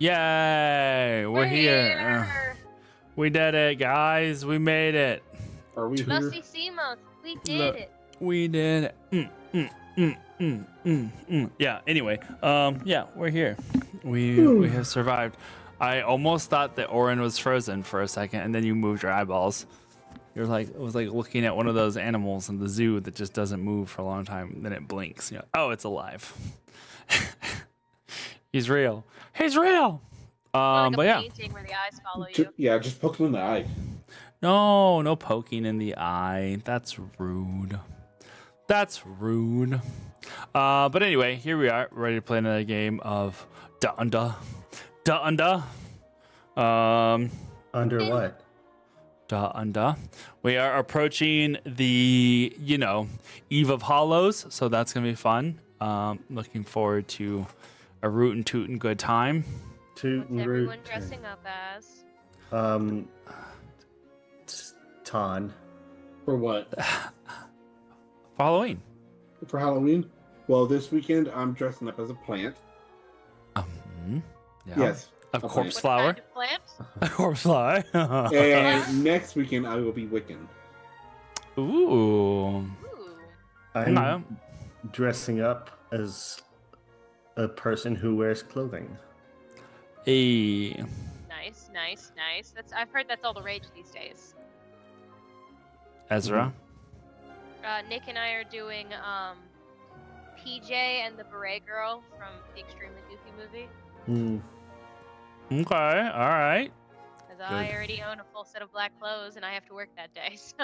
Yay! We're here. We did it, guys. We made it. Are we here? Los hicimos. We did it. We did it. Yeah. Anyway, yeah, we're here. We have survived. I almost thought that Orin was frozen for a second, and then you moved your eyeballs. You're like, it was like looking at one of those animals in the zoo that just doesn't move for a long time, and then it blinks. You know, oh, it's alive. He's real. He's real. Like but a yeah. painting where the eyes follow you. Yeah, just poke him in the eye. No poking in the eye. That's rude. That's rude. But anyway, here we are, ready to play another game of Under. Under what? Under. We are approaching the, Eve of Hollows, so that's gonna be fun. Looking forward to a rootin' tootin' good time. What's everyone dressing up as? Ton. For what? For Halloween. For Halloween? Well, this weekend I'm dressing up as a plant. Yeah. Yes. A corpse What flower. kind of plants? A corpse flower. And next weekend I will be Wiccan. Ooh. Ooh. I'm dressing up as a person who wears clothing. Hey. Nice. I've heard that's all the rage these days. Ezra. Nick and I are doing PJ and the Beret Girl from the Extremely Goofy movie. Okay. All right. Because I already own a full set of black clothes and I have to work that day, so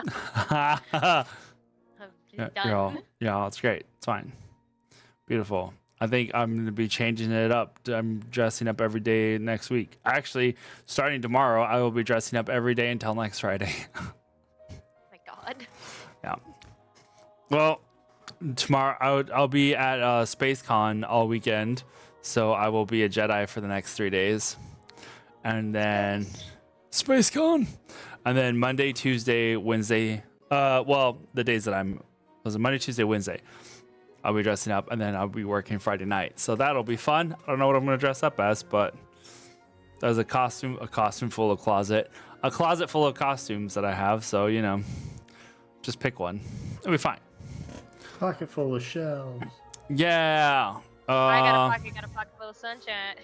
I'm done. Yeah, it's great. It's fine. Beautiful. I think I'm going to be changing it up. I'm dressing up every day next week. Actually, starting tomorrow, I will be dressing up every day until next Friday. My God. Yeah. Well, tomorrow I'll be at SpaceCon all weekend, so I will be a Jedi for the next 3 days. And then SpaceCon. And then Monday, Tuesday, Wednesday. The days that was it Monday, Tuesday, Wednesday? I'll be dressing up, and then I'll be working Friday night. So that'll be fun. I don't know what I'm going to dress up as, but there's a costume full of a closet full of costumes that I have. So, just pick one. It'll be fine. Pocket full of shells. Yeah. I got a pocket full of sunshine.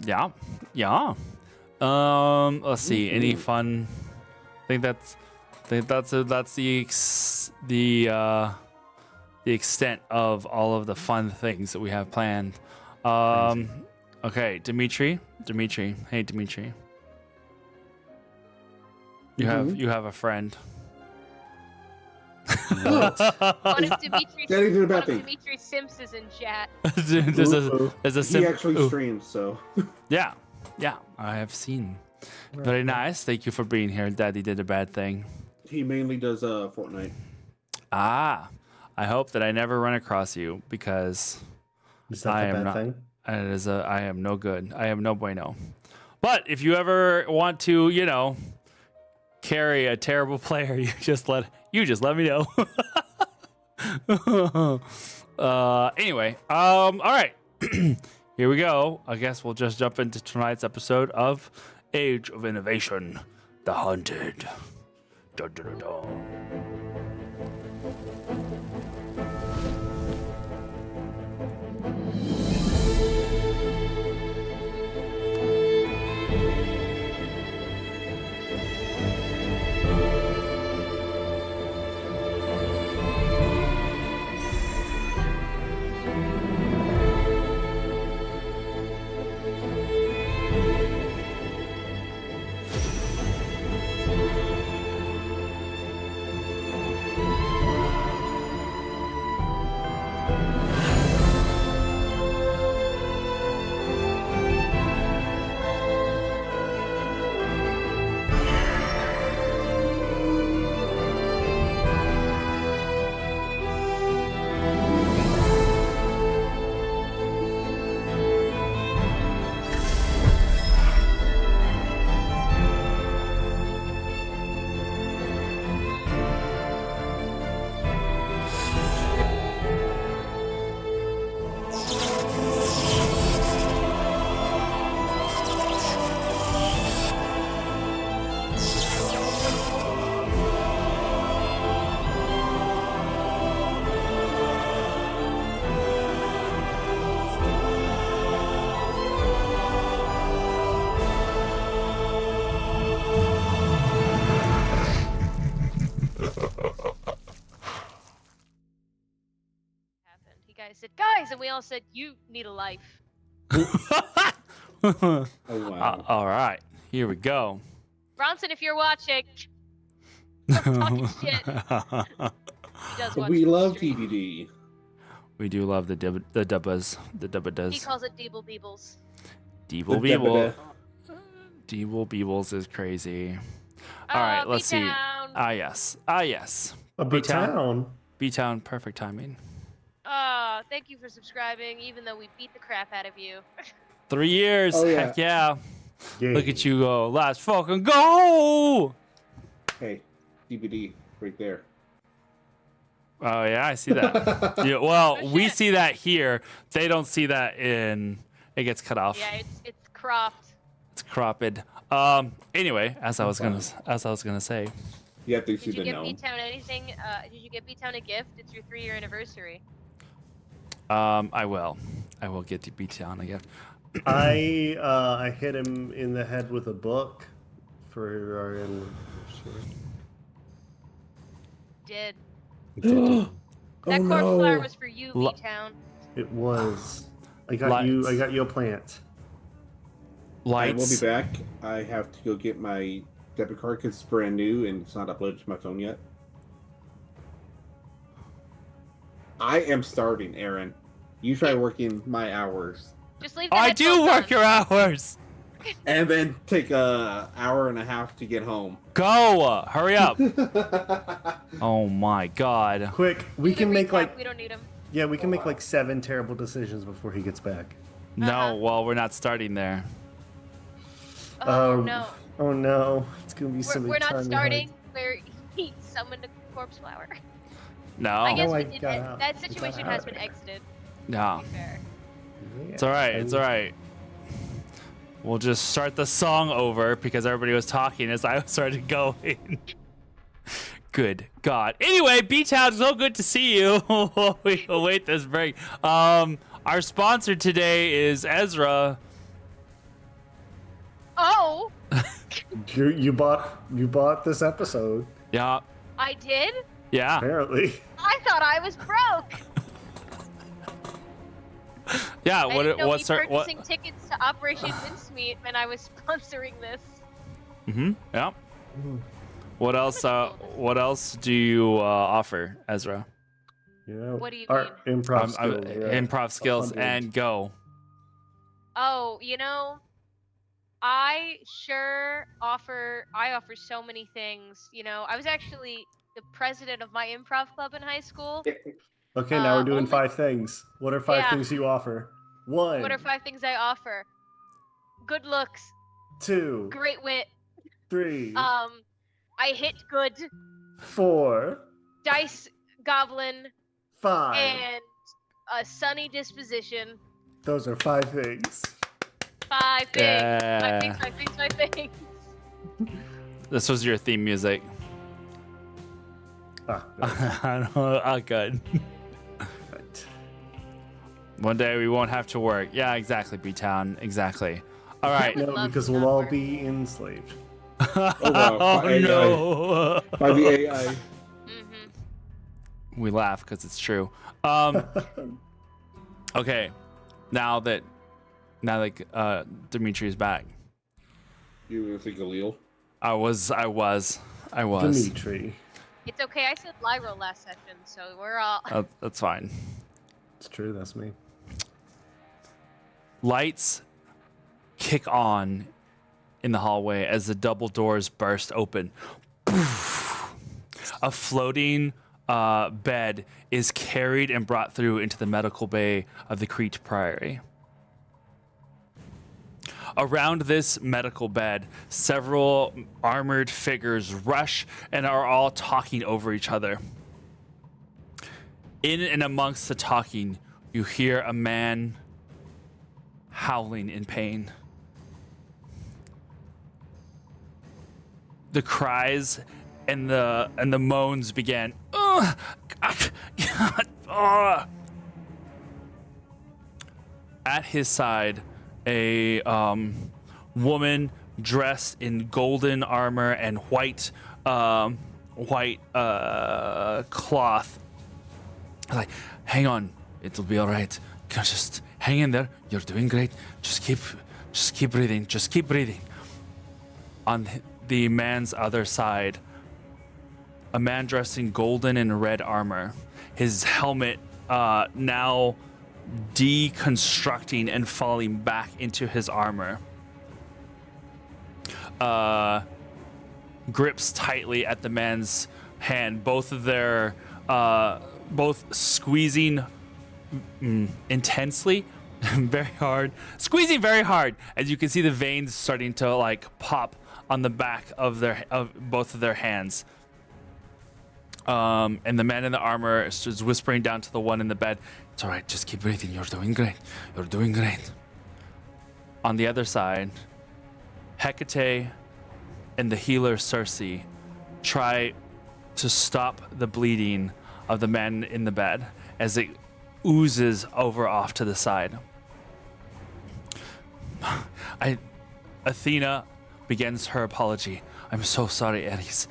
Yeah. Let's see. Any fun? I think that's the extent of all of the fun things that we have planned. Okay, Dimitri. Hey, Dimitri. You have a friend. One of Dimitri Simps is in chat. there's a He actually streams, so. Yeah, I have seen. Very nice. Thank you for being here. Daddy did a bad thing. He mainly does Fortnite. I hope that I never run across you because Is that the bad thing? I am no good. I am no bueno. But if you ever want to, carry a terrible player, you just let me know. Anyway, all right. Here we go. I guess we'll just jump into tonight's episode of Age of Innovation, The Hunted. Dun, dun, dun, dun. happened. You guys said, guys, and we all said, you need a life. Oh wow. All right, here we go. Bronson, if you're watching, stop talking shit. He does watch We the love stream. TBD. We do love the dubbas. The dubba He does. calls it Deeble Beebles. Deeble The Beeble. Debba. Deeble Beebles is crazy. All right, let's see. B-Town. Ah, yes. Ah, yes. A B-Town. B-Town, perfect timing. Thank you for subscribing, even though we beat the crap out of you. 3 years. Oh, yeah. Heck yeah. Yay. Look at you go. Let's fucking go. Hey, TBD, right there. Oh, yeah, I see that. Yeah, well, Oh, we shit. see that here. They don't see that in. It gets cut off. Yeah, it's cropped. It's cropped. Anyway, as I was gonna say. You have to see Did you the get gnome. B-Town anything? Did you get B-Town a gift? It's your 3-year anniversary. I will get the B-Town again. I hit him in the head with a book for our anniversary. Did. Oh That corpse flower no! was for you, Lo- B-Town. It was. I got you a plant. I will Lights. be back. I have to go get my debit card because it's brand new and it's not uploaded to my phone yet. I am starving, Aaron. You try working my hours. Just leave the I do headphones work on. your hours. And then take a hour and a half to get home. Go. Hurry up. Oh my god. Quick, we Do the can make recap, we don't need him. we can make like 7 terrible decisions before he gets back. No, well, we're not starting there. Oh no. Oh no, it's gonna be so We're not time starting where he summoned a corpse flower. No. I guess No, I we did, got out. that I situation got has out. been exited. No. To be fair. It's all right. It's all right. We'll just start the song over because everybody was talking as I started going. Good God. Anyway, B-Town, so good to see you. We await this break. Our sponsor today is Ezra. Oh, You bought this episode Yeah. I did? Yeah. apparently. I thought I was broke. Yeah. I didn't know What's me her what? purchasing tickets to Operation Mincemeat when I was sponsoring this. Yeah. What else? What else do you offer, Ezra? What do you Our improv skills. Improv skills 100. and go. Oh, I offer so many things. I was actually the president of my improv club in high school. Okay, now we're doing only- 5 things. What are 5 Yeah. things you offer? 1. What are 5 things I offer? Good looks, 2. great wit, 3. I hit good, 4. dice goblin, 5. and a sunny disposition. Those are 5 things. 5 things. Yeah. 5 things, 5 things, 5 things. This was your theme music. Nice. Good. Right. One day we won't have to work. Yeah, exactly, B-Town. Exactly. All right. would No, love because to we'll not all work. be enslaved. wow. Oh, By AI. no. By the AI. Mm-hmm. We laugh because it's true. Okay. Now that Dimitri's back. You were gonna say Galil? I was. Dimitri. It's okay. I said Lyro last session, so we're all. That's fine. It's true, that's me. Lights kick on in the hallway as the double doors burst open. A floating bed is carried and brought through into the medical bay of the Crete Priory. Around this medical bed, several armored figures rush and are all talking over each other. In and amongst the talking, you hear a man howling in pain. The cries and the moans began. Ugh, God, ugh. At his side, a woman dressed in golden armor and white cloth. Like, hang on, It'll be all right. Just hang in there. You're doing great. Just keep breathing. Just keep breathing. On the man's other side, a man dressed in golden and red armor. His helmet now deconstructing and falling back into his armor. Grips tightly at the man's hand. Both of their, both squeezing intensely, very hard, squeezing very hard. As you can see, the veins starting to like pop on the back of both of their hands. And the man in the armor is whispering down to the one in the bed. It's all right. Just keep breathing. You're doing great. You're doing great. On the other side, Hecate and the healer Cersei try to stop the bleeding of the man in the bed as it oozes over off to the side. Athena begins her apology. I'm so sorry, Ares.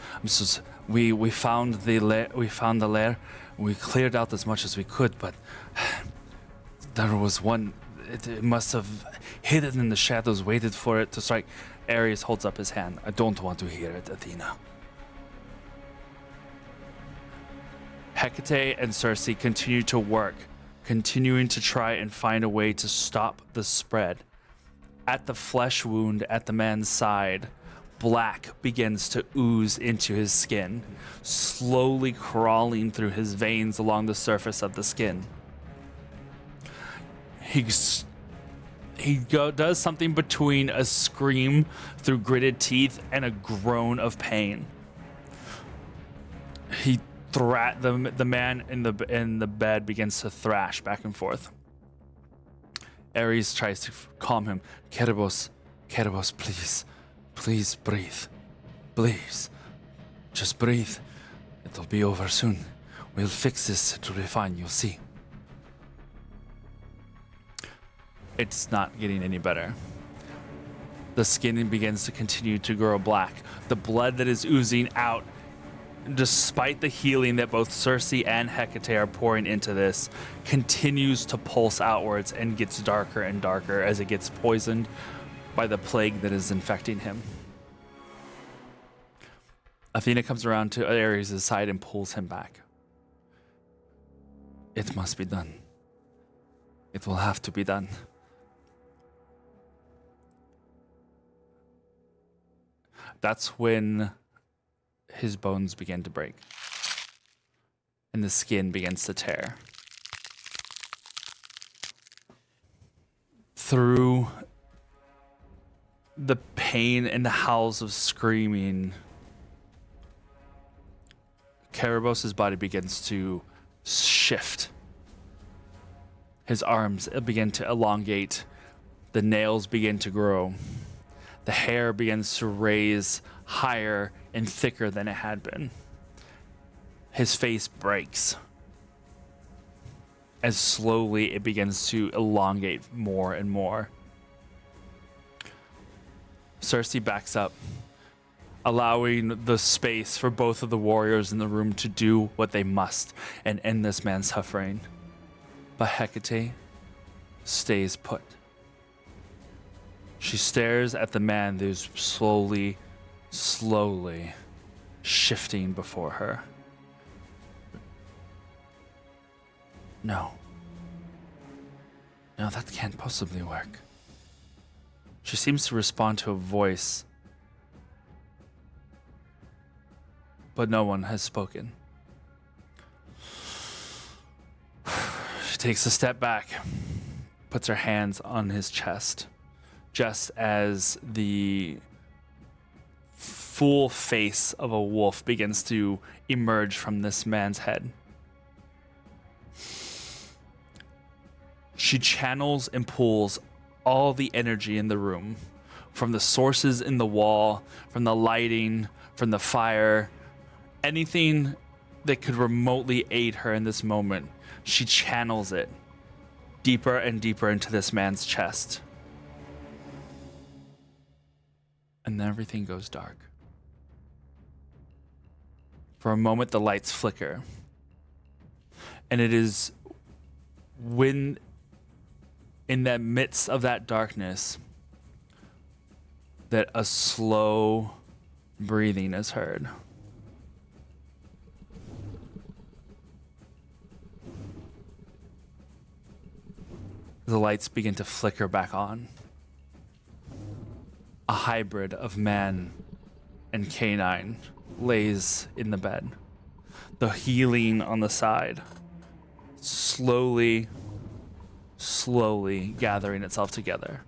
We found the lair. We cleared out as much as we could, but there was one. It must have hidden in the shadows, waited for it to strike. Ares holds up his hand. I don't want to hear it, Athena. Hecate and Cersei continue to work, continuing to try and find a way to stop the spread. At the flesh wound at the man's side, black begins to ooze into his skin, slowly crawling through his veins along the surface of the skin. He does something between a scream through gritted teeth and a groan of pain. The man in the bed begins to thrash back and forth. Ares tries to calm him. Kerbos, please breathe. Please, just breathe. It'll be over soon. We'll fix this. It'll be fine. You'll see. It's not getting any better. The skin begins to continue to grow black. The blood that is oozing out, despite the healing that both Cersei and Hecate are pouring into this, continues to pulse outwards and gets darker and darker as it gets poisoned by the plague that is infecting him. Athena comes around to Ares' side and pulls him back. It must be done. It will have to be done. That's when his bones begin to break and the skin begins to tear. Through the pain and the howls of screaming, Kerbos' body begins to shift. His arms begin to elongate. The nails begin to grow. The hair begins to raise higher and thicker than it had been. His face breaks as slowly it begins to elongate more and more. Cersei backs up, allowing the space for both of the warriors in the room to do what they must and end this man's suffering. But Hecate stays put. She stares at the man who's slowly shifting before her. No, that can't possibly work. She seems to respond to a voice, but no one has spoken. She takes a step back, puts her hands on his chest, just as the full face of a wolf begins to emerge from this man's head. She channels and pulls all the energy in the room, from the sources in the wall, from the lighting, from the fire, anything that could remotely aid her in this moment. She channels it deeper and deeper into this man's chest. And then everything goes dark. For a moment, the lights flicker. And it is when in the midst of that darkness, that a slow breathing is heard. The lights begin to flicker back on. A hybrid of man and canine lays in the bed. The healing on the side slowly gathering itself together.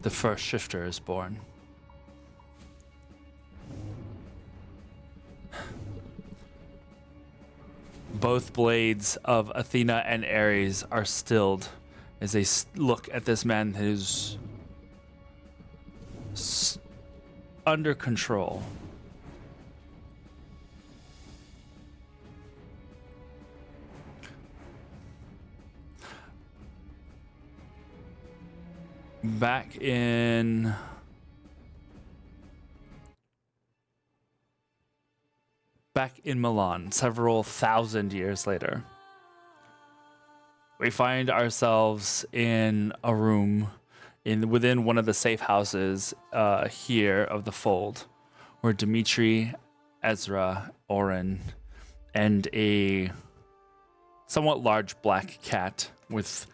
The first shifter is born. Both blades of Athena and Ares are stilled as they look at this man who's under control. Back in Milan, several thousand years later, we find ourselves in a room within one of the safe houses here of the Fold, where Dimitri, Ezra, Oren, and a somewhat large black cat with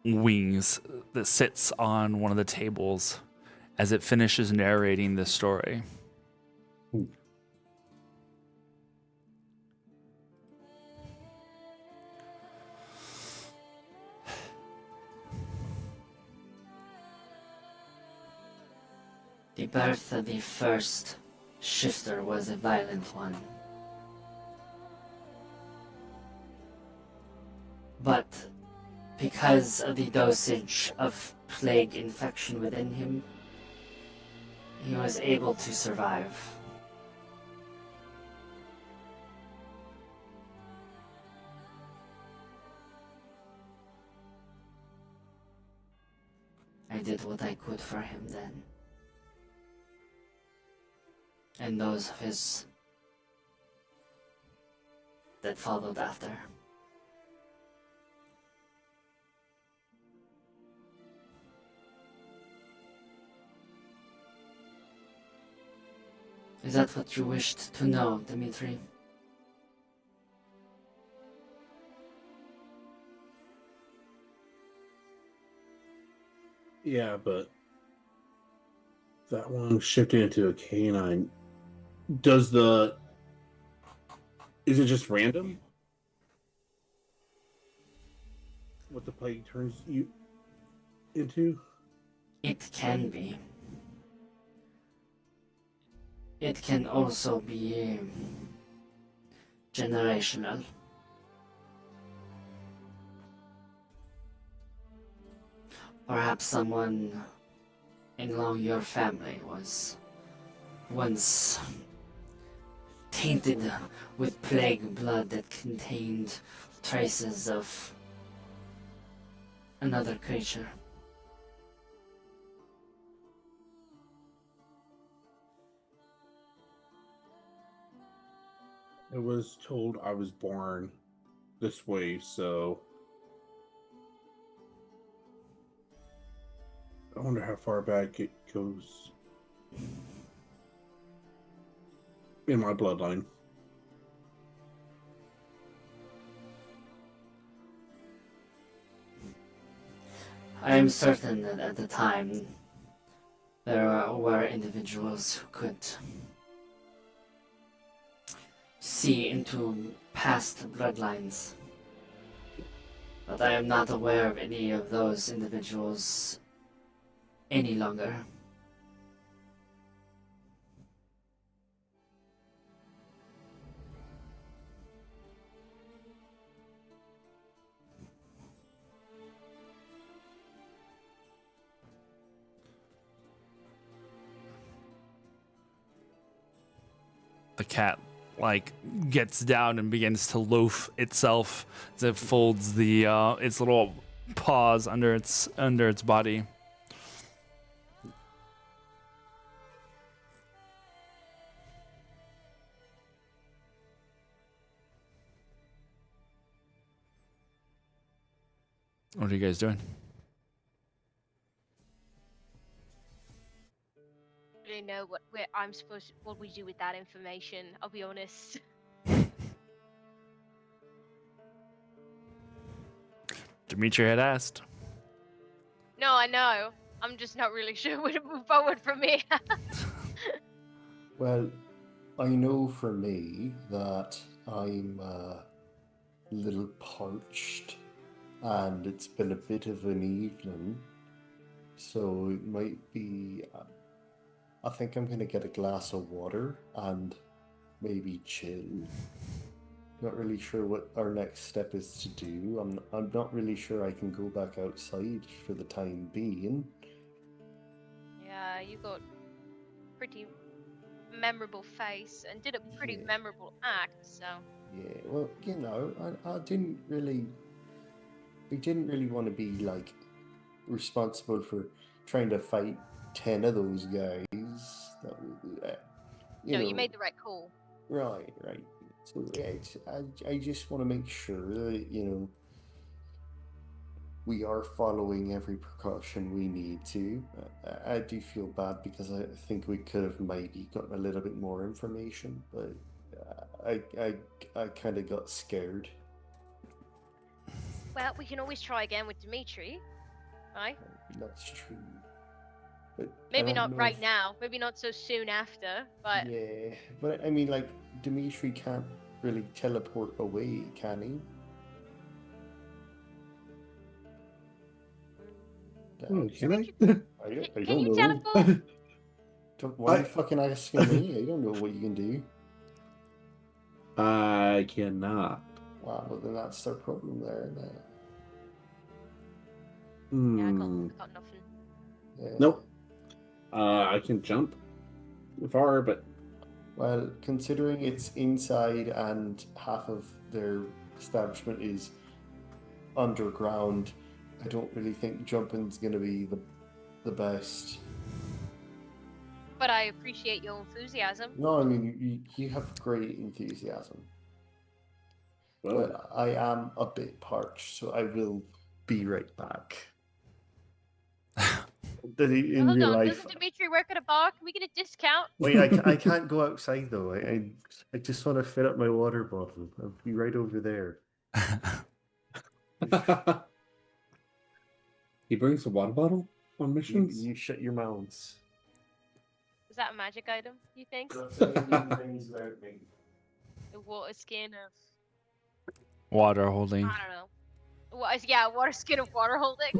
wings that sits on one of the tables as it finishes narrating this story. The birth of the first shifter was a violent one. But because of the dosage of plague infection within him, he was able to survive. I did what I could for him then. And those of his that followed after. Is that what you wished to know, Dimitri? Yeah, but that one shifted into a canine. Is it just random? What the plague turns you into? It can be. It can also be generational. Perhaps someone along your family was once tainted with plague blood that contained traces of another creature. I was told I was born this way, so I wonder how far back it goes in my bloodline. I am certain that at the time there were individuals who could see into past bloodlines, but I am not aware of any of those individuals any longer. The cat gets down and begins to loaf itself as it folds the its little paws under its body. What are you guys doing? I don't know what we do with that information. I'll be honest. Dimitri had asked. No, I know. I'm just not really sure where to move forward from here. Well, I know for me that I'm a little parched, and it's been a bit of an evening, so it might be. I think I'm gonna get a glass of water and maybe chill. Not really sure what our next step is to do. I'm not really sure I can go back outside for the time being. Yeah, you got pretty memorable face and did a pretty Yeah. memorable act, so. Yeah, well, I didn't really want to be like responsible for trying to fight 10 of those guys. That was, No, you made the right call. Right. So I just want to make sure that we are following every precaution we need to. I do feel bad because I think we could have maybe gotten a little bit more information, but I kind of got scared. Well, we can always try again with Dimitri, right? That's true. But I Maybe don't not know right if- now, maybe not so soon after, but Yeah, but I mean, like, Dimitri can't really teleport away, can he? Can I? I can don't you know. teleport? Why are you fucking asking me? I don't know what you can do. I cannot. Wow, well, then that's their problem there. Isn't it? Yeah, I Hmm. got nothing. Yeah. Nope. I can jump far, but Well, considering it's inside and half of their establishment is underground, I don't really think jumping's going to be the best. But I appreciate your enthusiasm. No, I mean, you have great enthusiasm. well, But I am a bit parched, so I will be right back. In Hold real on, life. doesn't Dimitri work at a bar? Can we get a discount? Wait, I can't go outside though. I just want to fill up my water bottle. I'll be right over there. he brings a water bottle on missions. You shut your mouths. Is that a magic item, you think? Things about me. The water skin of... Water holding. I don't know. Yeah, water skin of water holding.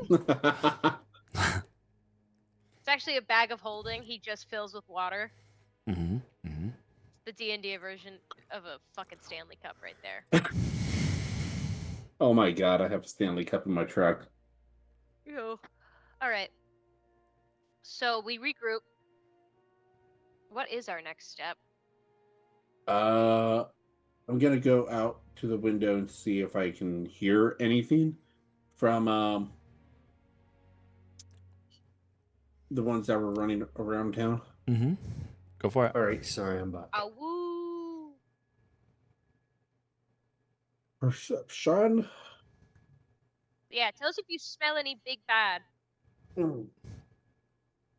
It's actually a bag of holding he just fills with water. Mm-hmm. Mm-hmm. The D&D version of a fucking Stanley Cup right there. Oh my god, I have a Stanley Cup in my truck. Ew. Alright. So we regroup. What is our next step? I'm gonna go out to the window and see if I can hear anything from the ones that were running around town. Mm-hmm. Go for it. All right, sorry, I'm back. Oh, woo! Perception. Yeah, tell us if you smell any big bad.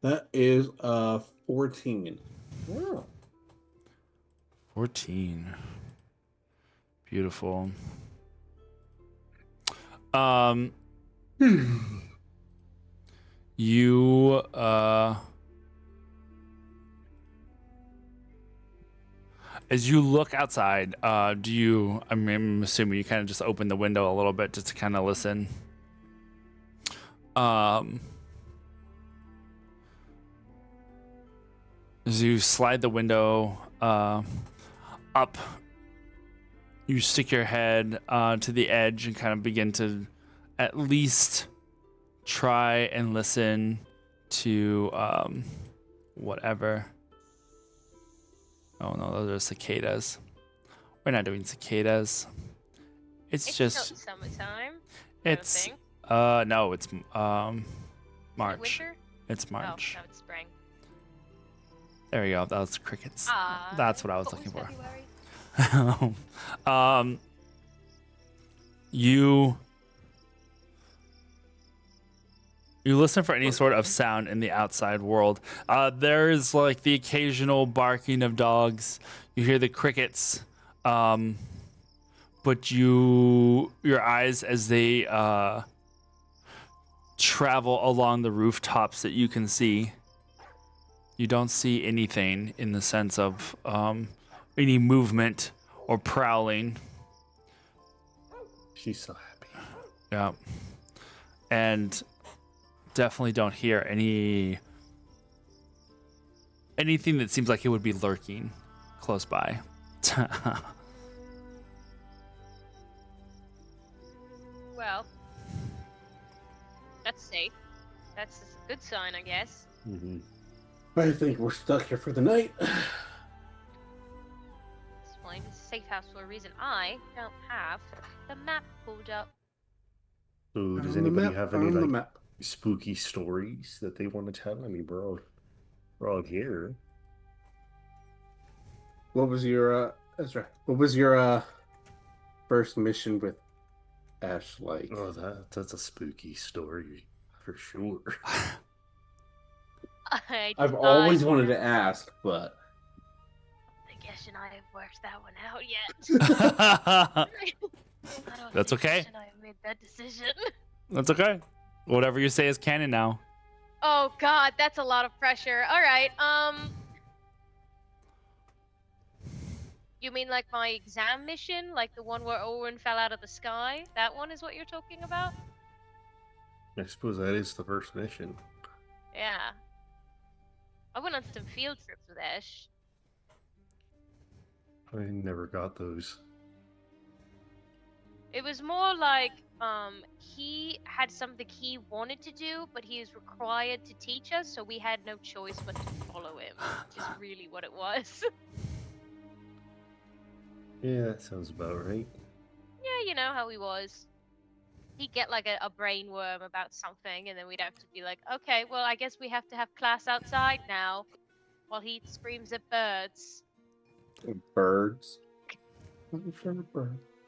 That is 14. Oh. 14. Beautiful. You as you look outside, I'm assuming you kind of just open the window a little bit just to kind of listen. As you slide the window up, you stick your head to the edge and kind of begin to at least try and listen to whatever. Oh no, those are cicadas. We're not doing cicadas. It's just not summertime. it's Thing. no, it's March. Winter? It's March. Oh, no, it's spring. There we go. That was crickets. Ah, That's what I was what looking was for. You You listen for any sort of sound in the outside world. There's like the occasional barking of dogs. You hear the crickets, but your eyes as they travel along the rooftops that you can see. You don't see anything in the sense of any movement or prowling. She's so happy. Yeah, and definitely don't hear anything that seems like it would be lurking close by. Well, that's safe. That's a good sign, I guess. Mm-hmm. I think we're stuck here for the night. It's fine. It's a safe house for a reason. I don't have the map pulled up. So, does On the anybody map, have any on the like map. spooky stories that they want to tell? I mean, we're all here. What was your Ezra? What was your first mission with Ash like? Oh, that's a spooky story for sure. I've always wanted to ask, but I guess and I have worked that one out yet. I don't That's think okay. Ash and I have made that decision. That's okay. Whatever you say is canon now. Oh God, that's a lot of pressure. All right. You mean like my exam mission, like the one where Owen fell out of the sky? That one is what you're talking about? I suppose that is the first mission. Yeah. I went on some field trips with Ash. I never got those. It was more like he had something he wanted to do, but he is required to teach us, so we had no choice but to follow him, which is really what it was. Yeah, that sounds about right. Yeah, you know how he was. He'd get like a brain worm about something, and then we'd have to be like, okay, well, I guess we have to have class outside now, while he screams at birds. birds.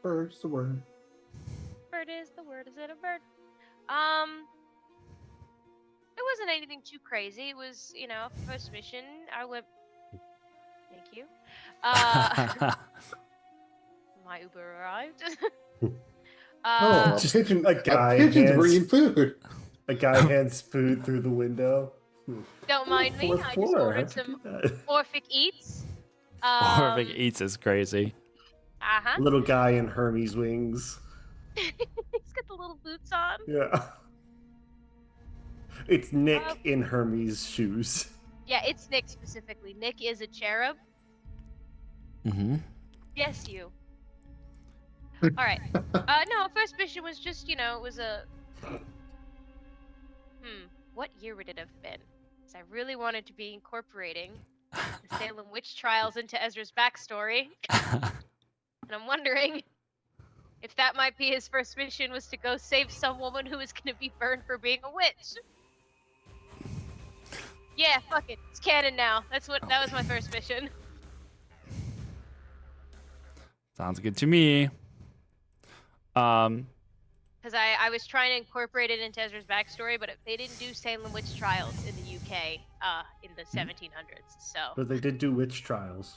Bird's the word. Bird is the word, is it a bird? It wasn't anything too crazy. It was, you know, first mission. I went. Thank you. My Uber arrived. Oh, Just pigeon! a guy A pigeon's hands- bringing food. A guy hands food through the window. Don't mind me. Fourth I just floor, ordered how'd you some do that? Orphic Eats. Orvic Eats is crazy. Uh-huh. Little guy in Hermes wings. He's got the little boots on. Yeah. It's Nick in Hermes shoes. Yeah, it's Nick specifically. Nick is a cherub. Mm-hmm. Yes, you. Alright. No, first mission was just, you know, it was a... What year would it have been? Because I really wanted to be incorporating the Salem witch trials into Ezra's backstory. And I'm wondering if that might be his first mission, was to go save some woman who was going to be burned for being a witch. Yeah, fuck it. It's canon now. That was my first mission. Sounds good to me. Because I was trying to incorporate it into Ezra's backstory, but they didn't do Salem witch trials in the UK in the 1700s. So But they did do witch trials.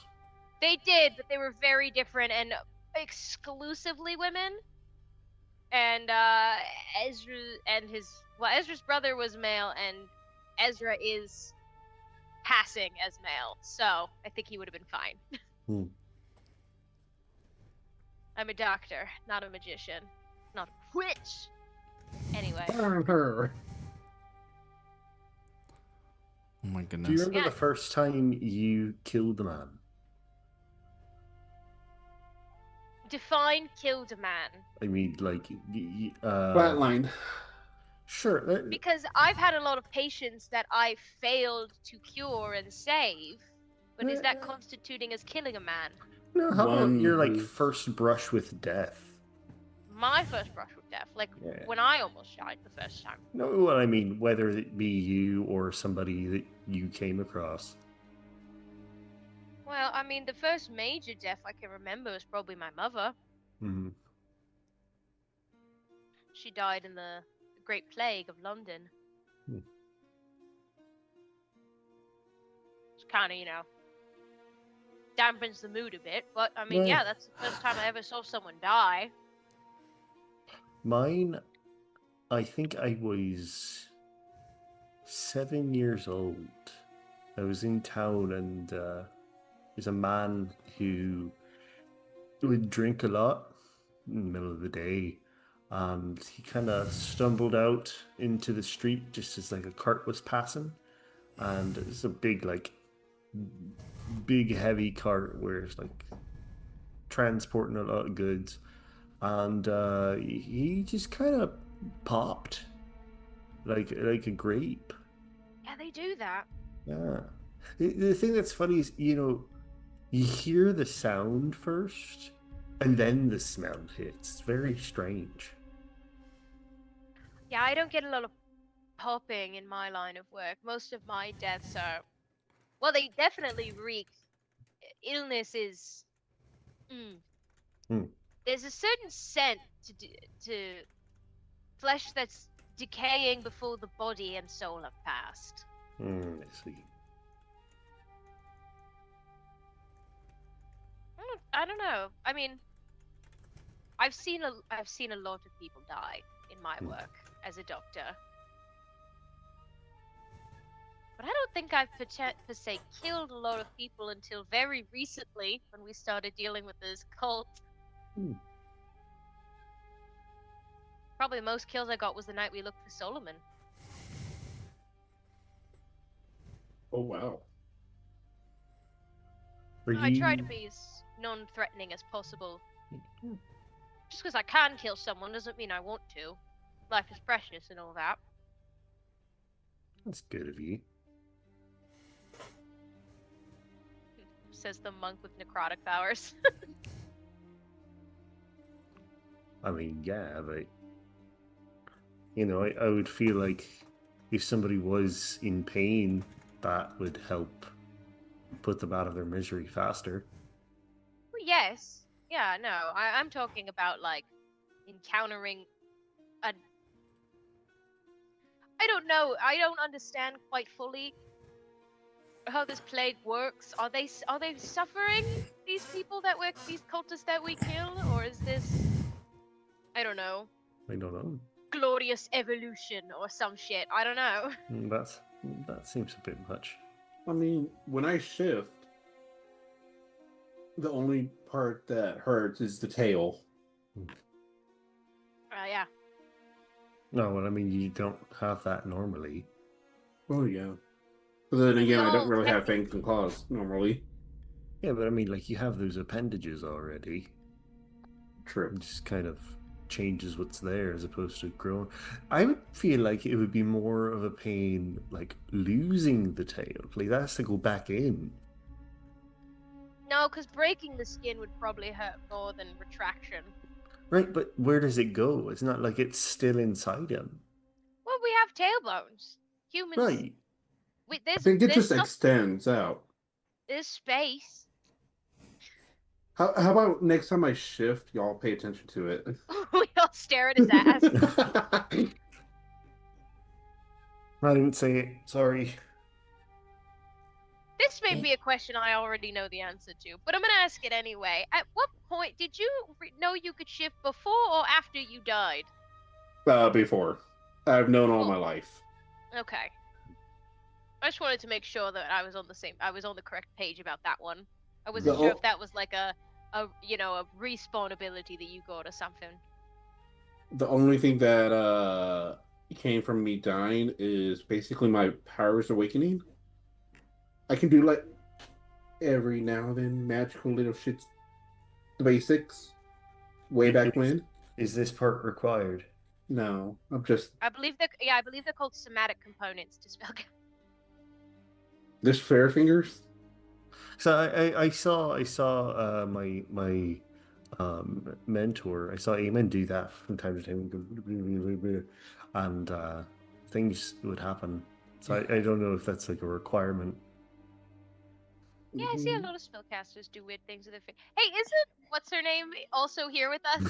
they did, but they were very different and exclusively women. And Ezra and Ezra's brother was male, and Ezra is passing as male, so I think he would have been fine. I'm a doctor, not a magician, not a witch. Anyway. Burn her. Oh my Do goodness. you remember Yeah. the first time you killed a man? Define killed a man. I mean, like, Flatline. Sure. Because I've had a lot of patients that I failed to cure and save, but is that constituting as killing a man? No, how about One your like who's- first brush with death? My first brush with death, like Yeah. when I almost died the first time. No, well, I mean, whether it be you or somebody that you came across. Well, I mean, the first major death I can remember was probably my mother. Mm-hmm. She died in the Great Plague of London. It's kind of, dampens the mood a bit. But I mean, Yeah. yeah, that's the first time I ever saw someone die. Mine, I think I was 7 years old. I was in town, and there's a man who would drink a lot in the middle of the day, and he kind of stumbled out into the street just as like a cart was passing, and it's a big heavy cart where it's like transporting a lot of goods, and he just kind of popped like a grape. Yeah, they do that. Yeah. The thing that's funny is, you hear the sound first, and then the smell hits. It's very strange. Yeah, I don't get a lot of popping in my line of work. Most of my deaths are, well, they definitely reek. Illness is. Mm. Hmm. There's a certain scent to flesh that's decaying before the body and soul have passed. I see. I don't know. I mean, I've seen a lot of people die in my work as a doctor. But I don't think I've per se killed a lot of people until very recently when we started dealing with this cult. Hmm. Probably the most kills I got was the night we looked for Solomon. Oh wow. Are I try to you? be as non-threatening as possible. Just because I can kill someone doesn't mean I want to. Life is precious and all that. That's good of you. Says the monk with necrotic powers. I mean, yeah, but I would feel like if somebody was in pain, that would help put them out of their misery faster. Well, yes. Yeah, no. I'm talking about, like, encountering a... I don't know. I don't understand quite fully how this plague works. Are they suffering, these people these cultists that we kill? Or is this, I don't know, I don't know. glorious evolution or some shit? I don't know. That seems a bit much. I mean, when I shift, the only part that hurts is the tail. Yeah. No, well, I mean, you don't have that normally. Oh yeah. But then again, I don't all really have technically- fangs and claws normally. Yeah, but I mean, like, you have those appendages already. True. It just kind of changes what's there as opposed to growing. I would feel like it would be more of a pain, like, losing the tail. Like, that has to go back in. No, because breaking the skin would probably hurt more than retraction. Right, but where does it go? It's not like it's still inside him. Well, we have tailbones. Humans. Right. I There's think it just stuff, extends out. there's space. How about next time I shift, y'all pay attention to it? We all stare at his ass. I didn't say it. Sorry. This may be a question I already know the answer to, but I'm gonna ask it anyway. At what point did you know you could shift before or after you died? Before. I've known all Cool. my life. Okay. I just wanted to make sure that I was on the correct page about that one. I wasn't The sure o- if that was like a respawn ability that you got or something. The only thing that came from me dying is basically my powers awakening. I can do like every now and then magical little shits, the basics. Way back when. Is this part required? No, I'm just I believe they're called somatic components to spell. this fair fingers. So I saw my mentor. I saw Eamon do that from time to time, and things would happen. So I don't know if that's like a requirement. Yeah, I see a lot of spellcasters do weird things with their Hey, isn't what's her name also here with us?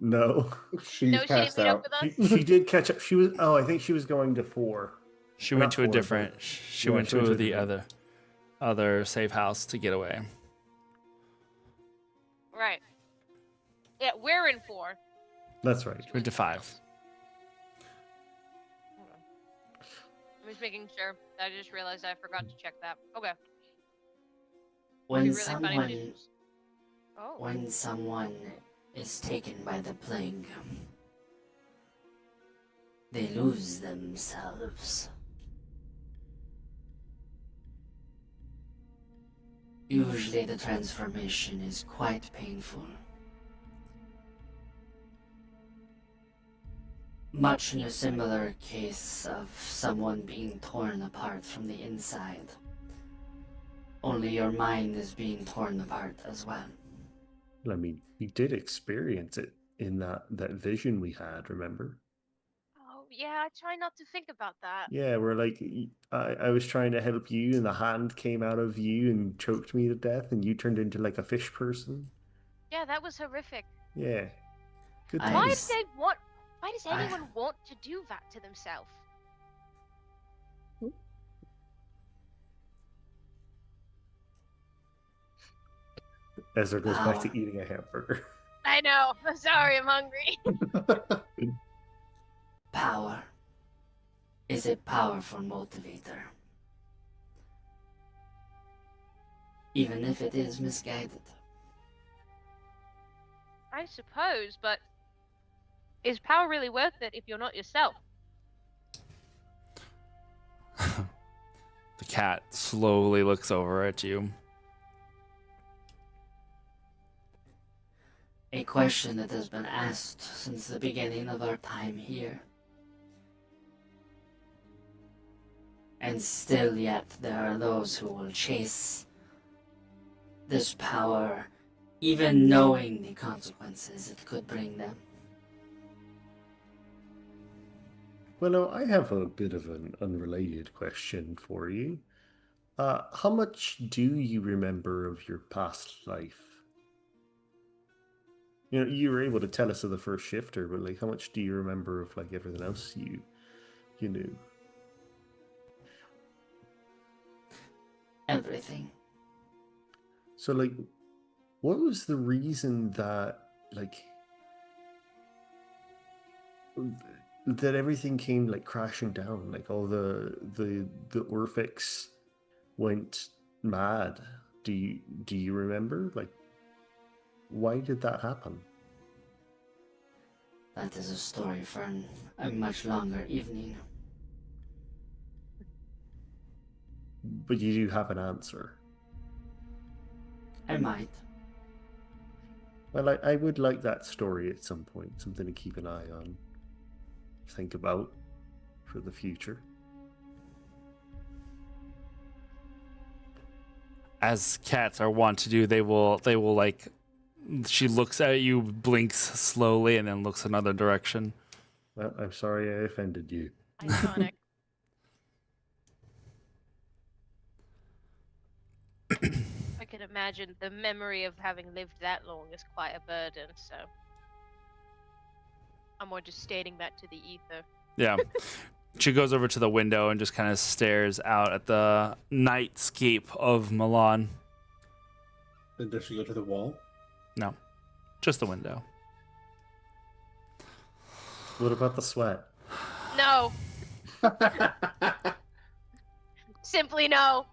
No. She's No, she didn't passed meet up out. with us. She did catch up. She was. Oh, I think she was going to 4. She Not went to a 4, different. but- She yeah, went she went to to a the different- other safe house to get away. Right. Yeah, we're in 4. That's right. She went to 5. Okay. I'm just making sure. I just realized I forgot to check that. Okay. It'd be When really funny if someone she just... Oh. when someone is taken by the plague, they lose themselves. Usually the transformation is quite painful. Much in a similar case of someone being torn apart from the inside. Only your mind is being torn apart as well. I mean, we did experience it in that vision we had. Remember? Oh, yeah, I try not to think about that. Yeah, we're like, I was trying to help you, and the hand came out of you and choked me to death, and you turned into like a fish person. Yeah, that was horrific. Yeah, good I- Why times. do they want... Why does I- anyone want to do that to themselves? Ezra goes back to Power. eating a hamburger. I know. I'm sorry, I'm hungry. Power is a powerful motivator. Even if it is misguided. I suppose, but is power really worth it if you're not yourself? The cat slowly looks over at you. A question that has been asked since the beginning of our time here. And still yet there are those who will chase this power, even knowing the consequences it could bring them. Well, now, I have a bit of an unrelated question for you. How much do you remember of your past life? You know, you were able to tell us of the first shifter, but like, how much do you remember of like everything else you knew? Everything. So, like, what was the reason that like that everything came like crashing down? Like all the Orphics went mad. Do you remember? Like, why did that happen? That is a story for a much longer evening. But you do have an answer. I might. Well, I would like that story at some point, something to keep an eye on, think about for the future. As cats are wont to do, they will like. She looks at you, blinks slowly, and then looks another direction. Well, I'm sorry I offended you. Iconic. I can imagine the memory of having lived that long is quite a burden, so I'm more just stating that to the ether. Yeah. She goes over to the window and just kind of stares out at the nightscape of Milan. Then does she go to the wall? No, just the window. What about the sweat? No, simply no.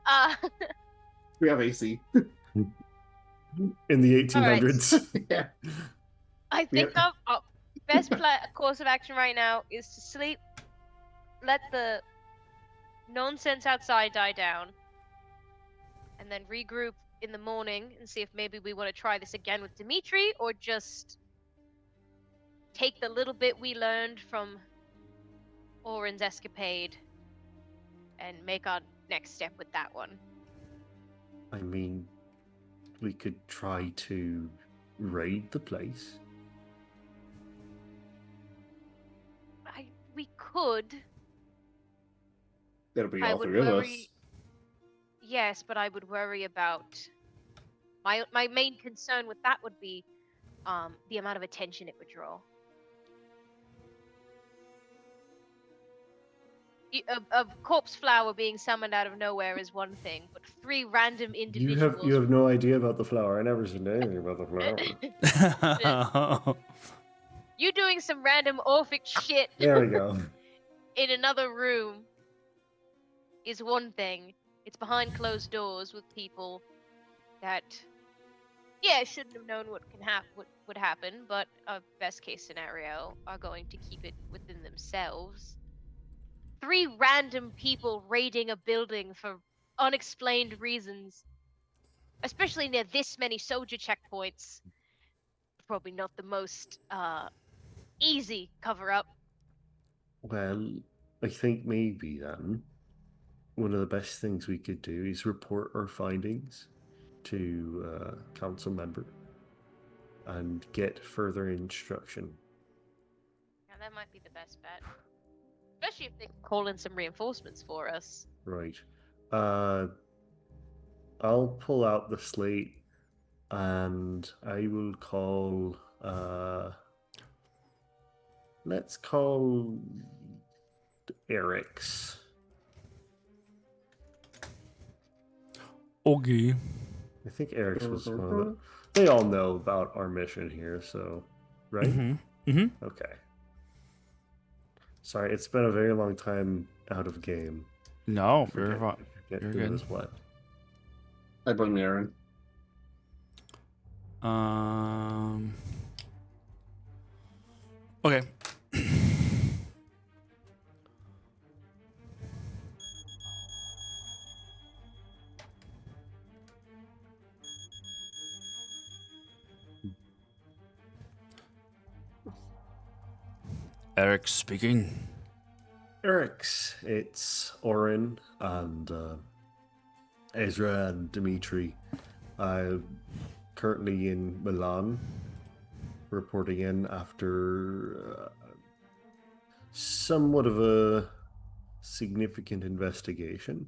Uh, We have AC. In the All right. 1800s. Yeah. I think Yeah. our best course of action right now is to sleep, let the nonsense outside die down, and then regroup in the morning and see if maybe we want to try this again with Dimitri, or just take the little bit we learned from Oren's escapade and make our next step with that one. I mean, we could try to raid the place. We could. That'll be I all would three of us. worry. Yes, but I would worry about my main concern with that would be the amount of attention it would draw. A corpse flower being summoned out of nowhere is one thing, but 3 random You individuals. have no idea about the flower. I never said anything about the flower. You doing some random Orphic shit There we go. in another room is one thing. It's behind closed doors with people that, yeah, shouldn't have known what would happen, but best case scenario are going to keep it within themselves. 3 random people raiding a building for unexplained reasons, especially near this many soldier checkpoints. Probably not the most easy cover up. Well, I think maybe then one of the best things we could do is report our findings to council member and get further instruction. Yeah, that might be the best bet. Especially if they can call in some reinforcements for us. Right. I'll pull out the slate and I will call let's call Eric's. Okay. I think Eric's was one of the. They all know about our mission here, so right? Okay. Sorry, it's been a very long time out of game. No, I forget you're who good. was what. I blame Aaron. Okay. Eric speaking. Eric's. It's Oren and Ezra and Dimitri. Currently in Milan, reporting in after somewhat of a significant investigation.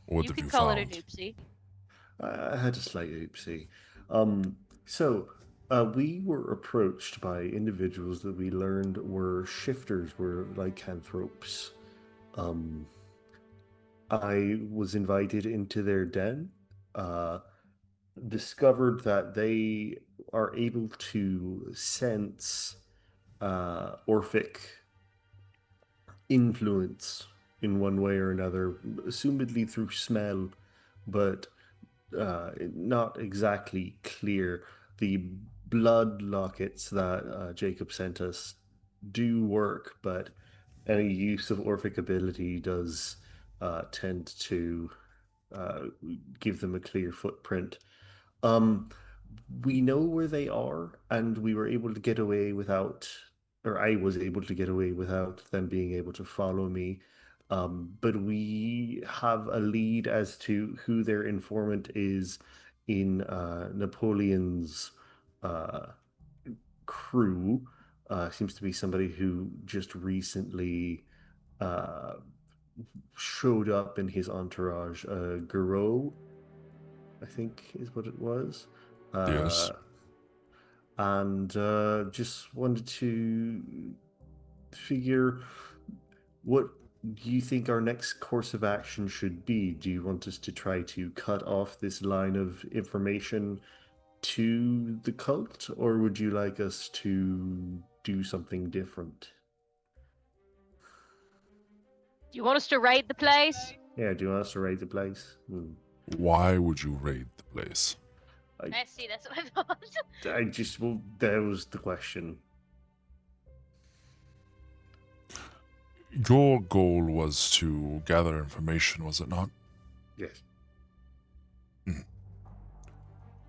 What You have can you call found? it an oopsie. I had a slight oopsie. So we were approached by individuals that we learned were shifters, were lycanthropes. I was invited into their den, discovered that they are able to sense Orphic influence in one way or another, assumedly through smell, but not exactly clear. The blood lockets that Jacob sent us do work, but any use of Orphic ability does tend to give them a clear footprint. We know where they are, and we were able to get away without, or I was able to get away without them being able to follow me. But we have a lead as to who their informant is in Napoleon's crew. Seems to be somebody who just recently showed up in his entourage. Garou, I think is what it was. Yes. And just wanted to figure, what do you think our next course of action should be? Do you want us to try to cut off this line of information to the cult, or would you like us to do something different? Do you want us to raid the place? Yeah, do you want us to raid the place? Why would you raid the place? I see, that's what I thought. Well, that was the question. Your goal was to gather information, was it not? Yes.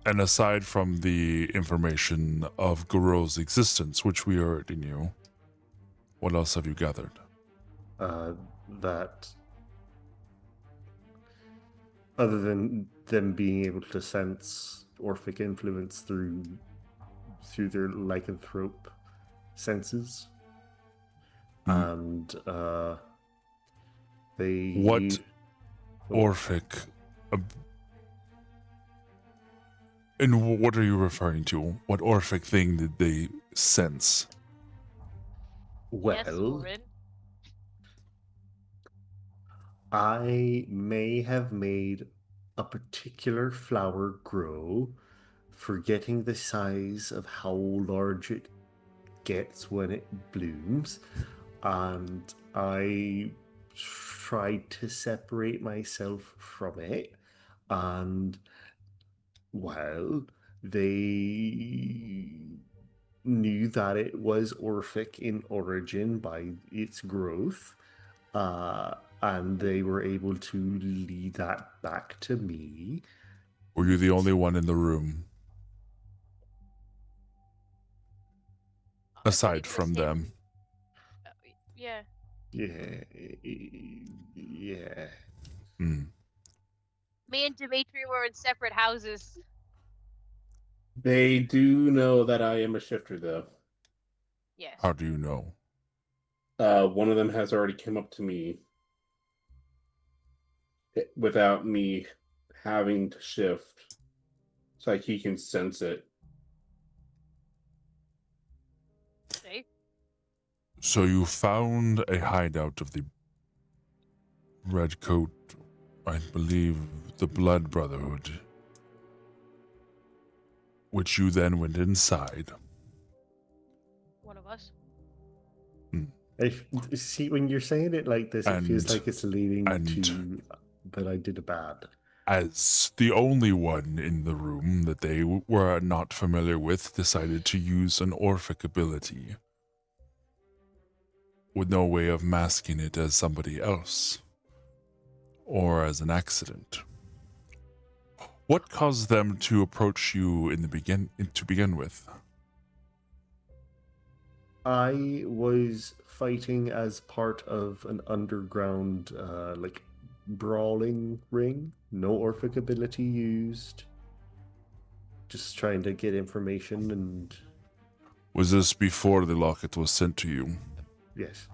And aside from the information of Guru's existence, which we already knew, what else have you gathered? That other than them being able to sense Orphic influence through their lycanthrope senses, and they What Orphic And what are you referring to? What Orphic thing did they sense? Yes, Well, Orin. I may have made a particular flower grow, forgetting the size of how large it gets when it blooms, and I tried to separate myself from it, and well, they knew that it was Orphic in origin by its growth, and they were able to lead that back to me. Were you the only one in the room, I aside believe you were from standing. them? Yeah. Yeah, yeah. Hmm. Me and Dimitri were in separate houses. They do know that I am a shifter, though. Yes. How do you know? One of them has already come up to me without me having to shift. It's like he can sense it. See? So you found a hideout of the Redcoat, I believe the Blood Brotherhood, which you then went inside. One of us. If, see, when you're saying it like this, it feels And- like it's leading and- to that I did a bad. As the only one in the room that they were not familiar with, decided to use an Orphic ability, with no way of masking it as somebody else, or as an accident. What caused them to approach you to begin with? I was fighting as part of an underground, like, brawling ring. No Orphic ability used. Just trying to get information and. Was this before the locket was sent to you? Yes.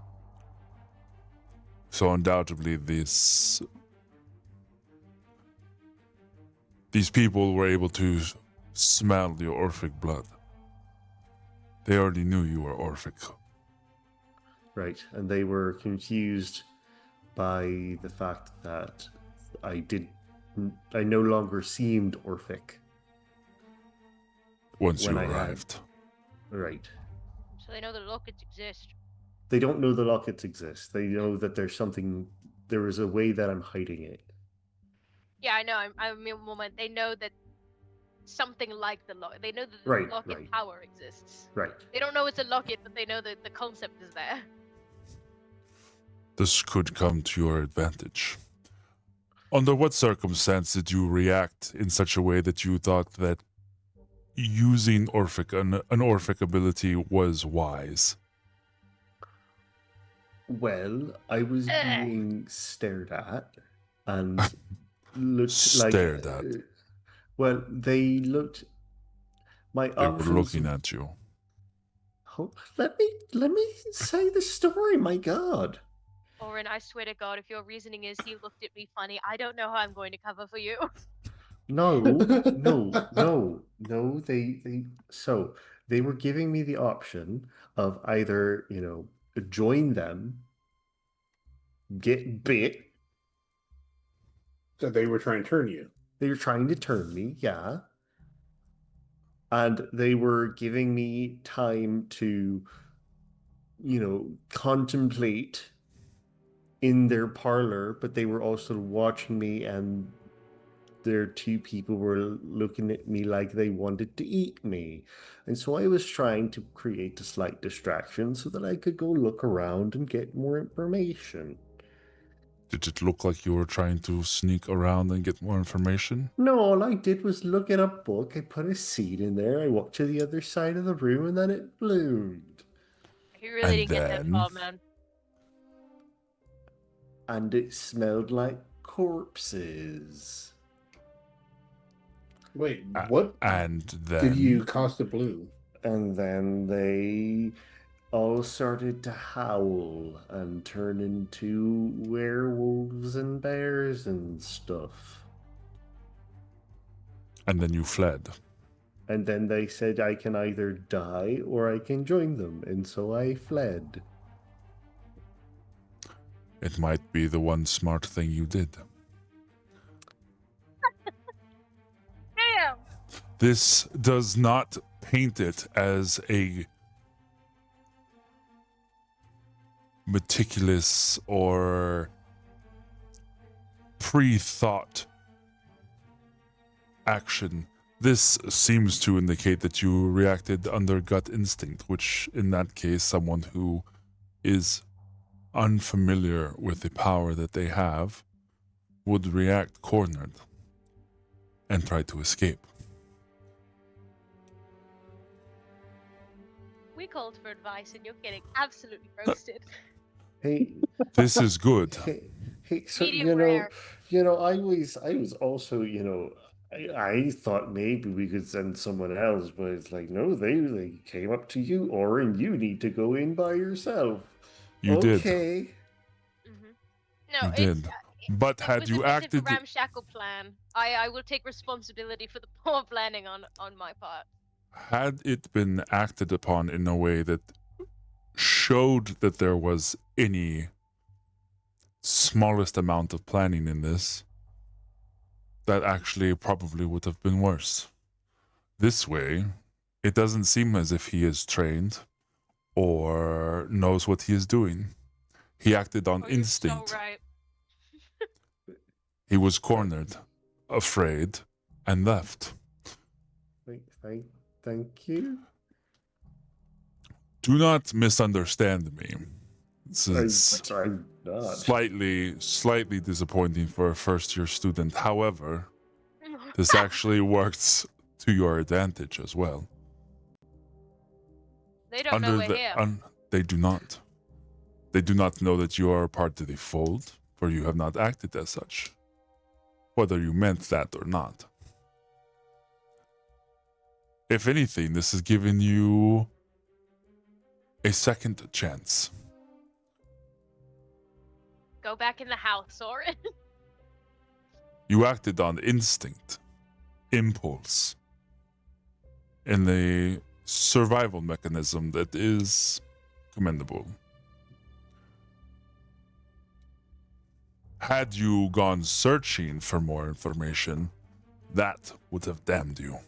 So undoubtedly these people were able to smell your Orphic blood. They already knew you were Orphic. Right. And they were confused by the fact that I no longer seemed Orphic. Once When you I had- arrived. Right. So they know the lockets exist. They don't know the lockets exist. They know that there is a way that I'm hiding it. Yeah, I know. I mean, moment. They know that something like the locket. They know that the Right, locket right. power exists. Right. They don't know it's a locket, but they know that the concept is there. This could come to your advantage. Under what circumstance did you react in such a way that you thought that using an Orphic ability was wise? Well, I was Ugh. being stared at and looked like. Stared at. Well, they looked. My They were options. looking at you. Oh, let me say the story. My God. Orin, I swear to God, if your reasoning is he looked at me funny, I don't know how I'm going to cover for you. No, no. So they were giving me the option of either, join them, get bit. So they were trying to turn you. They were trying to turn me, yeah. And they were giving me time to, contemplate in their parlor, but they were also watching me, and their two people were looking at me like they wanted to eat me. And so I was trying to create a slight distraction so that I could go look around and get more information. Did it look like you were trying to sneak around and get more information? No, all I did was look at a book. I put a seed in there. I walked to the other side of the room, and then it bloomed. He really And didn't get that then- far, man. And it smelled like corpses. Wait, Uh, what And then did you cause to bloom? And then they all started to howl and turn into werewolves and bears and stuff. And then you fled. And then they said I can either die or I can join them, and so I fled. It might be the one smart thing you did. Damn. This does not paint it as a meticulous or pre-thought action. This seems to indicate that you reacted under gut instinct, which in that case, someone who is unfamiliar with the power that they have would react cornered and try to escape. We called for advice and you're getting absolutely roasted. Hey, This is good. hey, so Medium rare. I was also, I thought maybe we could send someone else, but it's like, no, they came up to you, Orin, you need to go in by yourself. You did. Okay. No, You it's did. But it had was you a bit of a acted, ramshackle plan. I will take responsibility for the poor planning on my part. had it been acted upon in a way that showed that there was any smallest amount of planning in this, that actually probably would have been worse. This way, it doesn't seem as if he is trained or knows what he is doing. He acted on Oh, you're instinct. so right. He was cornered, afraid, and left. Thank you. Do not misunderstand me. This is I'm not. slightly disappointing for a first-year student. However, this actually works to your advantage as well. They don't know we're here. They do not. They do not know that you are a part of the fold, for you have not acted as such, whether you meant that or not. If anything, this has given you a second chance. Go back in the house, Orin. You acted on instinct, impulse, in the survival mechanism that is commendable. Had you gone searching for more information, that would have damned you.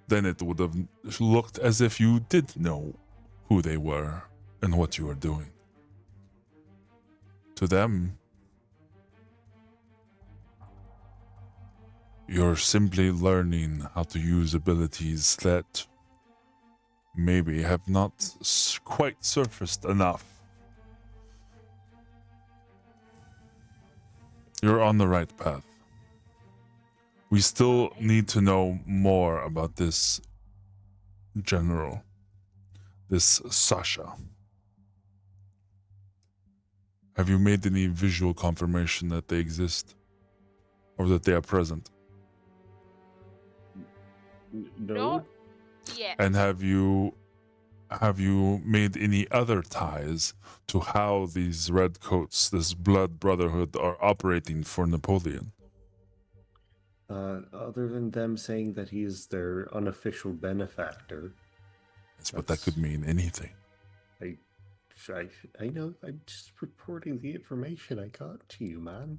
Then it would have looked as if you did know who they were and what you were doing. To them, you're simply learning how to use abilities that maybe have not quite surfaced enough. You're on the right path. We still need to know more about this general, this Sasha. Have you made any visual confirmation that they exist or that they are present? No. Yeah. And have you made any other ties to how these redcoats, this blood brotherhood, are operating for Napoleon? Other than them saying that he is their unofficial benefactor. Yes, but that could mean anything. I know. I'm just reporting the information I got to you, man.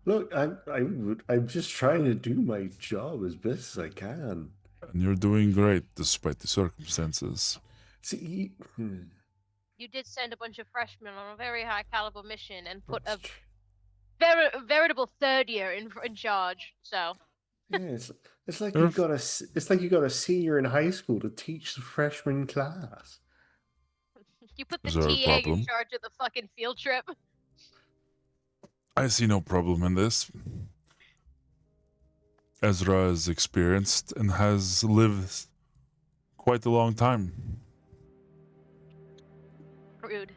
Look, I'm just trying to do my job as best as I can. And you're doing great despite the circumstances. See, You did send a bunch of freshmen on a very high caliber mission and put a that's veritable third year in charge. So yeah, it's like you got a senior in high school to teach the freshman class. you put the Is there a TA in problem? charge of the fucking field trip. I see no problem in this. Ezra is experienced and has lived quite a long time. Rude.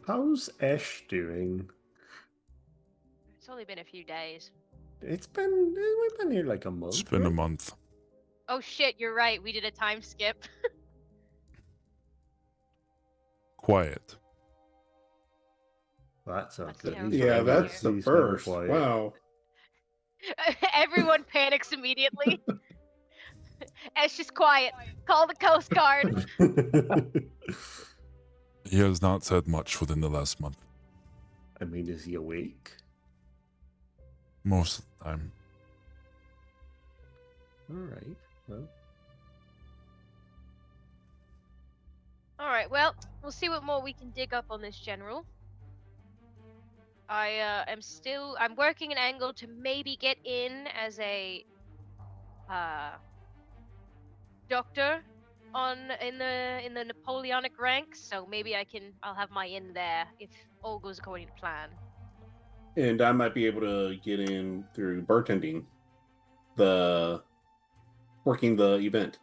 How's Esh doing? It's only been a few days. We've been here like a month. It's been a right? month. Oh shit, you're right. We did a time skip. Quiet. That's not That's good. terrible. Yeah, He's that's here. the He's never first. quiet. Wow. Everyone panics immediately. It's just quiet. Call the Coast Guard. He has not said much within the last month, I mean, is he awake? most of the time. All right. Well, All right. Well, we'll see what more we can dig up on this general. I'm working an angle to maybe get in as a doctor in the Napoleonic ranks, so maybe I'll have my in there if all goes according to plan. And I might be able to get in through bartending, working the event.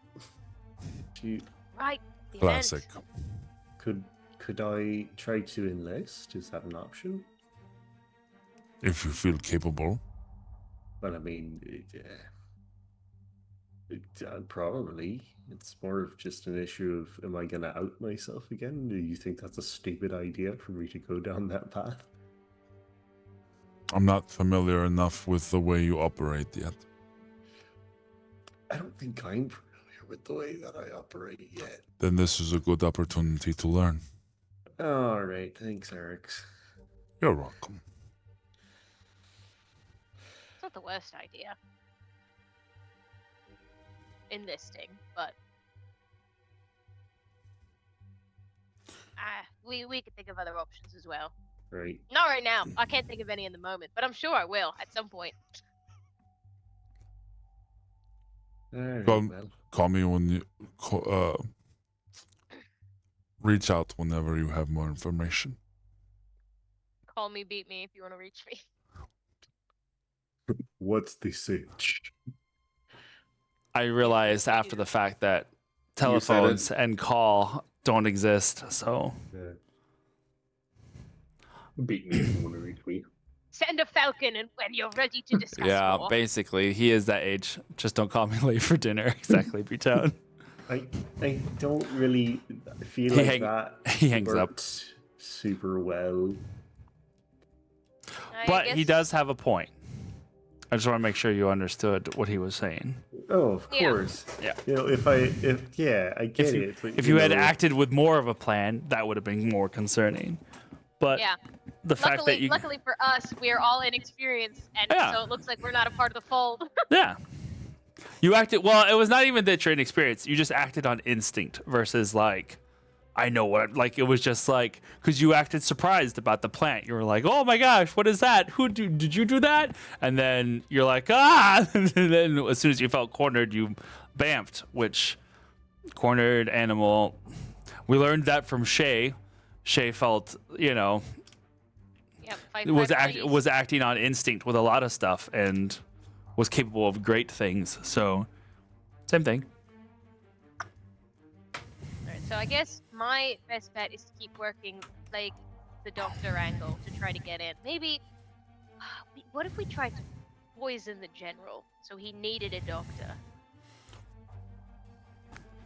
do you, Right. The Classic. event. could I try to enlist? Is that an option? If you feel capable. Well, I mean, probably. It's more of just an issue of, am I going to out myself again? Do you think that's a stupid idea for me to go down that path? I'm not familiar enough with the way you operate yet. I don't think I'm familiar with the way that I operate yet. Then this is a good opportunity to learn. All right, thanks, Eric. You're welcome. It's not the worst idea. Enlisting, but we could think of other options as well. Right. Not right now. I can't think of any in the moment, but I'm sure I will at some point. All right, Well, well. Call me when you reach out whenever you have more information. Call me, beat me if you want to reach me. What's the sitch? I realized after the fact that You said it. telephones and call don't exist, so Yeah. Beat me if you want to reach me. Send a falcon when you're ready to discuss yeah, more. basically he is that age. Just don't call me late for dinner. Exactly, B-Town. I don't really feel He like hang- that he hangs up. worked super well. I But he guess- does have a point. I just want to make sure you understood what he was saying. Oh, of Yeah. course. Yeah. You know, I get it. But, If you had know, acted with more of a plan, that would have been more concerning. But Yeah. the fact that you Luckily for us, we're all inexperienced, and Yeah. so it looks like we're not a part of the fold. Yeah. You acted well, it was not even that you're inexperienced. You just acted on instinct versus like I know what like it was just like because you acted surprised about the plant. You were like, "Oh my gosh, what is that? Did you do that?" And then you're like, "Ah!" And then as soon as you felt cornered, you bamfed, which cornered animal. We learned that from Shay. Shay felt, Yep. Fight, was flight, freeze. was acting on instinct with a lot of stuff and was capable of great things. So, same thing. Alright, so I guess my best bet is to keep working like the doctor angle to try to get in. Maybe. What if we tried to poison the general so he needed a doctor?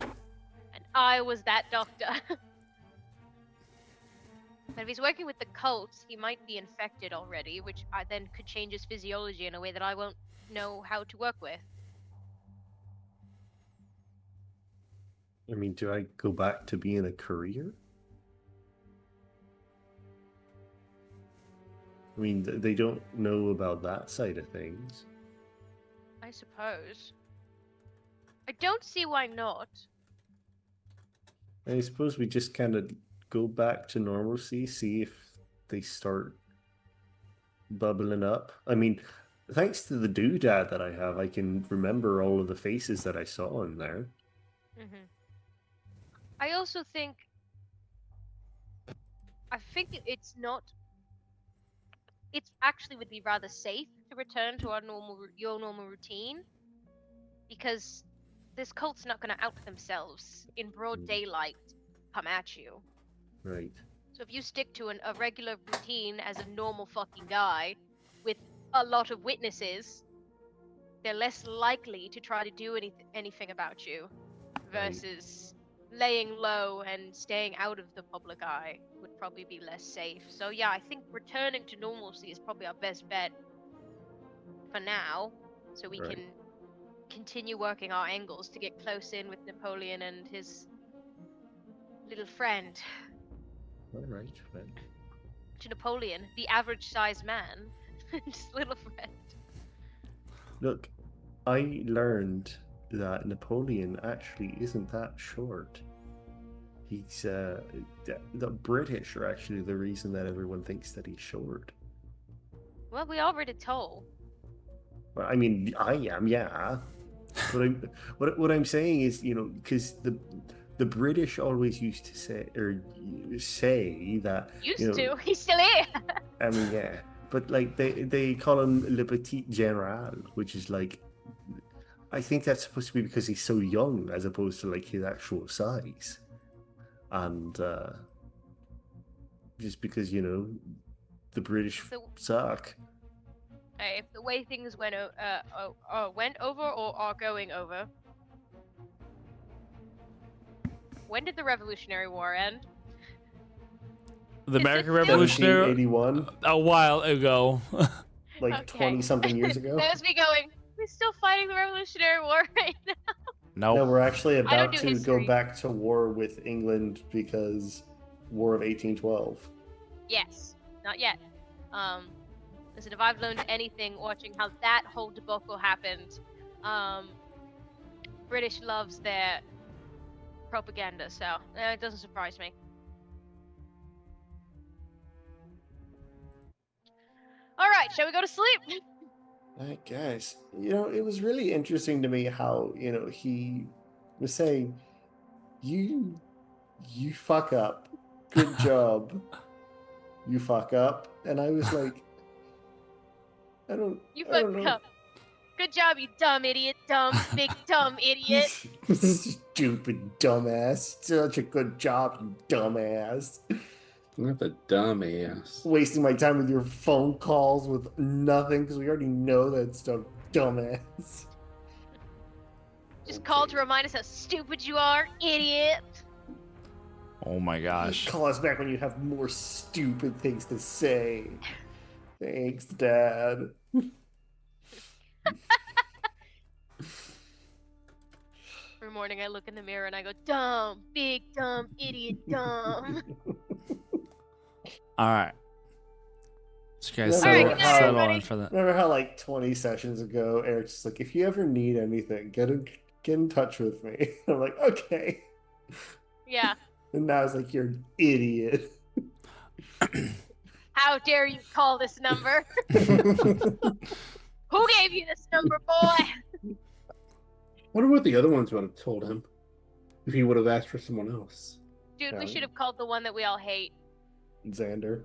And I was that doctor. But if he's working with the cults, he might be infected already, which I then could change his physiology in a way that I won't know how to work with. I mean, do I go back to being a courier? I mean, they don't know about that side of things. I suppose. I don't see why not. I suppose we just kind of go back to normalcy, see if they start bubbling up. I mean, thanks to the doodad that I have, I can remember all of the faces that I saw in there. Mm-hmm. I also think. I think it's not. It actually would be rather safe to return to your normal routine, because this cult's not going to out themselves in broad daylight, come at you. Right. So if you stick to a regular routine as a normal fucking guy with a lot of witnesses, they're less likely to try to do anything about you versus laying low and staying out of the public eye would probably be less safe. So yeah, I think returning to normalcy is probably our best bet. for now, so we Right. can continue working our angles to get close in with Napoleon and his little friend. All right. Well, To Napoleon, the average-sized man, just little friend. look, I learned that Napoleon actually isn't that short. He's the British are actually the reason that everyone thinks that he's short. Well, we already told. Well, I mean, I am, yeah. But what I'm saying is, because the British always used to say that Used to. He's still here. I mean, yeah, but like they call him Le Petit General, which is like, I think that's supposed to be because he's so young as opposed to like his actual size, and just because the British So- suck. Hey, if the way things went over or are going over. When did the Revolutionary War end? The Is American it still- Revolutionary 1781, a while ago. like Okay. 20-something years ago. There's me going. We're still fighting the Revolutionary War right now. No, Nope. we're actually I don't about do to history. go back to war with England because War of 1812. Yes, not yet. Listen, if I've learned anything watching how that whole debacle happened, British loves their propaganda, so it doesn't surprise me. All right, shall we go to sleep? I guess. It was really interesting to me how, he was saying, you fuck up. Good job. You fuck up. And I was like, I don't You I don't fucked know. up. Good job, you dumb idiot. Dumb, big dumb idiot. Stupid dumbass. Such a good job, you dumbass. Not the dumbass. Wasting my time with your phone calls with nothing because we already know that stuff, dumbass. Just called to remind us how stupid you are, idiot. Oh my gosh. Call us back when you have more stupid things to say. Thanks, Dad. Every morning I look in the mirror and I go, dumb, big dumb idiot, dumb. All right. So you guys All right, settle, good night, settle everybody. in for that. Remember how like 20 sessions ago, Eric's just like, if you ever need anything, get in touch with me. I'm like, okay. Yeah. And now it's like, you're an idiot. How dare you call this number? Who gave you this number, boy? Wonder what the other ones would have told him if he would have asked for someone else. Dude, we Yeah. should have called the one that we all hate. Xander.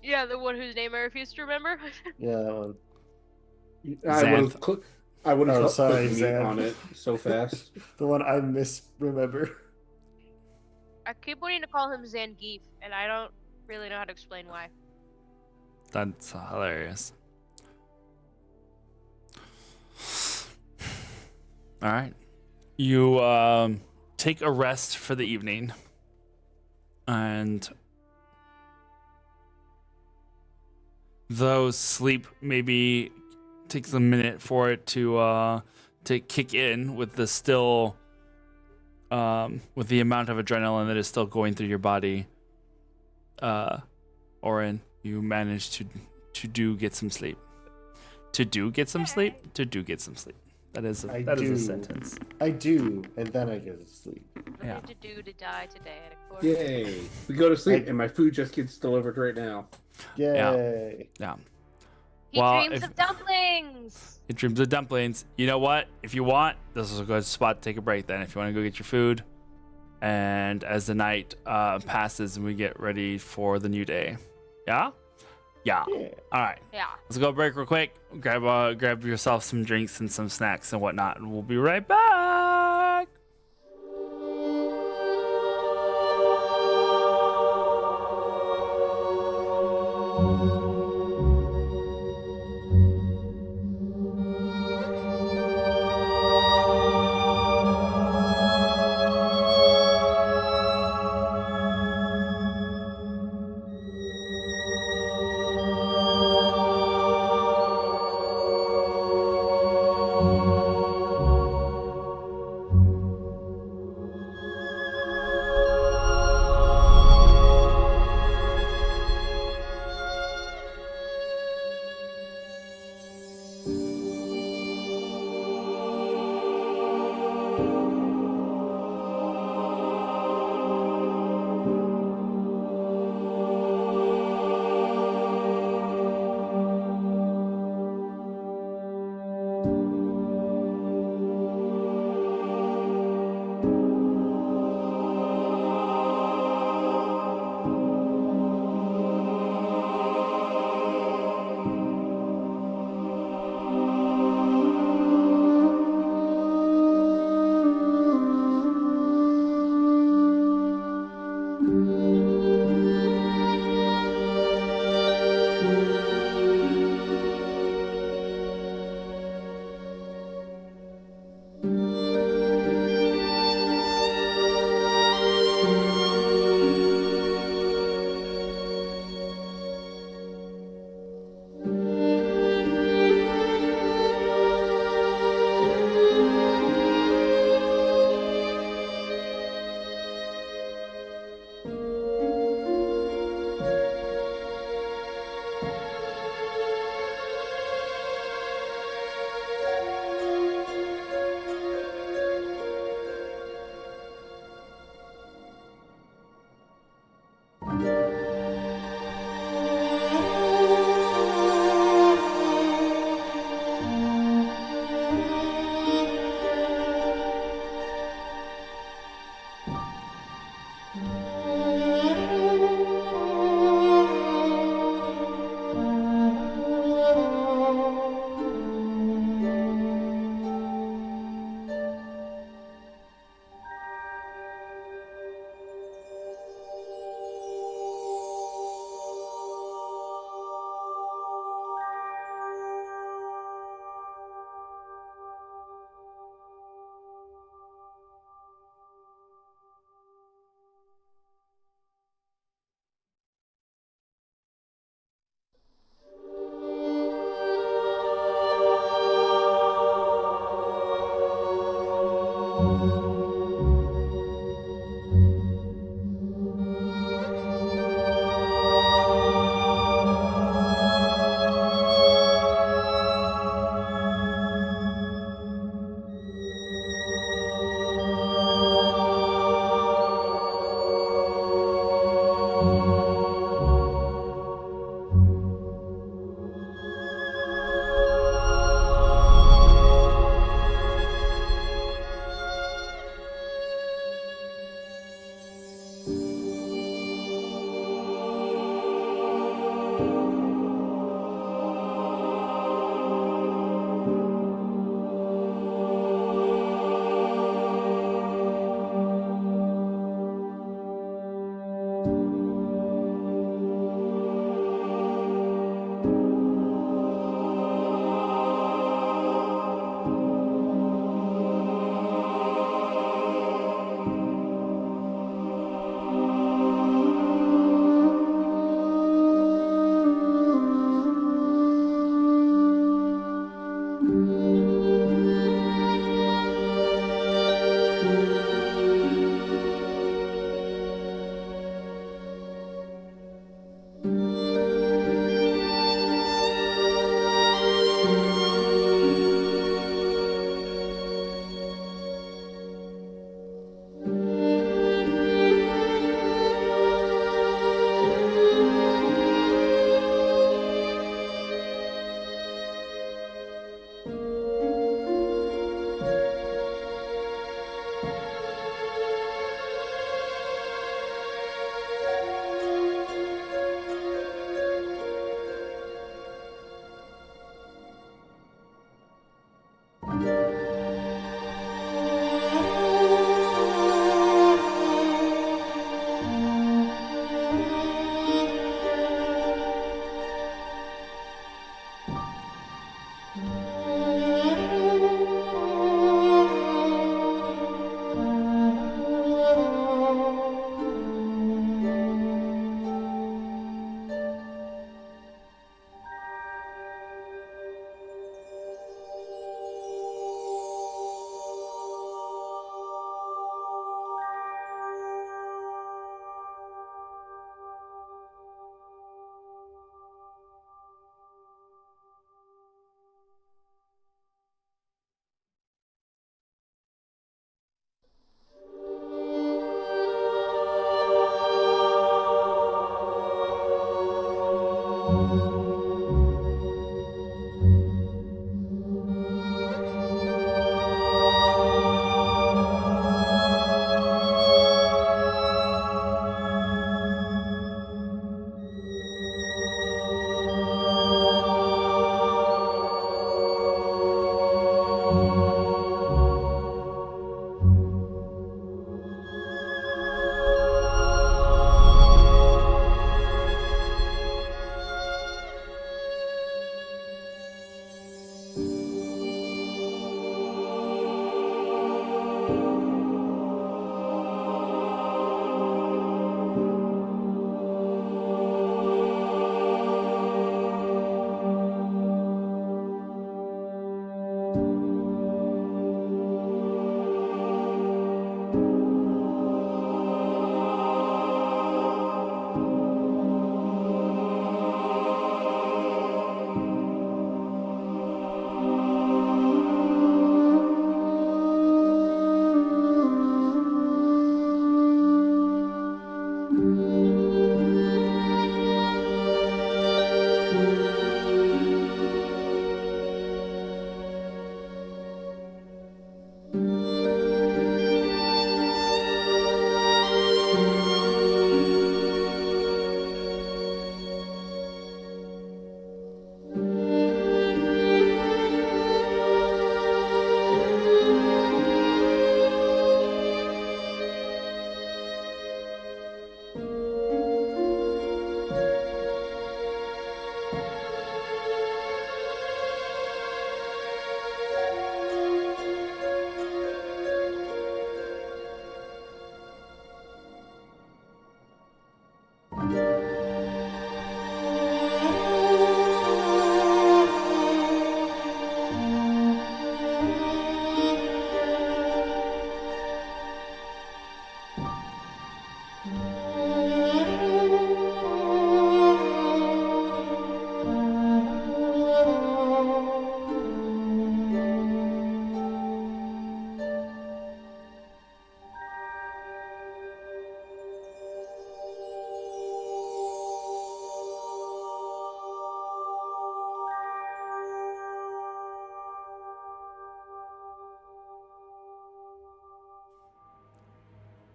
Yeah, the one whose name I refuse to remember. Yeah, that one. I would have Oh, sorry, put mute Xan. on it so fast. The one I misremember. I keep wanting to call him Zangief, and I don't really know how to explain why. That's hilarious. All right. You take a rest for the evening. And though sleep maybe takes a minute for it to kick in with the still with the amount of adrenaline that is still going through your body, Orin, you manage to do get some sleep. To do get some sleep? To do get some sleep. That is I a do. sentence. I do, and then I go to sleep. What Yeah. did you do to die today at a court? Yay. We go to sleep and my food just gets delivered right now. Yay. Yeah. He Well, dreams if- of dumplings. It dreams of dumplings. You know what? If you want, this is a good spot to take a break then. If you want to go get your food. And as the night passes and we get ready for the new day. Yeah? Yeah. Yeah. All right. Yeah. Let's go break real quick. Grab yourself some drinks and some snacks and whatnot. And we'll be right back.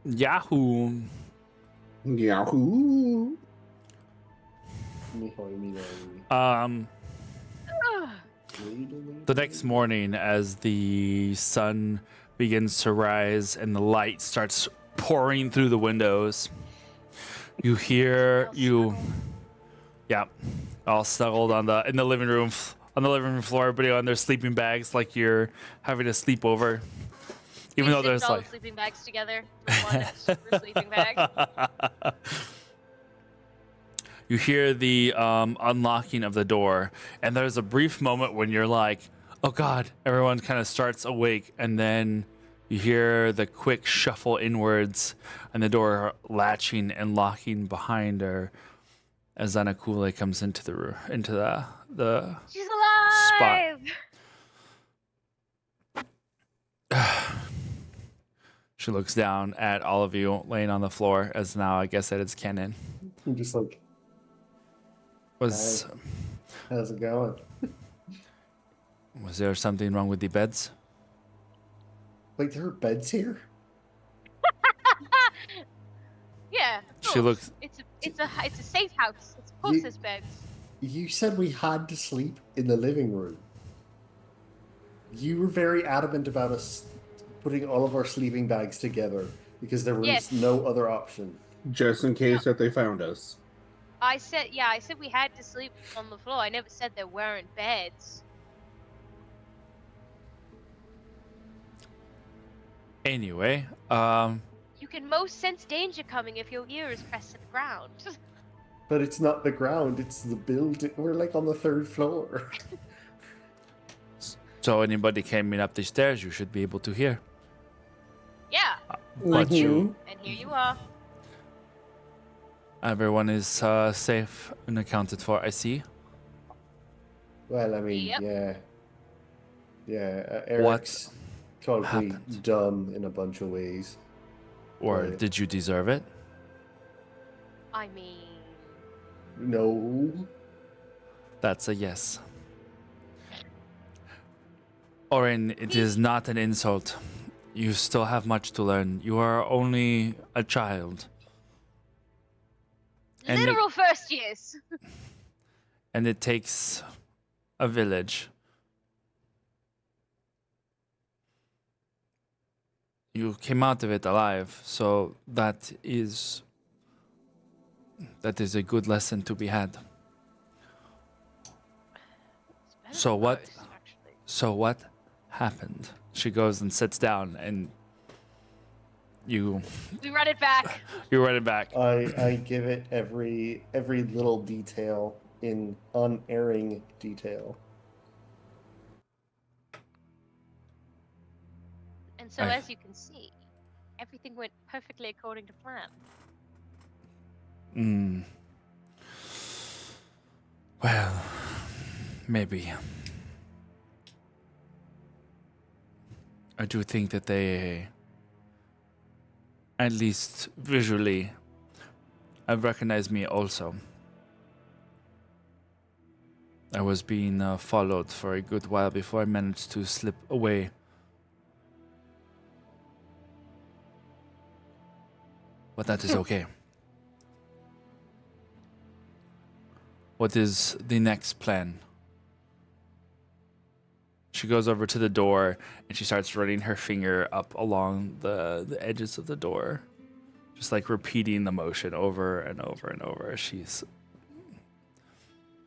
Yahoo! Yahoo! Um, Ugh. the next morning, as the sun begins to rise and the light starts pouring through the windows, you hear yeah, all snuggled in the living room floor, everybody on their sleeping bags, like you're having a sleepover. Even though there's all like the sleeping bags together for one super sleeping bag. You hear the unlocking of the door, and there's a brief moment when you're like, "Oh God!" Everyone kind of starts awake, and then you hear the quick shuffle inwards, and the door latching and locking behind her as Anakule comes into the She's spot. alive. She looks down at all of you laying on the floor, as now I guess that it's canon. I'm just like, Was hey, how's it going? was there something wrong with the beds? Wait, there are beds here? Yeah. of She course. looks. It's a safe house. It's of course there's beds. You said we had to sleep in the living room. You were very adamant about us putting all of our sleeping bags together because there was Yes. no other option. Just in case that they found us. I said we had to sleep on the floor. I never said there weren't beds. Anyway, You can most sense danger coming if your ear is pressed to the ground. But it's not the ground, it's the building. We're like on the 3rd floor. so anybody coming up the stairs, you should be able to hear. Yeah. But you, And here you are. everyone is safe and accounted for. I see. Well, I mean, Yep. yeah. Yeah, Eric's called me happened? dumb in a bunch of ways. Or Right. did you deserve it? I mean, No. That's a yes. Orin, it is not an insult. You still have much to learn. You are only a child. And it- literal first years. And it takes a village. You came out of it alive, so that is a good lesson to be had. It's better So than what- most, actually. So what happened? She goes and sits down, and you We run it back. run it back. I give it every little detail in unerring detail. And so, I- as you can see, everything went perfectly according to plan. Well, maybe. I do think that they, at least visually, have recognized me also. I was being followed for a good while before I managed to slip away. But that is okay. What is the next plan? She goes over to the door and she starts running her finger up along the edges of the door, just like repeating the motion over and over and over as she's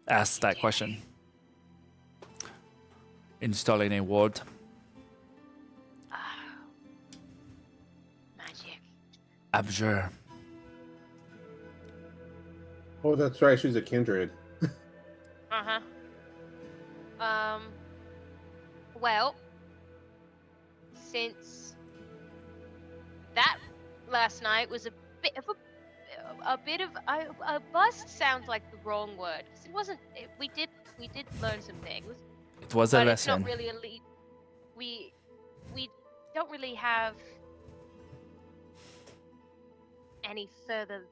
asked that question. Installing a ward. Ah, magic. Abjure. Oh, that's right. She's a kindred. Uh huh. Well, since that last night was a bit of a bust sounds like the wrong word because it wasn't. We did learn some things, It was a but it's lesson. not really a lead. We don't really have any further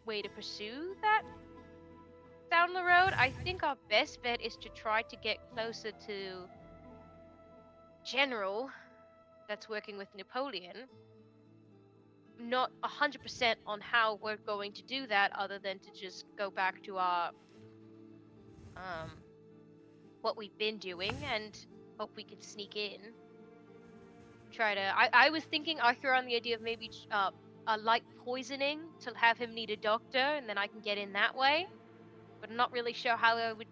way to pursue that down the road. I think our best bet is to try to get closer to General that's working with Napoleon not 100% on how we're going to do that, other than to just go back to our what we've been doing and hope we can sneak in. Try to. I was thinking Arthur on the idea of maybe a light poisoning to have him need a doctor, and then I can get in that way. But I'm not really sure how I would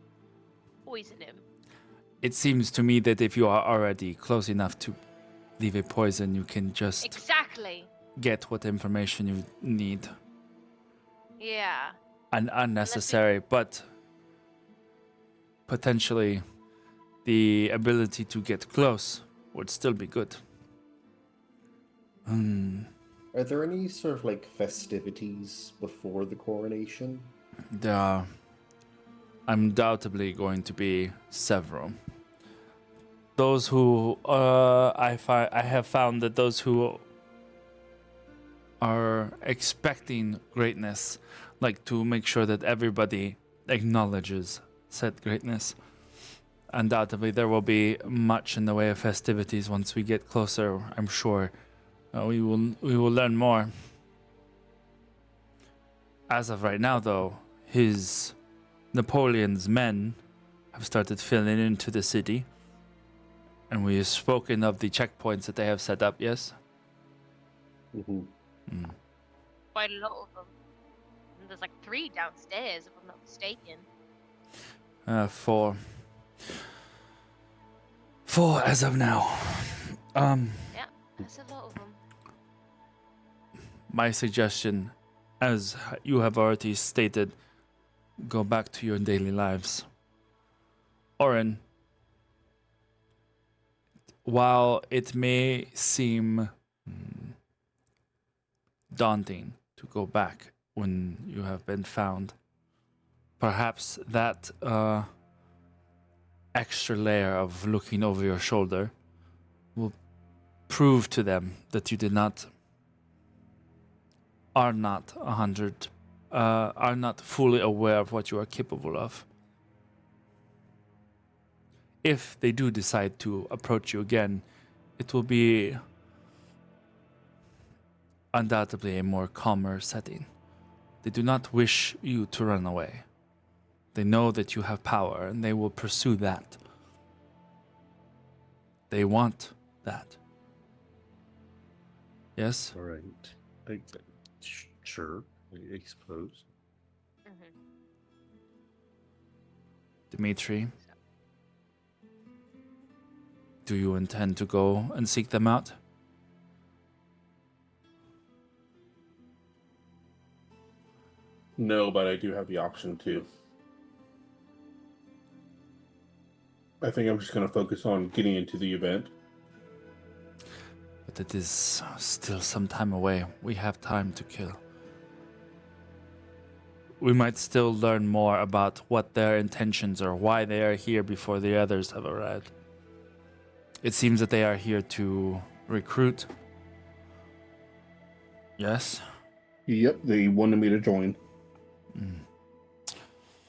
poison him. It seems to me that if you are already close enough to leave a poison, you can just Exactly. get what information you need. Yeah. And unnecessary, but potentially the ability to get close would still be good. Are there any sort of like festivities before the coronation? There are undoubtedly going to be several. Those who I have found that those who are expecting greatness like to make sure that everybody acknowledges said greatness. Undoubtedly, there will be much in the way of festivities once we get closer. I'm sure we will learn more. As of right now, though, Napoleon's men have started filling into the city, and we have spoken of the checkpoints that they have set up. Yes. Mm-hmm. Quite a lot of them. And there's like 3 downstairs, if I'm not mistaken. 4. 4 as of now. Yeah, that's a lot of them. My suggestion, as you have already stated, go back to your daily lives. Oren, while it may seem daunting to go back when you have been found, perhaps that extra layer of looking over your shoulder will prove to them that you are not fully aware of what you are capable of. If they do decide to approach you again, it will be undoubtedly a more calmer setting. They do not wish you to run away. They know that you have power, and they will pursue that. They want that. Yes? All right. Sure, I suppose. Mm-hmm. Dimitri, do you intend to go and seek them out? No, but I do have the option to. I think I'm just going to focus on getting into the event. But it is still some time away. We have time to kill. We might still learn more about what their intentions are, why they are here before the others have arrived. It seems that they are here to recruit. Yes? Yep, they wanted me to join.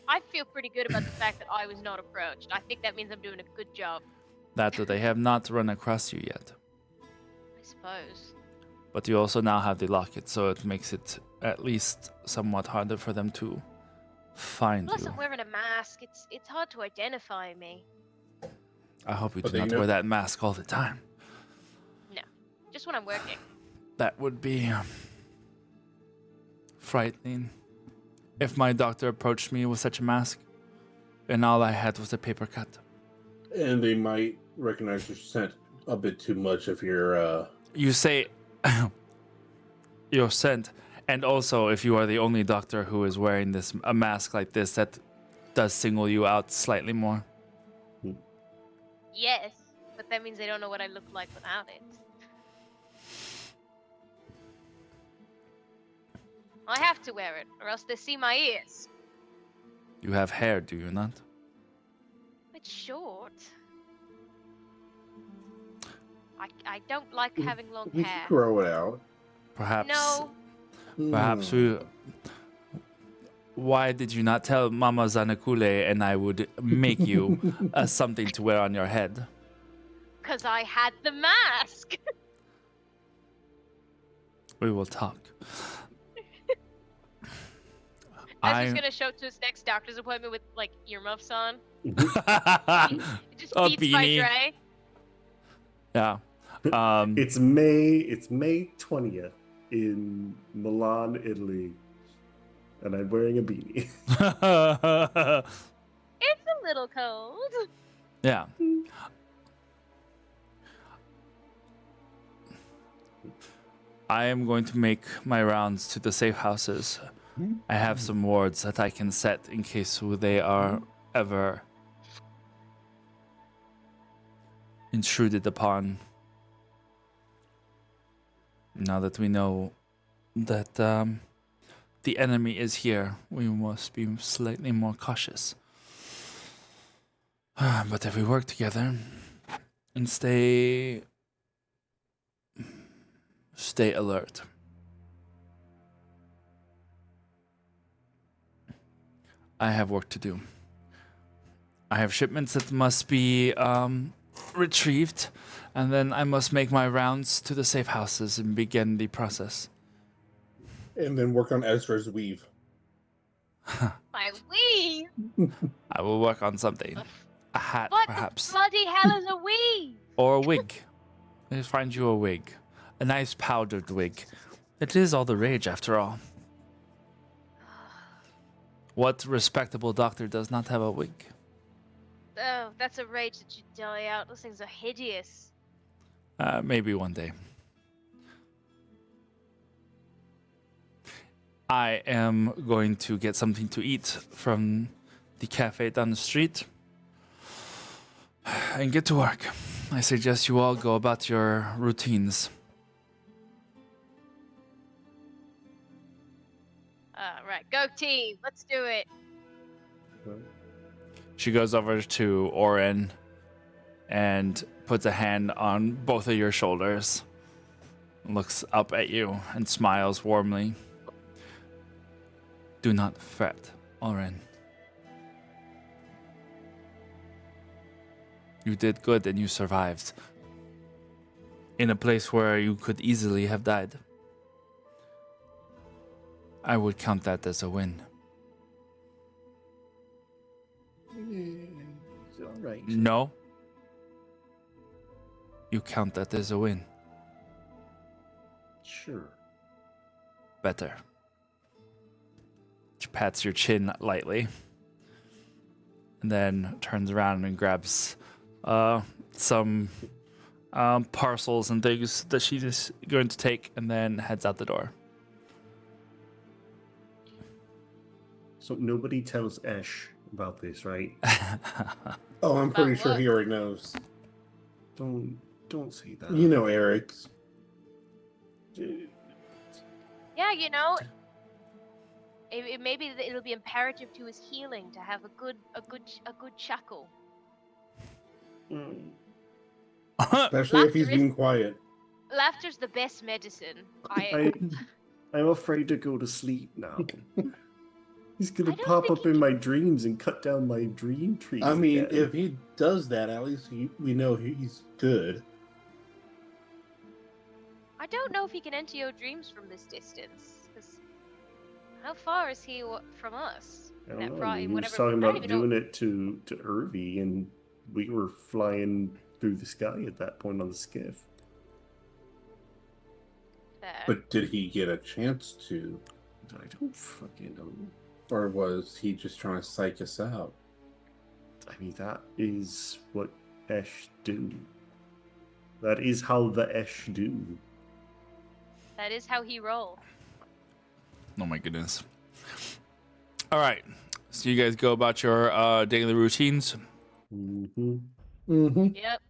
I feel pretty good about the fact that I was not approached. I think that means I'm doing a good job, That they have not run across you yet. I suppose. But you also now have the locket, so it makes it at least somewhat harder for them to find Plus, you. I'm wearing a mask. It's hard to identify me. I hope you But do they not know- wear that mask all the time. No, just when I'm working. That would be frightening. If my doctor approached me with such a mask, and all I had was a paper cut. And they might recognize your scent a bit too much if you're, You say you're sent, and also if you are the only doctor who is wearing a mask like this, that does single you out slightly more. Yes, but that means they don't know what I look like without it. I have to wear it, or else they see my ears. You have hair, do you not? It's short. I don't like having long we hair. could grow it out. Perhaps. No, Perhaps we. Why did you not tell Mama Zanakule and I would make you something to wear on your head? because I had the mask. We will talk. Ezra's gonna show up to his next doctor's appointment with like earmuffs on. He just A beats by beanie. Dre. Yeah. It's May 20th in Milan, Italy, and I'm wearing a beanie. It's a little cold. Yeah. I am going to make my rounds to the safe houses. I have some wards that I can set in case they are ever intruded upon. Now that we know that the enemy is here, we must be slightly more cautious. But if we work together and stay alert. I have work to do. I have shipments that must be retrieved, and then I must make my rounds to the safe houses and begin the process. And then work on Ezra's weave. My weave. I will work on something. A hat, What perhaps. the bloody hell is a weave? Or a wig. Let's find you a wig. A nice powdered wig. It is all the rage, after all. What respectable doctor does not have a wig? Oh, that's a rage that you die out. Those things are hideous. Maybe one day. I am going to get something to eat from the cafe down the street and get to work. I suggest you all go about your routines. Right, go team. Let's do it. She goes over to Orin and puts a hand on both of your shoulders, looks up at you and smiles warmly. Do not fret, Orin. You did good and you survived. In a place where you could easily have died. I would count that as a win. It's all right. No. You count that as a win. Sure. Better. She pats your chin lightly. And then turns around and grabs some parcels and things that she's going to take and then heads out the door. So nobody tells Ash about this, right? Oh, I'm pretty sure what? he already knows. Don't say that. You know Eric's. Yeah, you know, maybe it'll be imperative to his healing to have a good chuckle. Mm. Especially if he's Laughter is- being quiet. Laughter's the best medicine. I'm afraid to go to sleep now. He's gonna I don't pop think up he in can- my dreams and cut down my dream trees. I mean, again. if he does that, at least we know he's good. I don't know if he can enter your dreams from this distance. 'Cause how far is he from us? I In don't that know. I mean, he was whatever- talking I don't about even know- doing it to Irvi, and we were flying through the sky at that point on the skiff. Fair. But did he get a chance to? I don't fucking know. Or was he just trying to psych us out? I mean, that is what Esh do. That is how the Esh do. That is how he roll. Oh my goodness. All right. So you guys go about your daily routines. Mm-hmm. Mm-hmm. Yep.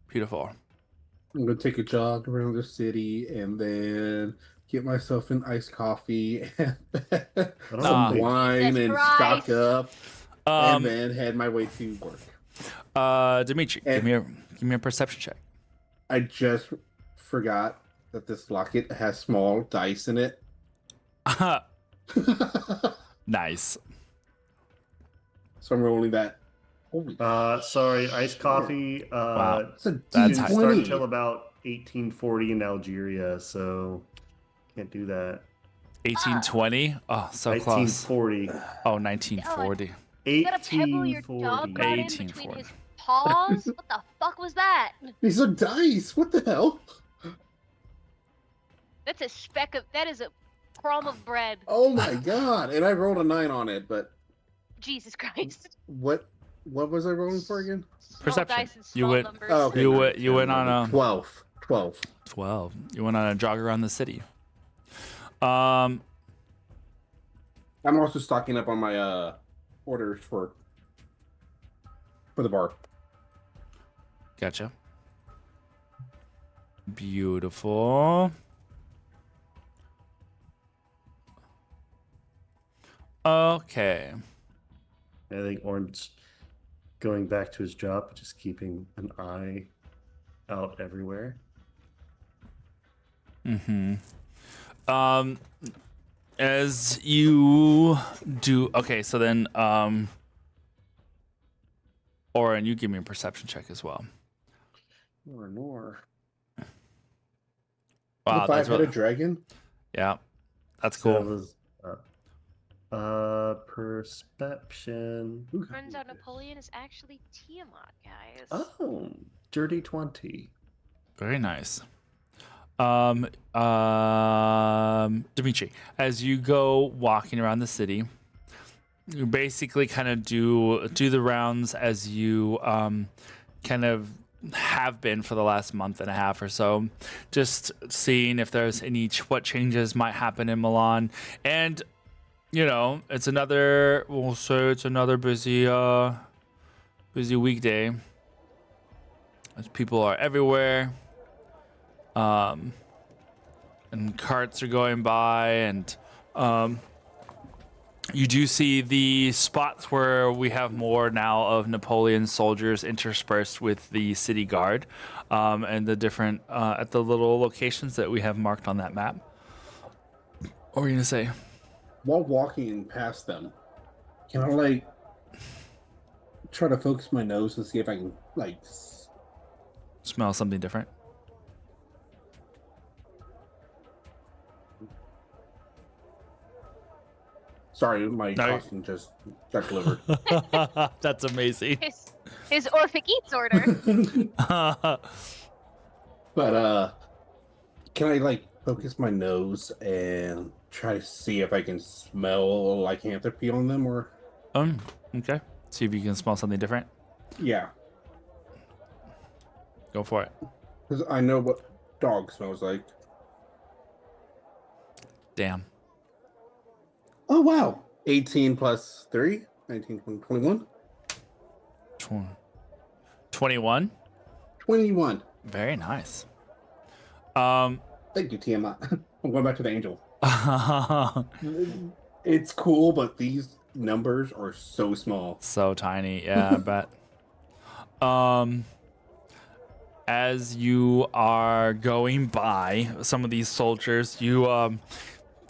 Beautiful. I'm gonna take a jog around the city and then get myself an iced coffee and Ah. some wine Jesus and Christ. stock up, and Um, then head my way to work. Dimitri, And- give me a perception check. I just forgot that this locket has small dice in it. Nice. So I'm rolling that. Holy Sorry, iced shit. coffee. Wow. It's a That's didn't high. start D20. until about 1840 in Algeria, so Can't do that. 1820. Oh, so close. 1940. Oh, 1940. You gotta pebble your dog 1840. got in 1840. between his paws? What the fuck was that? These are dice. What the hell? That's a speck of. That is a crumb of bread. Oh my god! And I rolled a 9 on it, but Jesus Christ. what was I rolling for again? Small Perception. dice and You small went- numbers. Oh, okay, You nine, went- you 10, went on 11, a- 12. 12. You went on a jog around the city. I'm also stocking up on my orders for the bar. Gotcha. Beautiful. Okay. I think Orn's going back to his job, just keeping an eye out everywhere. As you do, okay, so then, Oren, you give me a perception check as well. Nor. Wow, the that's five-headed really, dragon. yeah, that's That cool. was perception. Turns out Napoleon is actually Tiamat, guys. Oh, dirty 20. Very nice. Dimitri, as you go walking around the city, you basically kind of do the rounds as you kind of have been for the last month and a half or so, just seeing if there's what changes might happen in Milan. And it's another busy weekday as people are everywhere. And carts are going by, and you do see the spots where we have more now of Napoleon's soldiers interspersed with the city guard, and the different at the little locations that we have marked on that map. What were you gonna say? While walking past them, can I try to focus my nose and see if I can Smell something different? Sorry, my No. costume just got delivered. That's amazing. His Orphic Eats order. But can I focus my nose and try to see if I can smell lycanthropy on them, or Okay. See if you can smell something different. yeah, Go for it. because I know what dog smells like. Damn. Oh wow, 18 plus 3, 19, 20, 21. 21. 21. Very nice. Thank you, Tiamat. I'm going back to the angel. It's cool, but these numbers are so small. So tiny, yeah, I bet. As you are going by some of these soldiers, you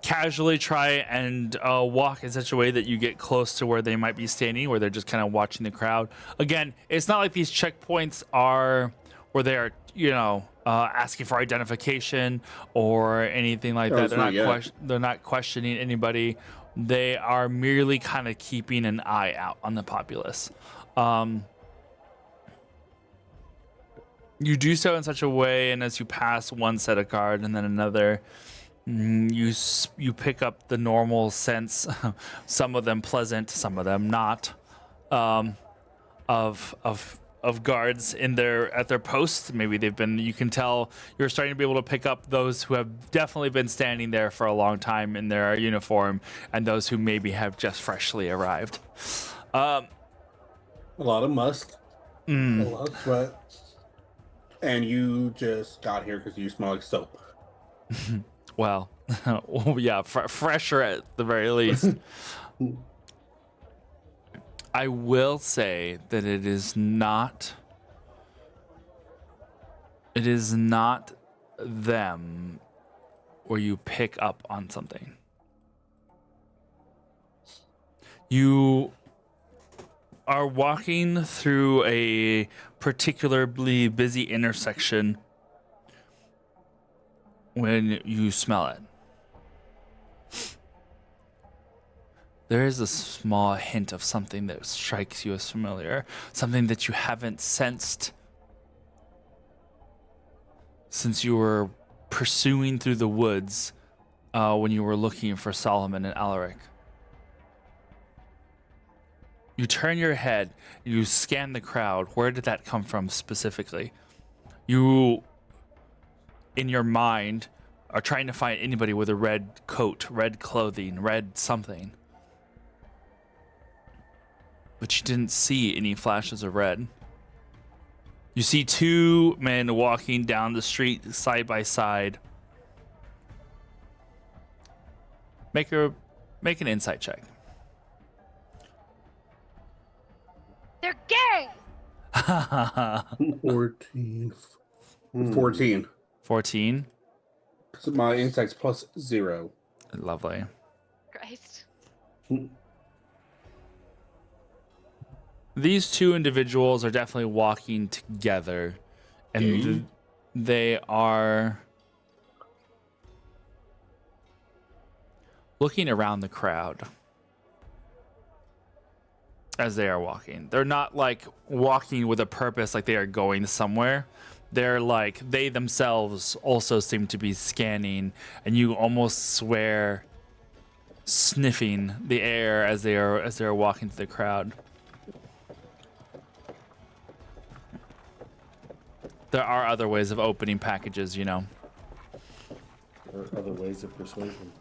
casually try and walk in such a way that you get close to where they might be standing, where they're just kind of watching the crowd. Again, it's not like these checkpoints are where they are, asking for identification or anything like Oh, that. it's They're not yet. they're not questioning anybody. They are merely kind of keeping an eye out on the populace. You do so in such a way, and as you pass one set of guard and then another, you pick up the normal sense, some of them pleasant, some of them not, of guards at their posts. Maybe you can tell, you're starting to be able to pick up those who have definitely been standing there for a long time in their uniform, and those who maybe have just freshly arrived. A lot of musk, a lot of sweat, and you just got here because you smell like soap. Well, yeah, fresher at the very least. I will say that it is not them where you pick up on something. You are walking through a particularly busy intersection when you smell it. there is a small hint of something that strikes you as familiar, something that you haven't sensed since you were pursuing through the woods when you were looking for Solomon and Alaric. You turn your head, you scan the crowd. Where did that come from specifically? You, in your mind, are trying to find anybody with a red coat, red clothing, red something. But you didn't see any flashes of red. You see two men walking down the street side by side. Make an insight check. They're gay. 14. 14. 14. So my insights +0. Lovely. Christ. These two individuals are definitely walking together, and they are looking around the crowd as they are walking. They're not like walking with a purpose, like they are going somewhere. They're like, they themselves also seem to be scanning, and you almost swear sniffing the air as they are walking through the crowd. There are other ways of opening packages, you know. Or other ways of persuasion.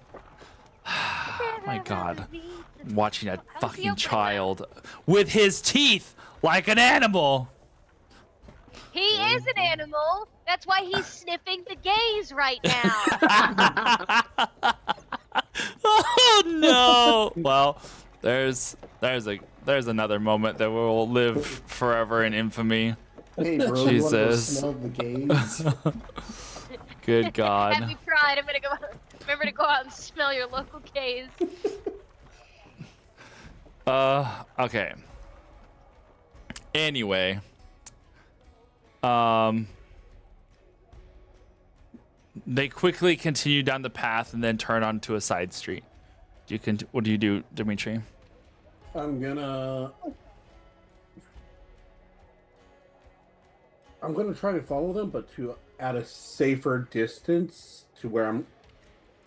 My God. Watching a How's he fucking opening child with his teeth like an animal. He is an animal. That's why he's sniffing the gays right now. Oh no. Well, there's another moment that will live forever in infamy. Hey, bro, you want to go Jesus. smell the gays? Good God. Happy Pride. I'm gonna go. Remember to go out and smell your local gays. Okay. Anyway. They quickly continue down the path and then turn onto a side street. What do you do, Dimitri? I'm gonna try to follow them, but to at a safer distance to where I'm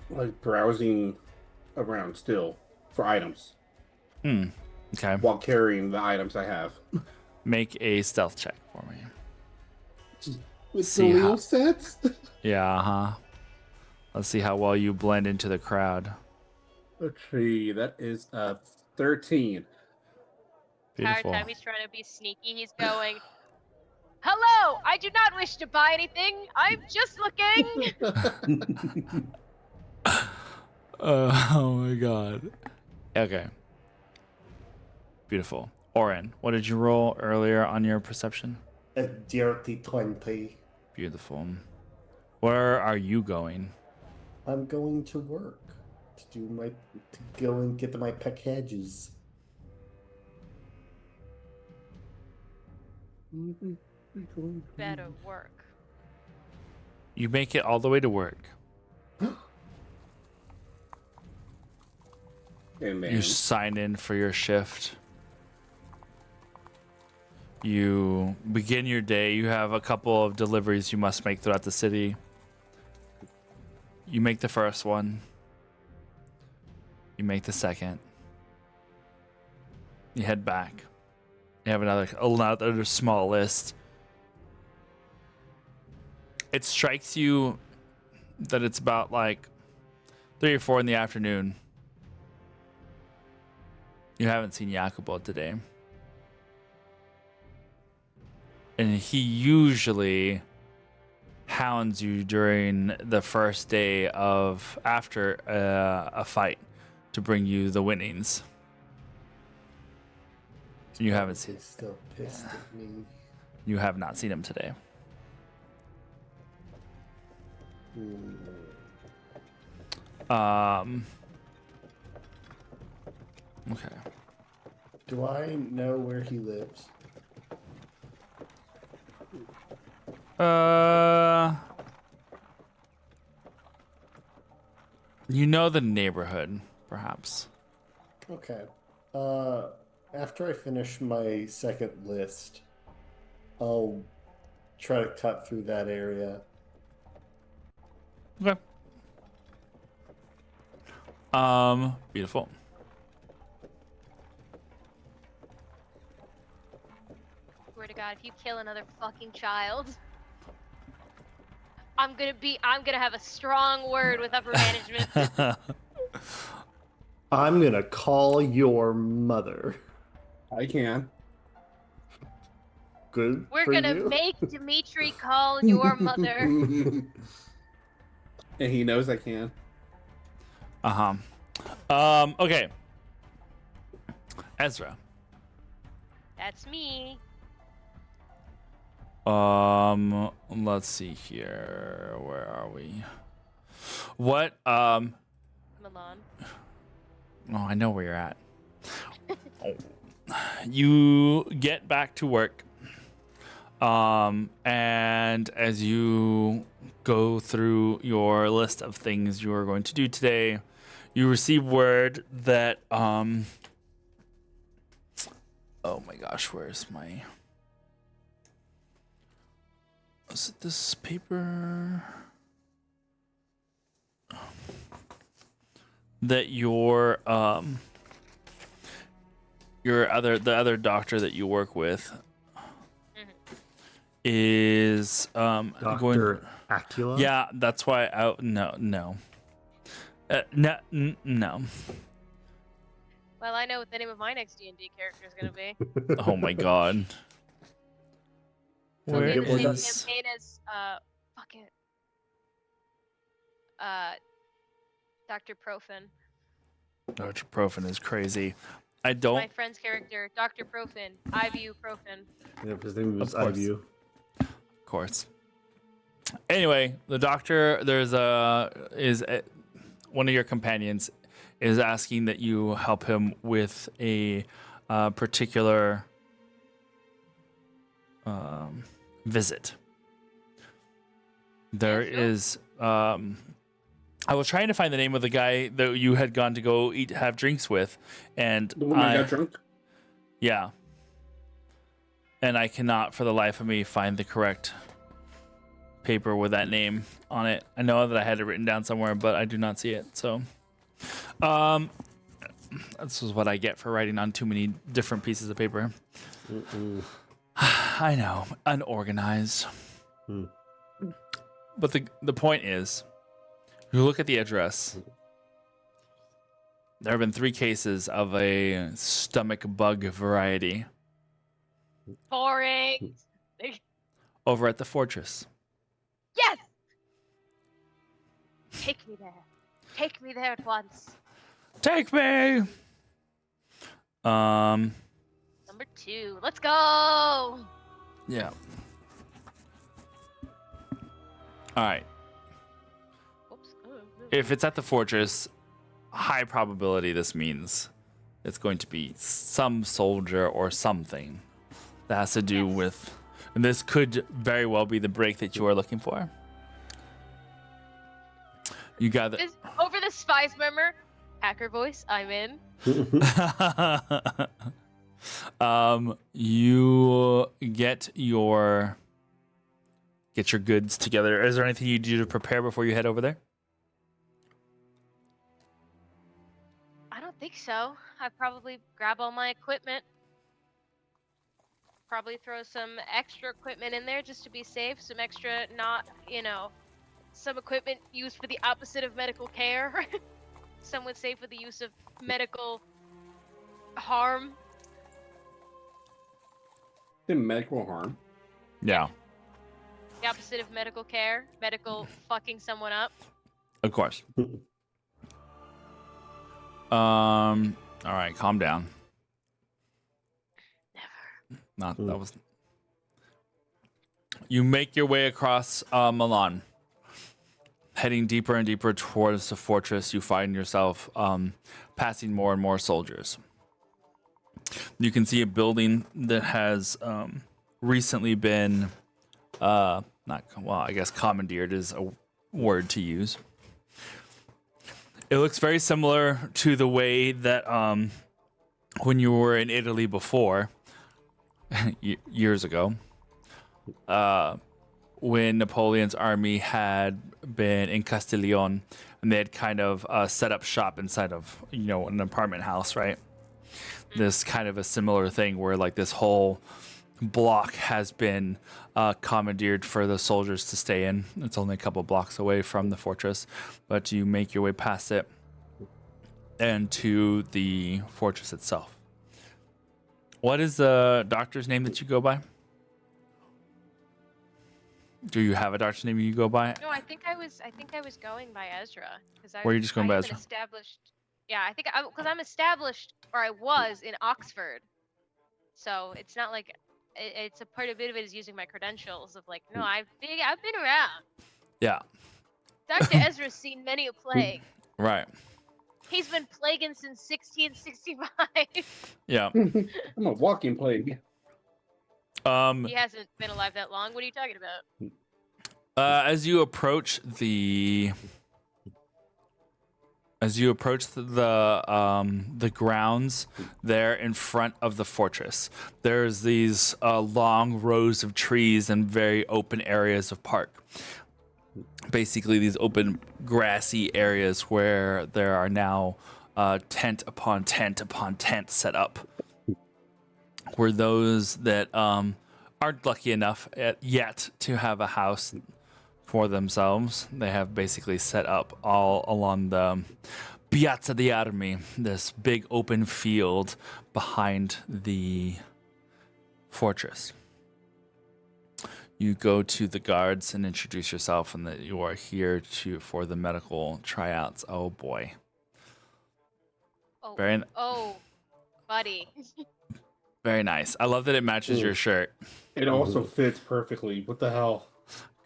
like browsing around still for items Okay. while carrying the items I have. Make a stealth check for me. With See the how- wheel sets? Yeah, Let's see how well you blend into the crowd. Let's see, that is 13. Entire Beautiful. time he's trying to be sneaky, he's going, "Hello, I do not wish to buy anything. I'm just looking." Oh my God. Okay. Beautiful. Oren, what did you roll earlier on your perception? A dirty 20. Beautiful. Where are you going? I'm going to work to go and get my packages. Better work. You make it all the way to work. And then You sign in for your shift. You begin your day. You have a couple of deliveries you must make throughout the city. You make the first one. You make the second. You head back. You have another small list. It strikes you that it's about like 3 or 4 in the afternoon. You haven't seen Jacopo today. And he usually hounds you during the first day after a fight to bring you the winnings. You haven't seen. He's still pissed at me. You have not seen him today. Okay. Do I know where he lives? You know the neighborhood, perhaps. Okay. After I finish my second list, I'll try to cut through that area. Okay. Beautiful. Swear to God, if you kill another fucking child, I'm gonna have a strong word with upper management. I'm gonna call your mother. I can. Good We're for gonna you. make Dimitri call your mother. And he knows I can. Uh-huh. Okay. Ezra. That's me. Let's see here. Where are we? What, Milan. oh, I know where you're at. Oh. You get back to work. And as you go through your list of things you are going to do today, you receive word that, oh my gosh, where's my, is it this paper? That the other doctor that you work with is going. Dr. Acula? Yeah, that's why. No. No. Well, I know what the name of my next D&D character is gonna be. Oh my god. It'll Where be in the same is campaign as fuck it. Dr. Profin. Dr. Profin is crazy. I My don't. friend's character, Dr. Profin. Ibuprofen. Yeah, his name was Of course. Ivu. Of course. Anyway, the doctor one of your companions is asking that you help him with a particular visit. There Yeah, sure. is I was trying to find the name of the guy that you had gone to go have drinks with, and The one that got drunk? yeah. And I cannot for the life of me find the correct paper with that name on it. I know that I had it written down somewhere, but I do not see it. So, this is what I get for writing on too many different pieces of paper. I know, unorganized. But the point is, you look at the address. There have been 3 cases of a stomach bug variety Boring. over at the fortress. Yes! Take me there. Take me there at once. Take me. Number 2. Let's go! Yeah. All right. Oops. If it's at the fortress, high probability this means it's going to be some soldier or something that has to do with. And this could very well be the break that you are looking for. You got it. Over the spy's murmur. Hacker voice, I'm in. You get your goods together. Is there anything you do to prepare before you head over there? I don't think so. I probably grab all my equipment. Probably throw some extra equipment in there just to be safe. Some extra, some equipment used for the opposite of medical care. Some would say for the use of medical harm. The medical harm. Yeah, The opposite of medical care. Medical fucking someone up. of course. All right, calm down. Never. That was. You make your way across Milan, heading deeper and deeper towards the fortress. You find yourself passing more and more soldiers. You can see a building that has recently been, I guess commandeered is a word to use. It looks very similar to the way that when you were in Italy before, years ago, when Napoleon's army had been in Castiglione, and they had kind of set up shop inside of an apartment house, right? This kind of a similar thing where like this whole block has been commandeered for the soldiers to stay in. It's only a couple blocks away from the fortress, but you make your way past it and to the fortress itself. What is the doctor's name that you go by? Do you have a doctor's name you go by? No, I think I was going by Ezra because Or are you just going by am Ezra? an established. Yeah, I think because I'm established, or I was in Oxford, so it's not like it's a part of it is using my credentials of like, no, I've been around. Yeah. Dr. Ezra's seen many a plague. Right. He's been plaguing since 1665. Yeah. I'm a walking plague. He hasn't been alive that long. What are you talking about? As you approach the grounds there in front of the fortress, there's these long rows of trees and very open areas of park. Basically, these open grassy areas where there are now tent upon tent upon tent set up. Where those that aren't lucky enough yet to have a house for themselves, they have basically set up all along the Piazza di Armi, this big open field behind the fortress. You go to the guards and introduce yourself, and that you are here for the medical tryouts. Oh boy. Oh, buddy. Very nice. I love that it matches your shirt. It also fits perfectly. What the hell?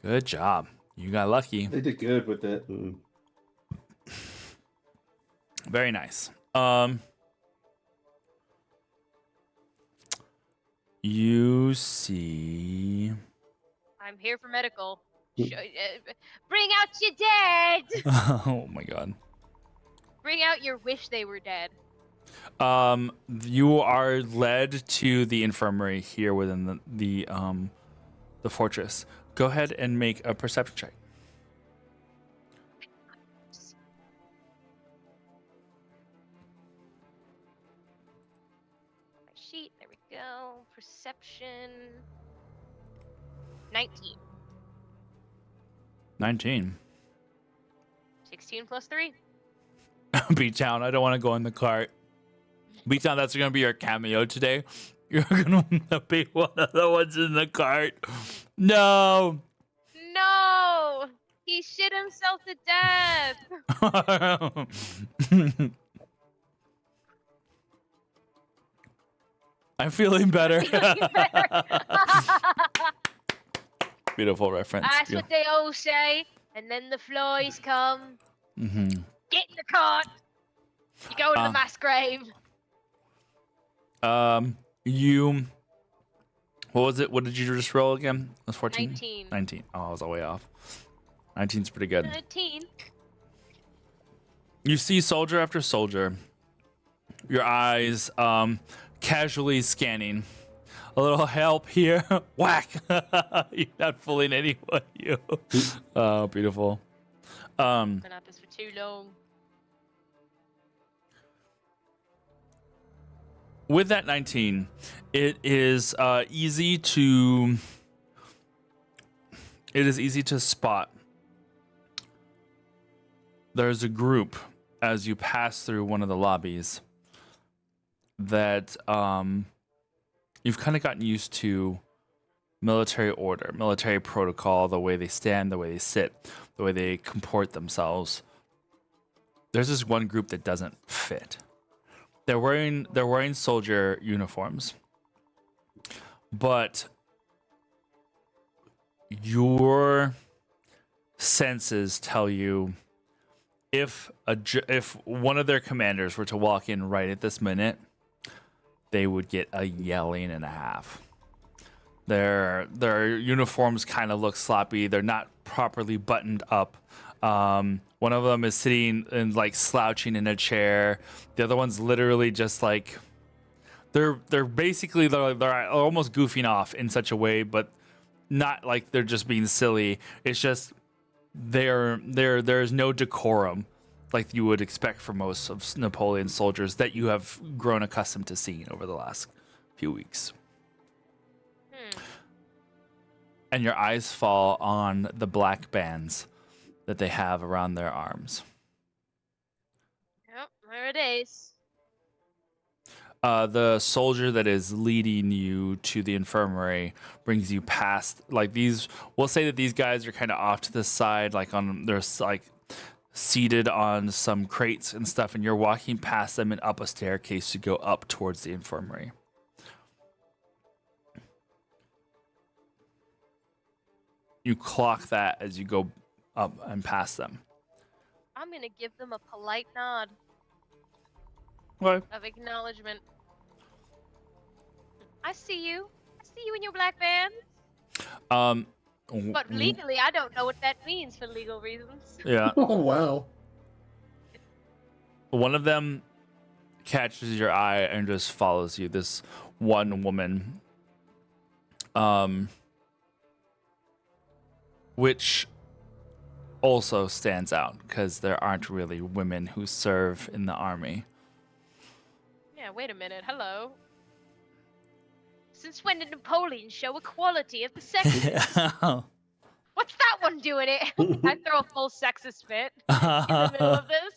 Good job. You got lucky. They did good with it. Very nice. You see. I'm here for medical. Bring out your dead. Oh my god. Bring out your wish they were dead. You are led to the infirmary here within the fortress. Go ahead and make a perception check. My sheet. There we go. Perception. 19. 19. 16 plus 3. B-Town, I don't want to go in the cart. B-Town, that's going to be your cameo today. You're going to be one of the ones in the cart. No. No! He shit himself to death. I'm feeling better. Beautiful reference. That's what they all say. And then the flies come. Mm-hmm. Get in the cart. You go to the mass grave. You. What was it? What did you just roll again? It was 14? 19. 19. Oh, I was all way off. 19's pretty good. 19. You see soldier after soldier. Your eyes casually scanning. A little help here. Whack. You're not fooling anyone. You. Oh, beautiful. Been at this for too long. With that 19, it is easy to spot. There's a group as you pass through one of the lobbies that you've kind of gotten used to military order, military protocol, the way they stand, the way they sit, the way they comport themselves. There's this one group that doesn't fit. They're wearing soldier uniforms, but your senses tell you if one of their commanders were to walk in right at this minute, they would get a yelling and a half. Their uniforms kind of look sloppy. They're not properly buttoned up. One of them is sitting and like slouching in a chair. The other one's literally just like they're basically they're almost goofing off in such a way, but not like they're just being silly. It's just there's no decorum like you would expect from most of Napoleon's soldiers that you have grown accustomed to seeing over the last few weeks. And your eyes fall on the black bands that they have around their arms. Yep, there it is. The soldier that is leading you to the infirmary brings you past like these. We'll say that these guys are kind of off to the side, like they're like seated on some crates and stuff, and you're walking past them and up a staircase to go up towards the infirmary. You clock that as you go up and past them. I'm gonna give them a polite nod What? of acknowledgement. I see you. I see you in your black band. But legally, I don't know what that means for legal reasons. Yeah. Oh wow. One of them catches your eye and just follows you. This one woman, which also stands out because there aren't really women who serve in the army. Yeah, wait a minute. Hello. Since when did Napoleon show equality of the sexes? What's that one doing it? I throw a full sexist fit in the middle of this.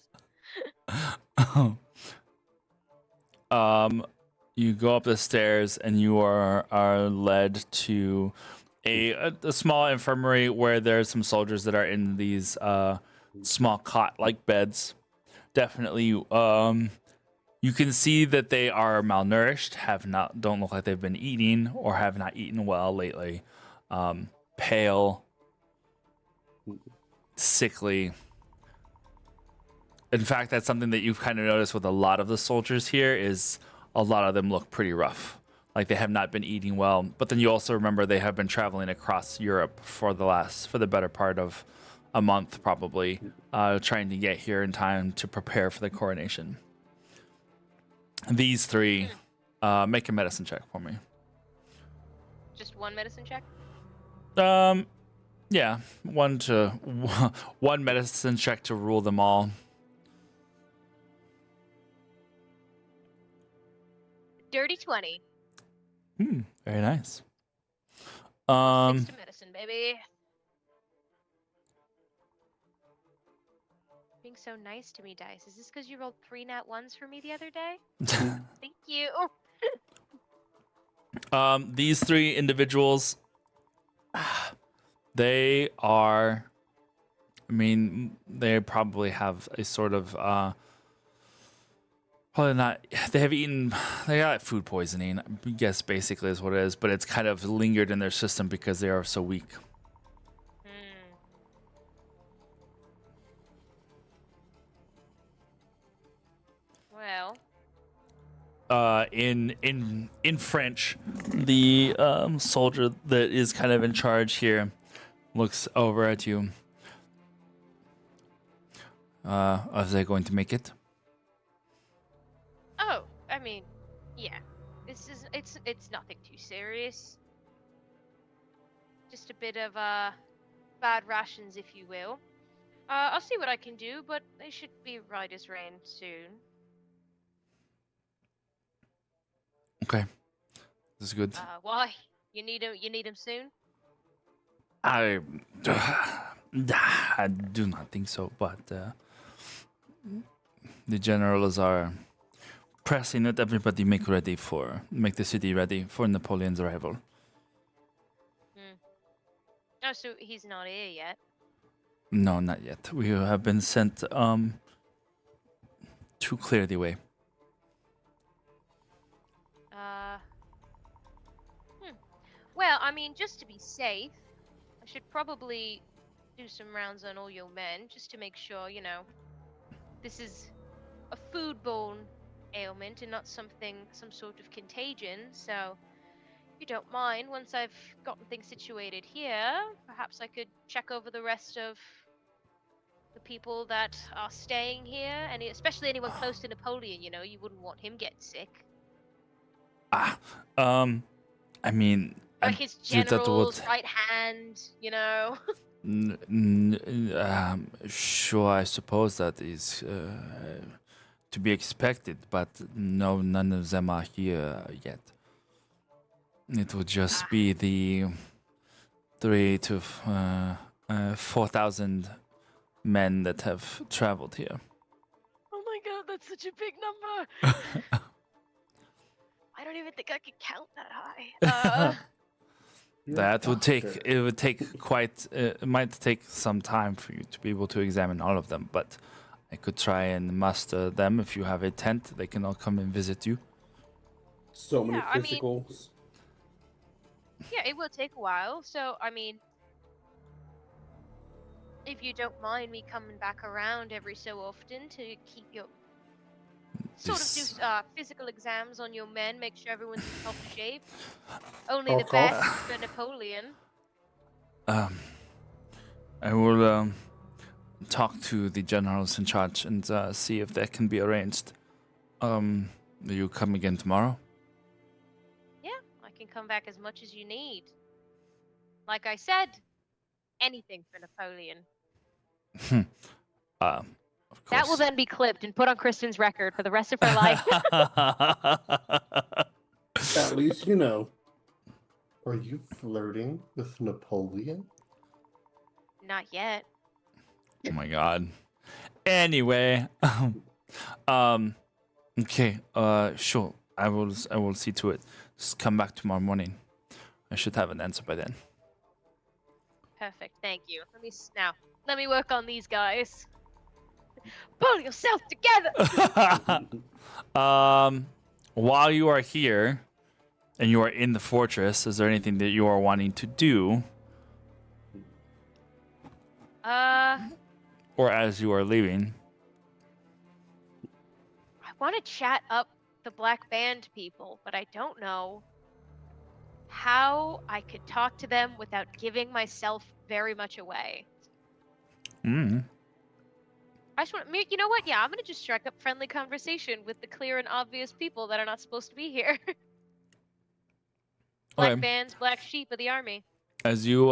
You go up the stairs and you are led to a small infirmary where there's some soldiers that are in these small cot-like beds. Definitely, you can see that they are malnourished, don't look like they've been eating or have not eaten well lately. Pale, sickly. In fact, that's something that you've kind of noticed with a lot of the soldiers here is a lot of them look pretty rough. Like they have not been eating well. But then you also remember they have been traveling across Europe for the better part of a month, probably, trying to get here in time to prepare for the coronation. These three, make a medicine check for me. Just one medicine check? Yeah, one medicine check to rule them all. Dirty 20. Very nice. 6 to medicine, baby. Being so nice to me, Dice. Is this because you rolled 3 nat 1s for me the other day? Thank you. These three individuals, they are, they probably have a sort of, probably not, they got food poisoning, I guess basically is what it is, but it's kind of lingered in their system because they are so weak. Well. In French, the soldier that is kind of in charge here looks over at you. Are they going to make it? Oh, I mean, yeah. It's nothing too serious. Just a bit of bad rations, if you will. I'll see what I can do, but they should be right as rain soon. Okay, this is good. Why? You need him soon? I do not think so, but the generals are pressing that everybody make the city ready for Napoleon's arrival. Oh, so he's not here yet? No, not yet. We have been sent to clear the way. Well, I mean, just to be safe, I should probably do some rounds on all your men, just to make sure, this is a foodborne ailment and not some sort of contagion. So, If you don't mind, once I've gotten things situated here, perhaps I could check over the rest of the people that are staying here, and especially anyone close to Napoleon. You know, you wouldn't want him getting sick. Ah, I mean, Like his do that general's right hand. You know. Sure, I suppose that is to be expected, but no, none of them are here yet. It would just be the 4,000 men that have traveled here. Oh my god, that's such a big number. I don't even think I could count that high. You're a That would take, doctor. it would take quite, it might take some time for you to be able to examine all of them, but I could try and muster them. If you have a tent, they can all come and visit you. So many Yeah, I mean- physicals. Yeah, it will take a while. So, I mean, if you don't mind me coming back around every so often to keep your sort of do This- physical exams on your men, make sure everyone's in top shape. Only Of the course. best for Napoleon. I will talk to the generals in charge and see if that can be arranged. Will you come again tomorrow? Yeah, I can come back as much as you need. Like I said, anything for Napoleon. Of course. That will then be clipped and put on Kristen's record for the rest of her life. At least you know. Are you flirting with Napoleon? Not yet. Oh my god. Anyway, okay, sure. I will see to it. Just come back tomorrow morning. I should have an answer by then. Perfect. Thank you. Let me work on these guys. Pull yourself together. While you are here and you are in the fortress, is there anything that you are wanting to do, or as you are leaving? I want to chat up the Black Band people, but I don't know how I could talk to them without giving myself very much away. I just want, you know what? Yeah, I'm gonna just strike up friendly conversation with the clear and obvious people that are not supposed to be here. Black Okay. Bands, black sheep of the army. As you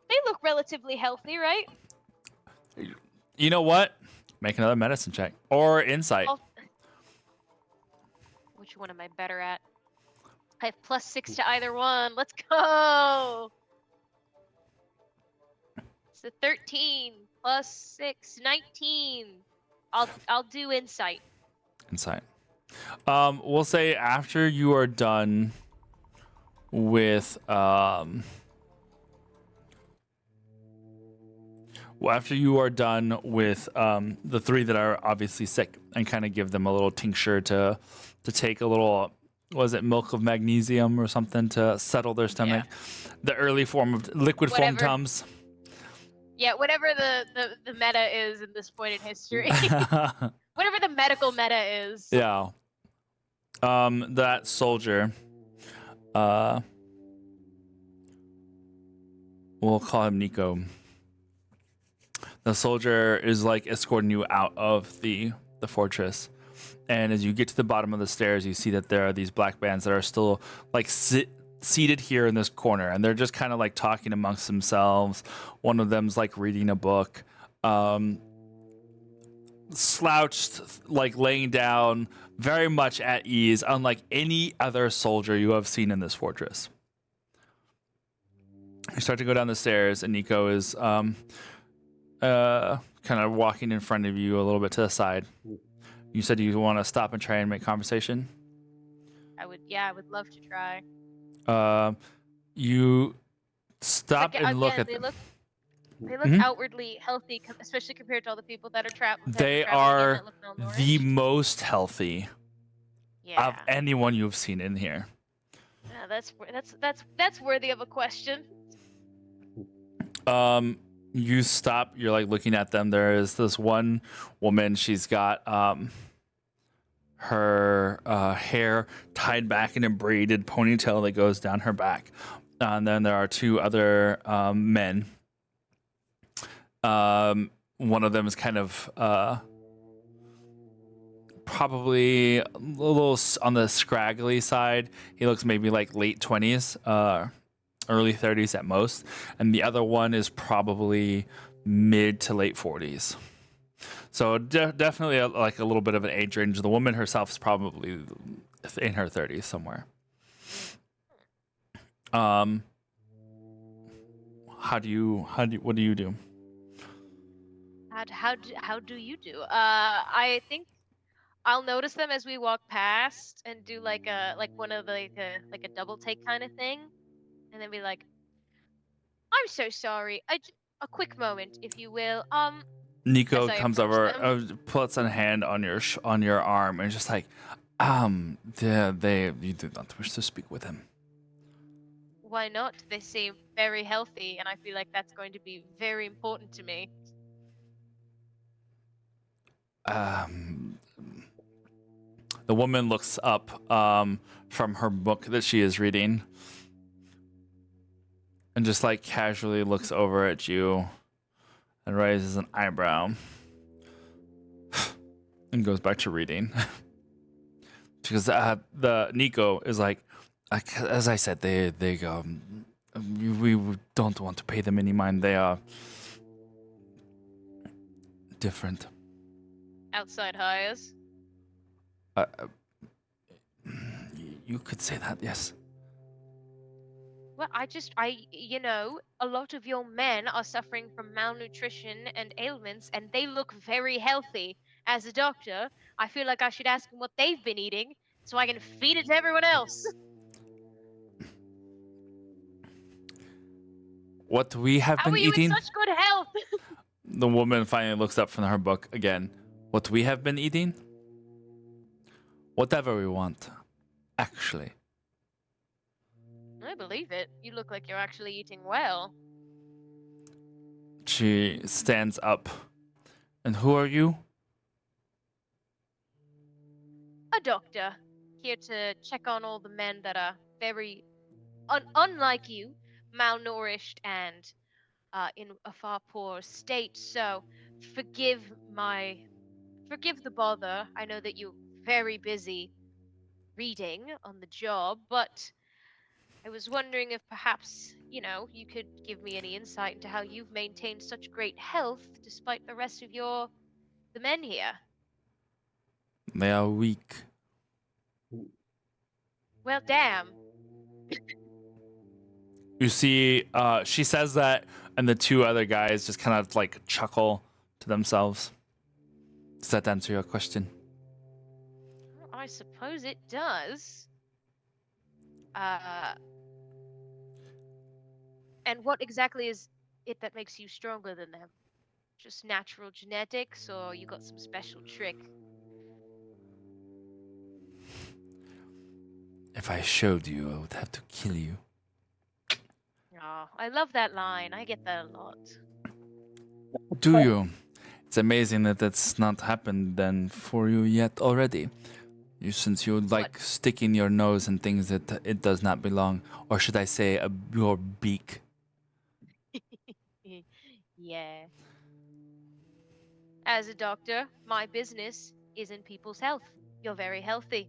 They look relatively healthy, right? you know what? Make another medicine check or insight. Oh. Which one am I better at? I have +6 to either one. Let's go. It's a 13 +6, 19. I'll do insight. Insight. We'll say after you are done with the three that are obviously sick, and kind of give them a little tincture to take a little, was it milk of magnesium or something to settle their stomach? Yeah. The early form of liquid form Whatever. Tums. Yeah, whatever the meta is in this point in history. Whatever the medical meta is. Yeah. That soldier, we'll call him Nico. The soldier is like escorting you out of the fortress, and as you get to the bottom of the stairs, you see that there are these black bands that are still like seated here in this corner, and they're just kind of like talking amongst themselves. One of them's like reading a book, slouched, like laying down, very much at ease, unlike any other soldier you have seen in this fortress. You start to go down the stairs, and Nico is kind of walking in front of you a little bit to the side. You said you want to stop and try and make conversation? I would love to try. You stop Like, and again, look at they them. look outwardly healthy, especially compared to all the people that are trapped. They are the most healthy of anyone you've seen in here. Yeah, that's worthy of a question. You stop, you're like looking at them. There is this one woman, she's got her hair tied back in a braided ponytail that goes down her back. And then there are two other men. One of them is kind of probably a little on the scraggly side. He looks maybe like late 20s, early 30s at most. And the other one is probably mid to late 40s. So definitely like a little bit of an age range. The woman herself is probably in her 30s somewhere. What do you do? How do you do? I think I'll notice them as we walk past and do like one of like a double take kind of thing, and then be like, "I'm so sorry. A quick moment, if you will." As Nico I comes approach over, them. puts a hand on your arm, and is just like, you do not wish to speak with him. Why not? They seem very healthy, and I feel like that's going to be very important to me. The woman looks up from her book that she is reading, and just like casually looks over at you, and raises an eyebrow, and goes back to reading. Because the Nico is like, as I said, we don't want to pay them any mind. They are different. Outside hires. You could say that, yes. Well, a lot of your men are suffering from malnutrition and ailments, and they look very healthy. As a doctor, I feel like I should ask them what they've been eating so I can feed it to everyone else. What we have How been are you in eating? such good health? The woman finally looks up from her book again. What we have been eating? Whatever we want, actually. I believe it. You look like you're actually eating well. She stands up. And who are you? A doctor, here to check on all the men that are very, unlike you, malnourished and in a far poorer state. So, forgive the bother. I know that you're very busy reading on the job, but I was wondering if perhaps, you could give me any insight into how you've maintained such great health despite the rest of the men here. They are weak. Well, damn. You see, she says that, and the two other guys just kind of like chuckle to themselves. Does that answer your question? Well, I suppose it does. Uh, and what exactly is it that makes you stronger than them? Just natural genetics, or you got some special trick? If I showed you, I would have to kill you. Oh, I love that line. I get that a lot. Do you? It's amazing that that's not happened then for you yet already. Since you like sticking your nose in things that it does not belong, or should I say, your beak. Yeah. As a doctor, my business is in people's health. You're very healthy.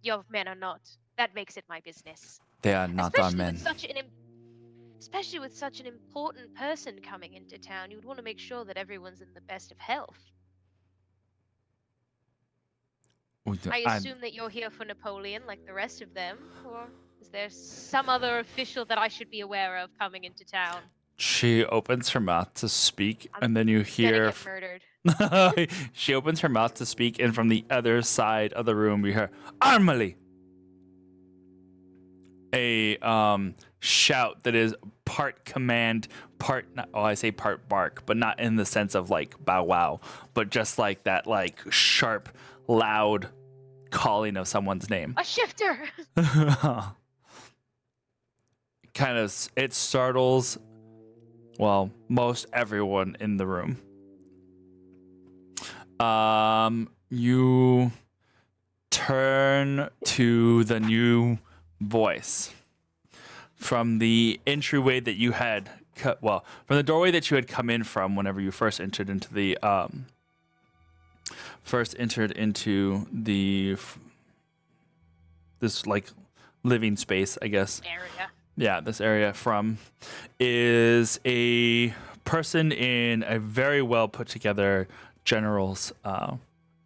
Your men are not. That makes it my business. They are not our men. Especially with such an important person coming into town, you would want to make sure that everyone's in the best of health. I assume that you're here for Napoleon like the rest of them, or is there some other official that I should be aware of coming into town? She opens her mouth to speak, and then you Gonna hear. get murdered. She opens her mouth to speak, and from the other side of the room, we hear "Armally!" A shout that is part command, part I say part bark, but not in the sense of like bow wow, but just like that, like sharp, loud calling of someone's name. A shifter! Kind of, it startles, well, most everyone in the room. You turn to the new voice from the entryway that you had from the doorway that you had come in from whenever you first entered into the this like living space, I guess. Area. Yeah, this area from is a person in a very well put together general's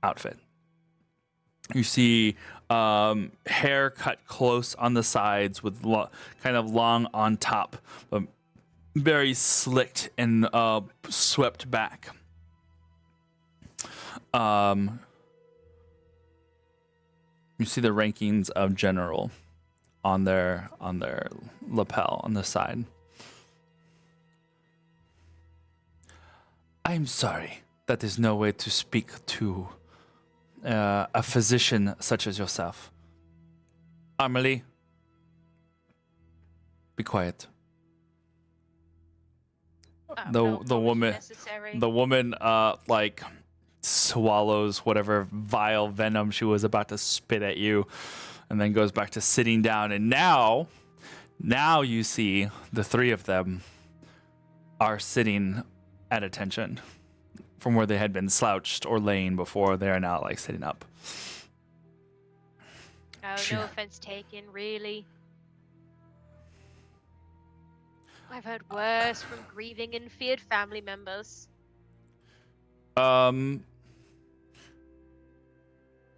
outfit. You see hair cut close on the sides with kind of long on top, but very slicked and swept back. You see the rankings of general on their lapel on the side. I'm sorry that there's no way to speak to a physician such as yourself. Amelie, be quiet. No The woman necessary. the woman like swallows whatever vile venom she was about to spit at you, and then goes back to sitting down. And now you see the three of them are sitting at attention from where they had been slouched or laying before. They are now like sitting up. Oh, Sure. no offense taken, really. I've heard worse from grieving and feared family members.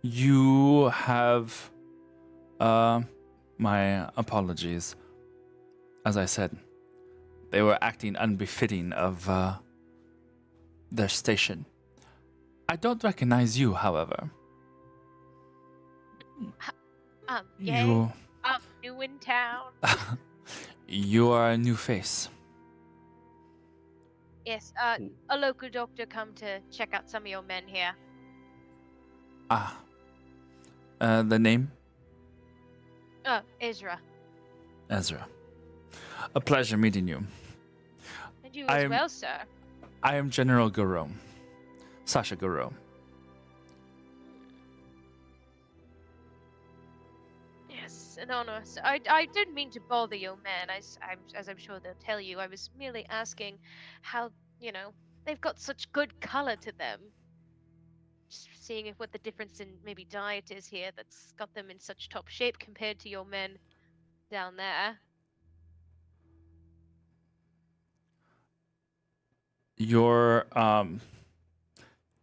You have my apologies. As I said, they were acting unbefitting of their station. I don't recognize you, however. Yeah, I'm new in town. You are a new face. Yes, a local doctor come to check out some of your men here. The name? Ezra. Ezra. A pleasure meeting you. And you as I'm- well, sir. I am General Garou. Sasha Garou. Yes, an honor. So I didn't mean to bother your men, as I'm sure they'll tell you. I was merely asking how, they've got such good color to them. Just seeing what the difference in maybe diet is here that's got them in such top shape compared to your men down there. You're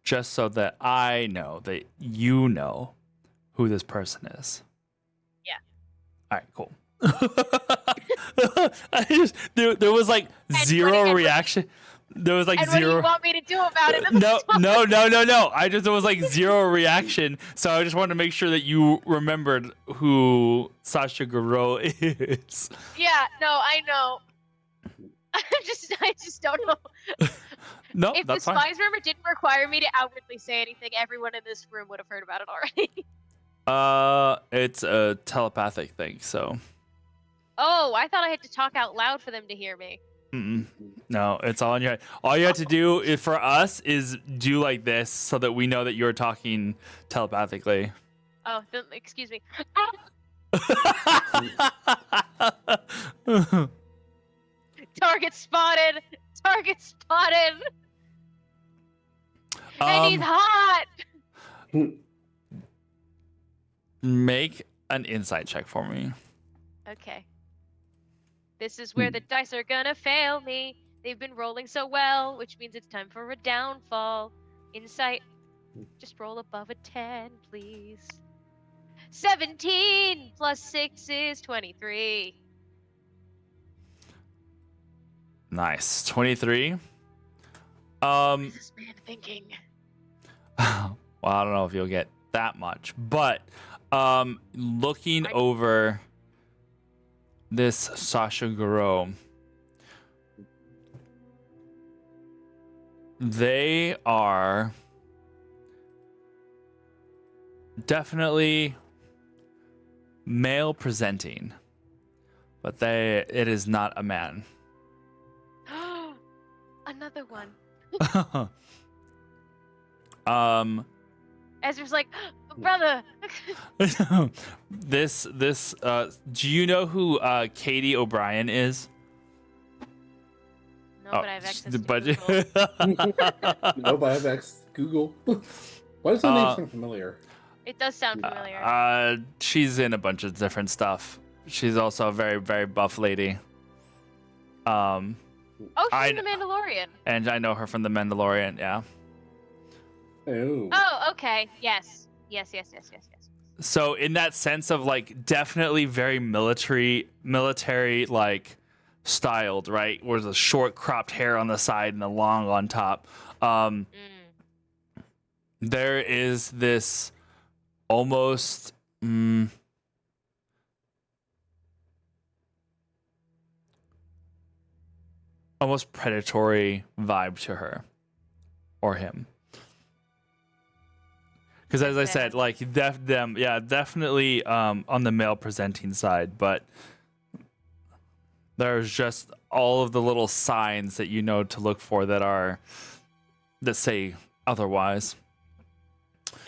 just so that I know that you know who this person is. Yeah. All right, cool. There was like zero reaction. There was like And what do zero. you want me to do about it? No. There was like zero reaction. So I just wanted to make sure that you remembered who Sasha Garou is. Yeah, no, I know. I just don't know. No, If that's the fine. spies rumor didn't require me to outwardly say anything, everyone in this room would have heard about it already. It's a telepathic thing, so. Oh, I thought I had to talk out loud for them to hear me. No, it's all in your head. All you have to do is, for us, is do like this so that we know that you're talking telepathically. Oh, then, excuse me. Target spotted! Target spotted! And he's hot! Make an insight check for me. Okay. This is where the dice are gonna fail me. They've been rolling so well, which means it's time for a downfall. Insight. Just roll above a 10, please. 17 plus 6 is 23. Nice. 23. What is this man thinking? Well, I don't know if you'll get that much, but looking over this Sasha Garou, they are definitely male presenting, but it is not a man. Another one. um Ezra's like, Brother. this do you know who Katie O'Brien is? No, but I have access to but Google. No, but I have Google. Why does the name Uh, sound familiar? It does sound familiar. She's in a bunch of different stuff. She's also a very, very buff lady. Oh, she's I- in The Mandalorian. And I know her from The Mandalorian, yeah. Oh. Oh, okay. Yes. Yes. So in that sense of like definitely very military like styled, right? Where the short cropped hair on the side and the long on top. Mm. There is this almost almost predatory vibe to her or him. Because as I said, like definitely on the male presenting side, but there's just all of the little signs that you know to look for that say otherwise.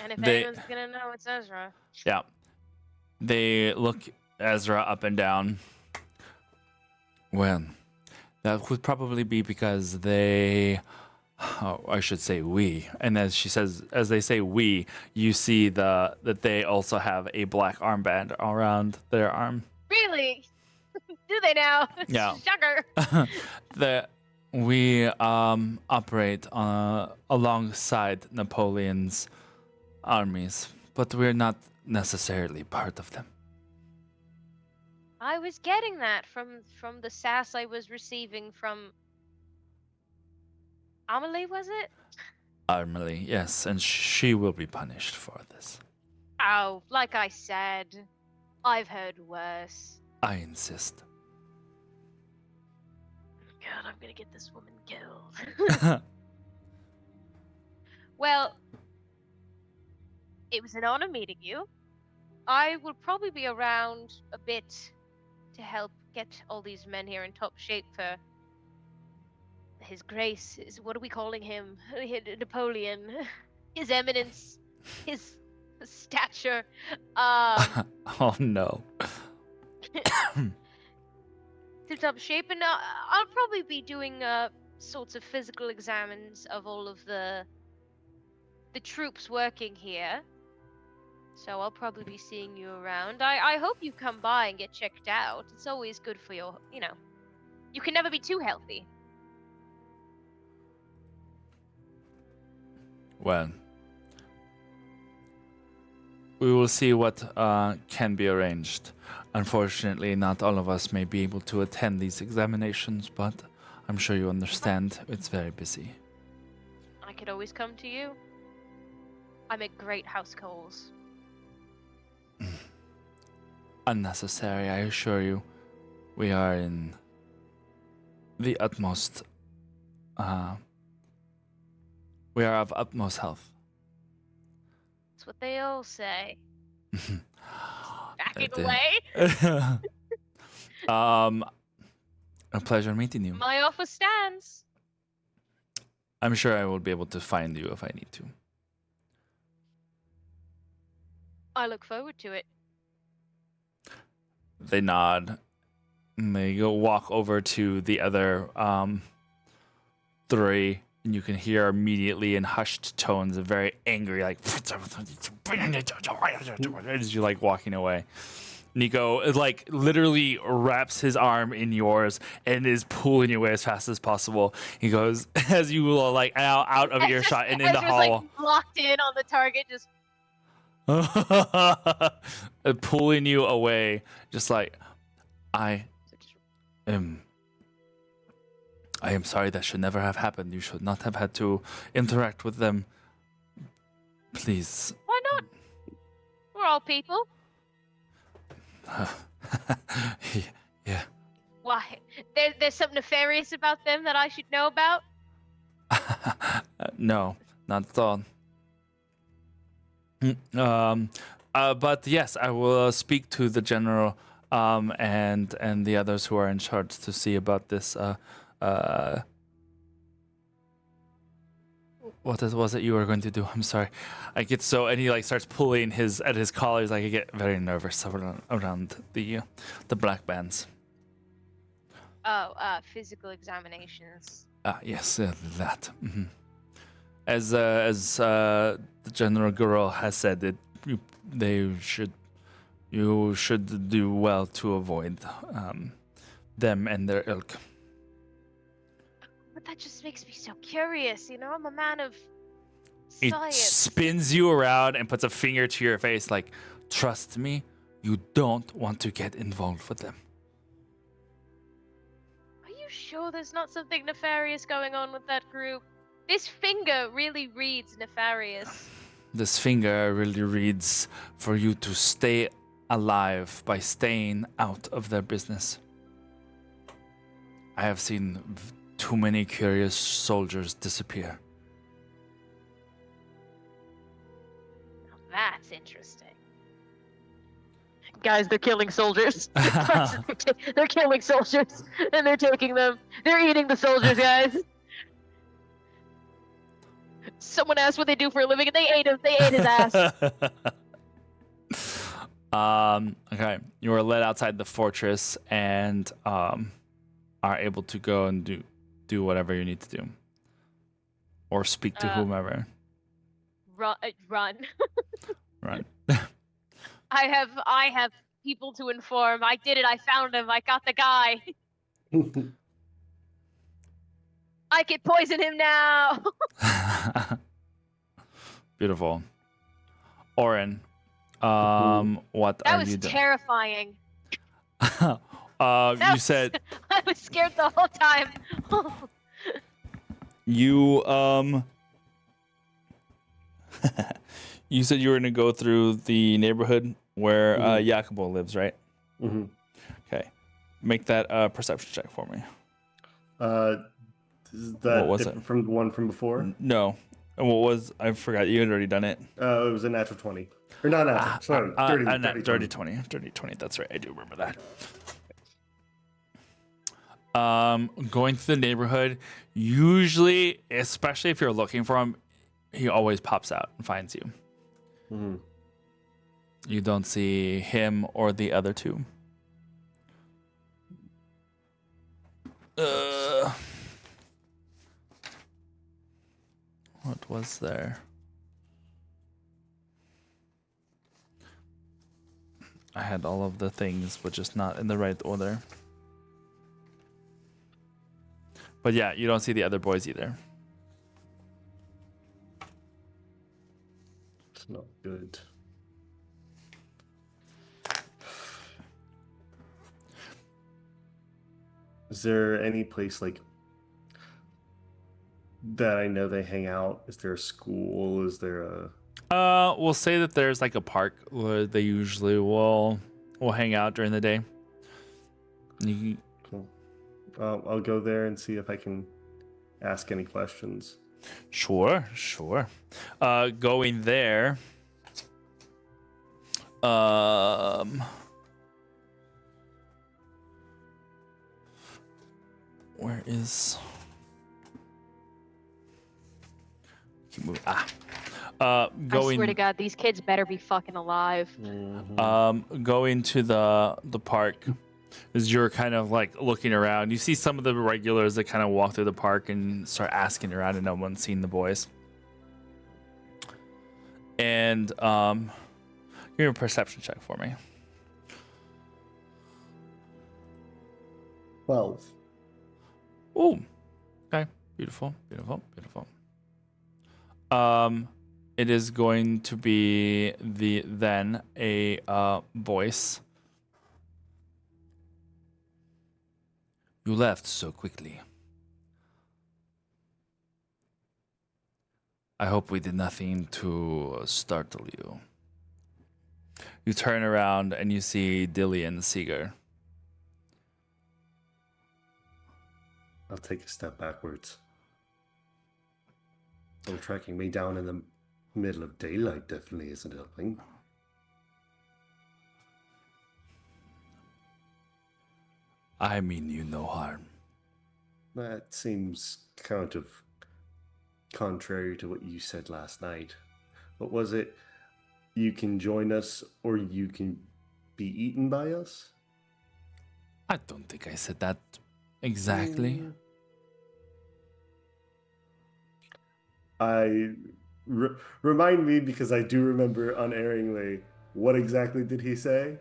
And if They- anyone's gonna know, it's Ezra. Yeah. They look Ezra up and down. Well, that would probably be because they, I should say we. And as they say we, you see that they also have a black armband around their arm. Really? Do they now? Yeah. Shocker. We operate alongside Napoleon's armies, but we're not necessarily part of them. I was getting that from the sass I was receiving from Amelie, was it? Armely, yes, and she will be punished for this. Oh, like I said, I've heard worse. I insist. God, I'm gonna get this woman killed. Well, it was an honor meeting you. I will probably be around a bit to help get all these men here in top shape for His Grace. What are we calling him? Napoleon. His Eminence. His stature. Oh no. To top shape, and I'll probably be doing sorts of physical examines of all of the troops working here. So I'll probably be seeing you around. I hope you come by and get checked out. It's always good for your, you can never be too healthy. Well, we will see what can be arranged. Unfortunately, not all of us may be able to attend these examinations, but I'm sure you understand it's very busy. I could always come to you. I make great house calls. Unnecessary, I assure you. We are in the utmost. We are of utmost health. That's what they all say. Back Right it there. away. A pleasure meeting you. My offer stands. I'm sure I will be able to find you if I need to. I look forward to it. They nod. And they go walk over to the other three, and you can hear immediately in hushed tones a very angry, like, as you like walking away. Nico like literally wraps his arm in yours and is pulling you away as fast as possible. He goes as you will like out of earshot and in the Ezra's hall, like locked in on the target, just pulling you away, just like I am sorry. That should never have happened. You should not have had to interact with them. Please. why not? We're all people. Yeah. Why? There's something nefarious about them that I should know about? No, not at all. But yes, I will speak to the general and the others who are in charge to see about this. was it you were going to do? I'm sorry. I get so, and he like starts pulling at his collar. He's like, I get very nervous around the black bands. Oh, physical examinations. Yes, that. As the General Guru has said, you should do well to avoid them and their ilk. But that just makes me so curious. You know, I'm a man of It science. spins you around and puts a finger to your face, like, trust me, you don't want to get involved with them. Are you sure there's not something nefarious going on with that group? This finger really reads nefarious. This finger really reads for you to stay alive by staying out of their business. I have seen too many curious soldiers disappear. That's interesting. Guys, they're killing soldiers. They're killing soldiers, and they're taking them. They're eating the soldiers, guys. Someone asked what they do for a living, and they ate him. They ate his ass. Okay, you are led outside the fortress and are able to go and do whatever you need to do, or speak to whomever. Run. Right. I have people to inform. I did it. I found him. I got the guy. I can poison him now. Beautiful. Oren, what That are was you doing? terrifying. You said I was scared the whole time. you you said you were gonna go through the neighborhood where Jacobo lives, right? Mm-hmm. Okay. Make that perception check for me. Is that What was different it? from the one from before? No. And what was, I forgot, you had already done it. It was a natural 20. Or not natural, sorry. Dirty 20. Dirty 20, that's right. I do remember that. Going through the neighborhood, usually, especially if you're looking for him, he always pops out and finds you. Mm-hmm. You don't see him or the other two. What was there? I had all of the things, but just not in the right order. But yeah, you don't see the other boys either. It's not good. Is there any place like that I know they hang out? Is there a school? Is there a We'll say that there's like a park where they usually will hang out during the day. Cool. I'll go there and see if I can ask any questions. Sure. Going there. Where is? Keep moving. Going. I swear to God, these kids better be fucking alive. Going to the park. As you're kind of like looking around, you see some of the regulars that kind of walk through the park and start asking around, and no one's seen the boys. And give a perception check for me. 12. Ooh. Okay. Beautiful. It is going to be a voice. You left so quickly. I hope we did nothing to startle you. You turn around and you see Dillian Seeger. I'll take a step backwards. Well, tracking me down in the middle of daylight definitely isn't helping. I mean you no harm. That seems kind of contrary to what you said last night. What was it? You can join us or you can be eaten by us? I don't think I said that exactly. Remind me, because I do remember unerringly, what exactly did he say?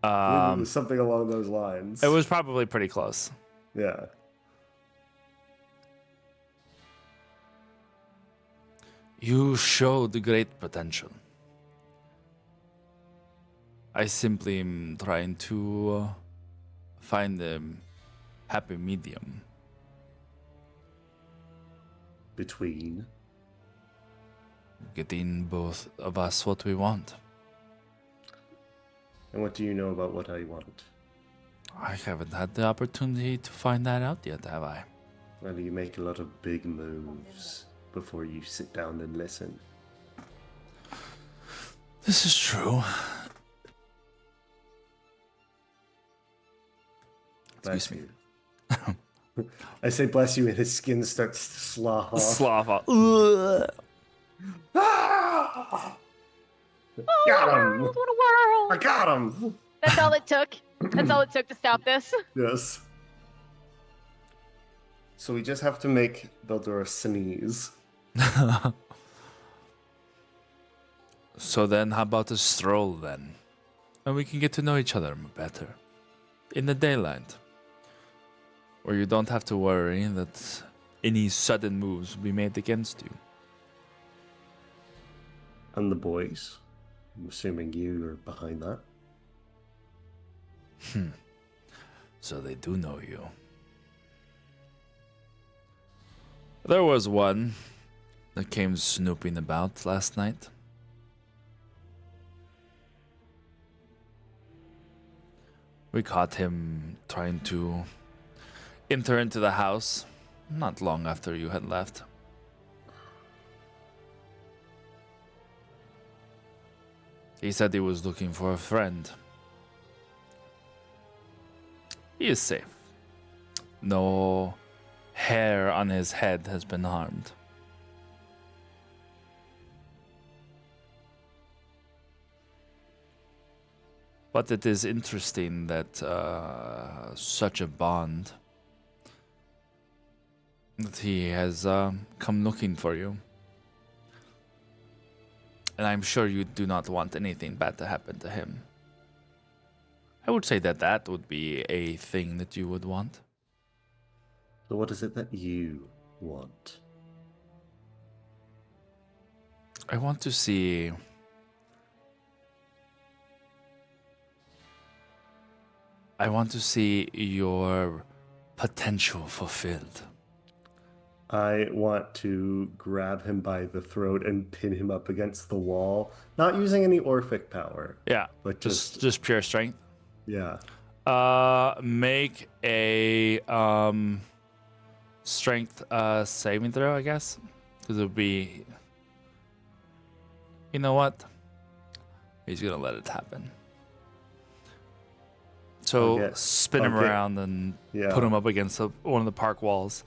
I believe it was something along those lines. It was probably pretty close. Yeah. You showed great potential. I simply am trying to find a happy medium. Between. Getting both of us what we want. And what do you know about what I want? I haven't had the opportunity to find that out yet, have I? Well, you make a lot of big moves before you sit down and listen. This is true. Bless Excuse you. I say bless you, and his skin starts to slough off. Slough off. Ugh. Ah! Oh, Got what a him! world! What a world! I got him! That's all it took. That's all it took to stop this. Yes. So we just have to make Beldora sneeze. So then, how about a stroll then? And we can get to know each other better. In the daylight. Where you don't have to worry that any sudden moves will be made against you. And the boys. I'm assuming you are behind that. So they do know you. There was one that came snooping about last night. We caught him trying to enter into the house not long after you had left. He said he was looking for a friend. He is safe. No hair on his head has been harmed. But it is interesting that such a bond, that he has come looking for you. And I'm sure you do not want anything bad to happen to him. I would say that that would be a thing that you would want. So what is it that you want? I want to see your potential fulfilled. I want to grab him by the throat and pin him up against the wall, not using any Orphic power. Yeah, But just pure strength. Yeah. Make a strength saving throw, I guess, because it would be. You know what? He's gonna let it happen. So spin him around and put him up against one of the park walls.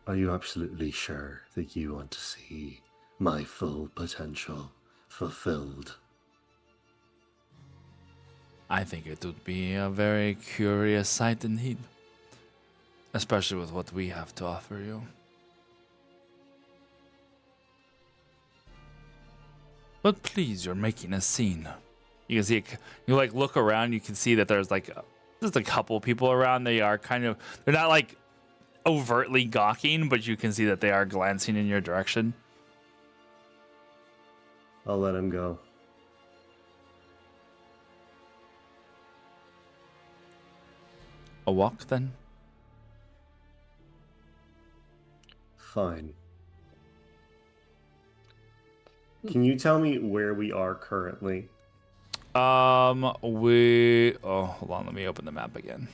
Are you absolutely sure that you want to see my full potential fulfilled? I think it would be a very curious sight indeed. Especially with what we have to offer you. But please, you're making a scene. You can see, you like look around, you can see that there's like just a couple people around. They are they're not like overtly gawking, but you can see that they are glancing in your direction. I'll let him go. A walk then? Fine. Can you tell me where we are currently? Hold on, let me open the map again.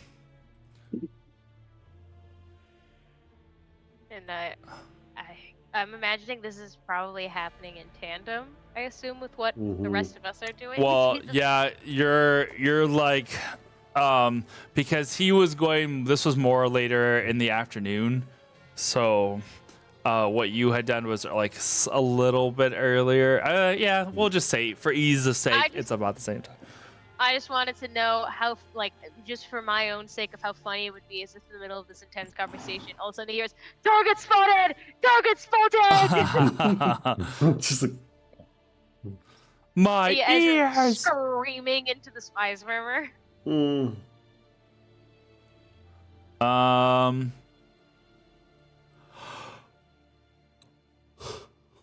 And I'm imagining this is probably happening in tandem, I assume, with what the rest of us are doing. Well, yeah, you're like, because he was going. This was more later in the afternoon, So, what you had done was like a little bit earlier. Yeah, we'll just say for ease of sake, it's about the same time. I just wanted to know how, like, just for my own sake of how funny it would be, is if in the middle of this intense conversation, all of a sudden he hears, "Target spotted! Target spotted!" Just like, My Yeah, Ezra ears. screaming into the spies murmur. mm,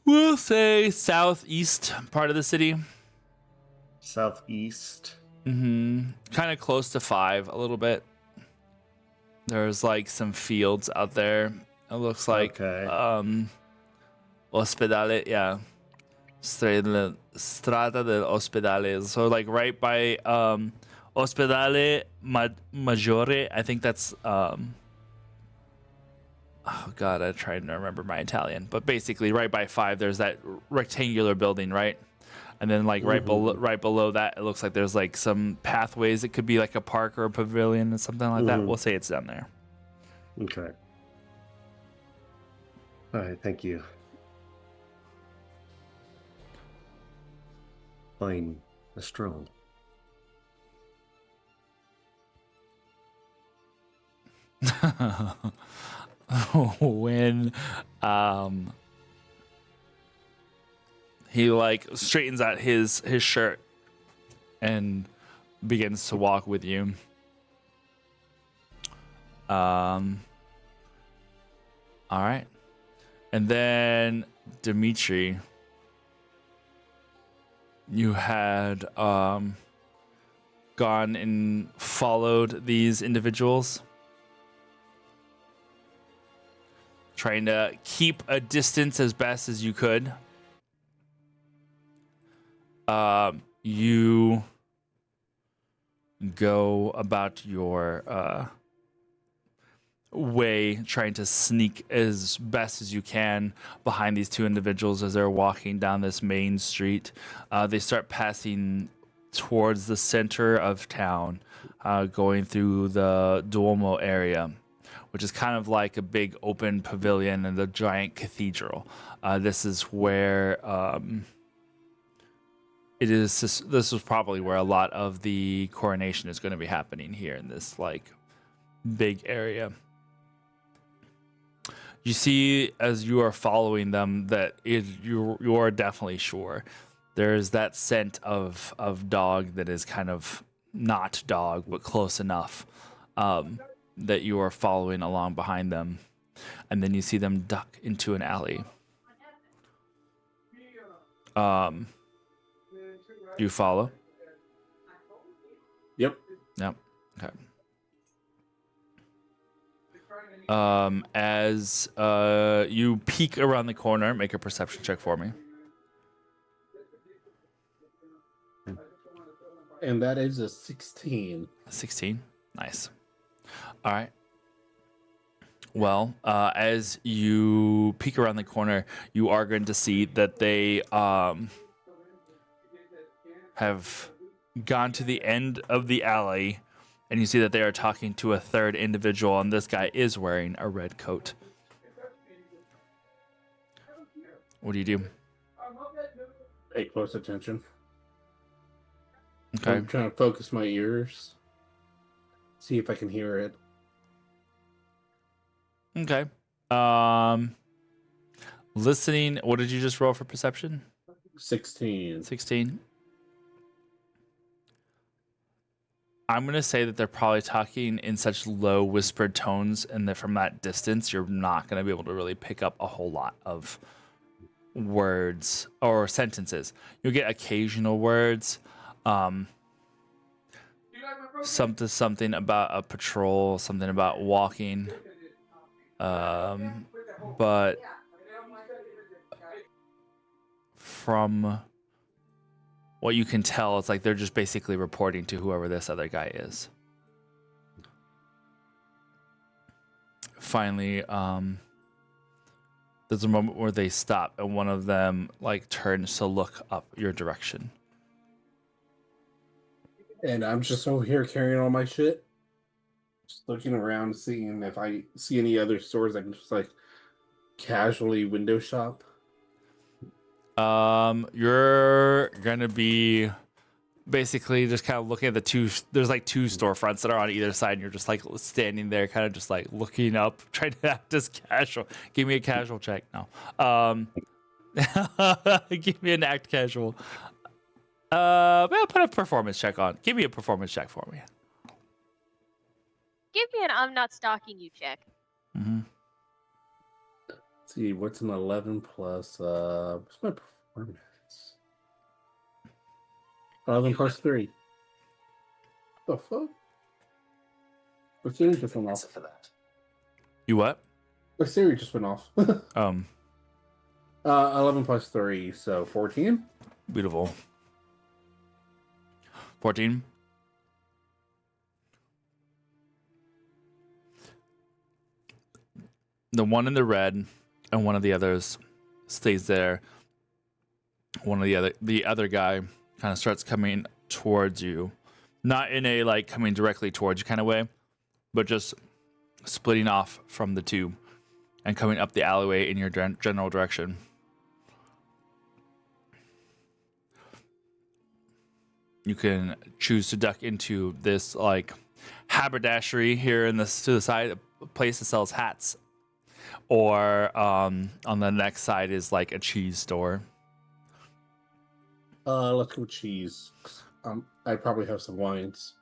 We'll say southeast part of the city. southeast. Kind of close to 5 a little bit. There's like some fields out there. It looks like Okay. Ospedale, yeah. Strada del Ospedale. So like right by Ospedale Maggiore. I think that's oh god, I'm trying to remember my Italian. But basically right by 5 there's that rectangular building, right? And then like right below that it looks like there's like some pathways. It could be like a park or a pavilion or something like that. We'll say it's down there. Okay. All right, thank you. Fine, a stroll. When he like straightens out his shirt and begins to walk with you. All right. And then Dimitri, you had gone and followed these individuals, trying to keep a distance as best as you could. You go about your way, trying to sneak as best as you can behind these two individuals as they're walking down this main street. They start passing towards the center of town, going through the Duomo area, which is kind of like a big open pavilion and the giant cathedral. This is where this is probably where a lot of the coronation is going to be happening here in this like big area. You see as you are following them that you are definitely sure there's that scent of dog that is kind of not dog but close enough, that you are following along behind them, and then you see them duck into an alley. Do you follow? Yep. Yep. Okay. As you peek around the corner, make a perception check for me. And that is a 16. 16. Nice. All right. Well, as you peek around the corner, you are going to see that they have gone to the end of the alley, and you see that they are talking to a third individual, and this guy is wearing a red coat. What do you do? Pay close attention. Okay. I'm trying to focus my ears. See if I can hear it. Okay. Listening. What did you just roll for perception? 16. 16. I'm going to say that they're probably talking in such low whispered tones, and that from that distance, you're not going to be able to really pick up a whole lot of words or sentences. You'll get occasional words. Something about a patrol, something about walking. But from what you can tell, it's like they're just basically reporting to whoever this other guy is. Finally, there's a moment where they stop and one of them like turns to look up your direction. And I'm just over here carrying all my shit. Just looking around, seeing if I see any other stores I can just like casually window shop. You're gonna be basically just kind of looking at the two. There's like two storefronts that are on either side, and you're just like standing there, kind of just like looking up, trying to act as casual. Give me a casual check now. Give me an act casual. Well, put a performance check on. Give me a performance check for me. Give me an I'm not stalking you check. Mm-hmm. Let's see, what's an 11 plus? What's my performance? 11 plus 3. The fuck? The series just went off. For that. You what? The series just went off. 11 plus 3, so 14. Beautiful. 14. The one in the red and one of the others stays there. One of the other guy kind of starts coming towards you. Not in a like coming directly towards you kind of way, but just splitting off from the two and coming up the alleyway in your general direction. You can choose to duck into this like haberdashery here in this to the side, a place that sells hats, or on the next side is like a cheese store. Let's go with cheese. I probably have some wines.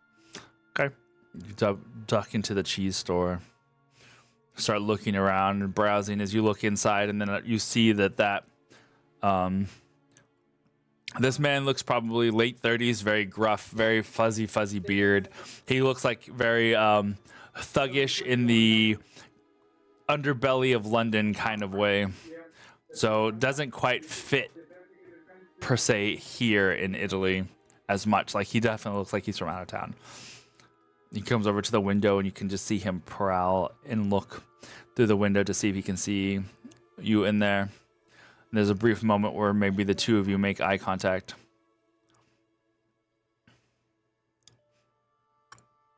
Okay, you duck into the cheese store. Start looking around and browsing as you look inside, and then you see that this man looks probably late 30s, very gruff, very fuzzy beard. He looks like very thuggish in the underbelly of London kind of way. So doesn't quite fit per se here in Italy as much. Like he definitely looks like he's from out of town. He comes over to the window and you can just see him prowl and look through the window to see if he can see you in there. And there's a brief moment where maybe the two of you make eye contact.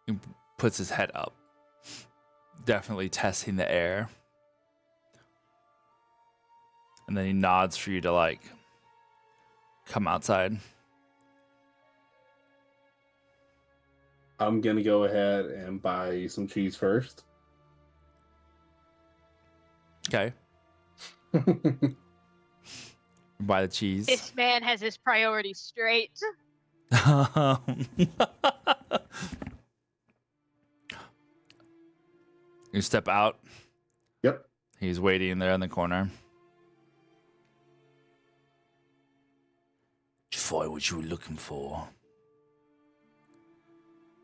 He puts his head up, definitely testing the air. And then he nods for you to like come outside. I'm gonna go ahead and buy some cheese first. Okay. Buy the cheese. This man has his priorities straight. You step out. Yep. He's waiting there in the corner. Did you find what you were looking for?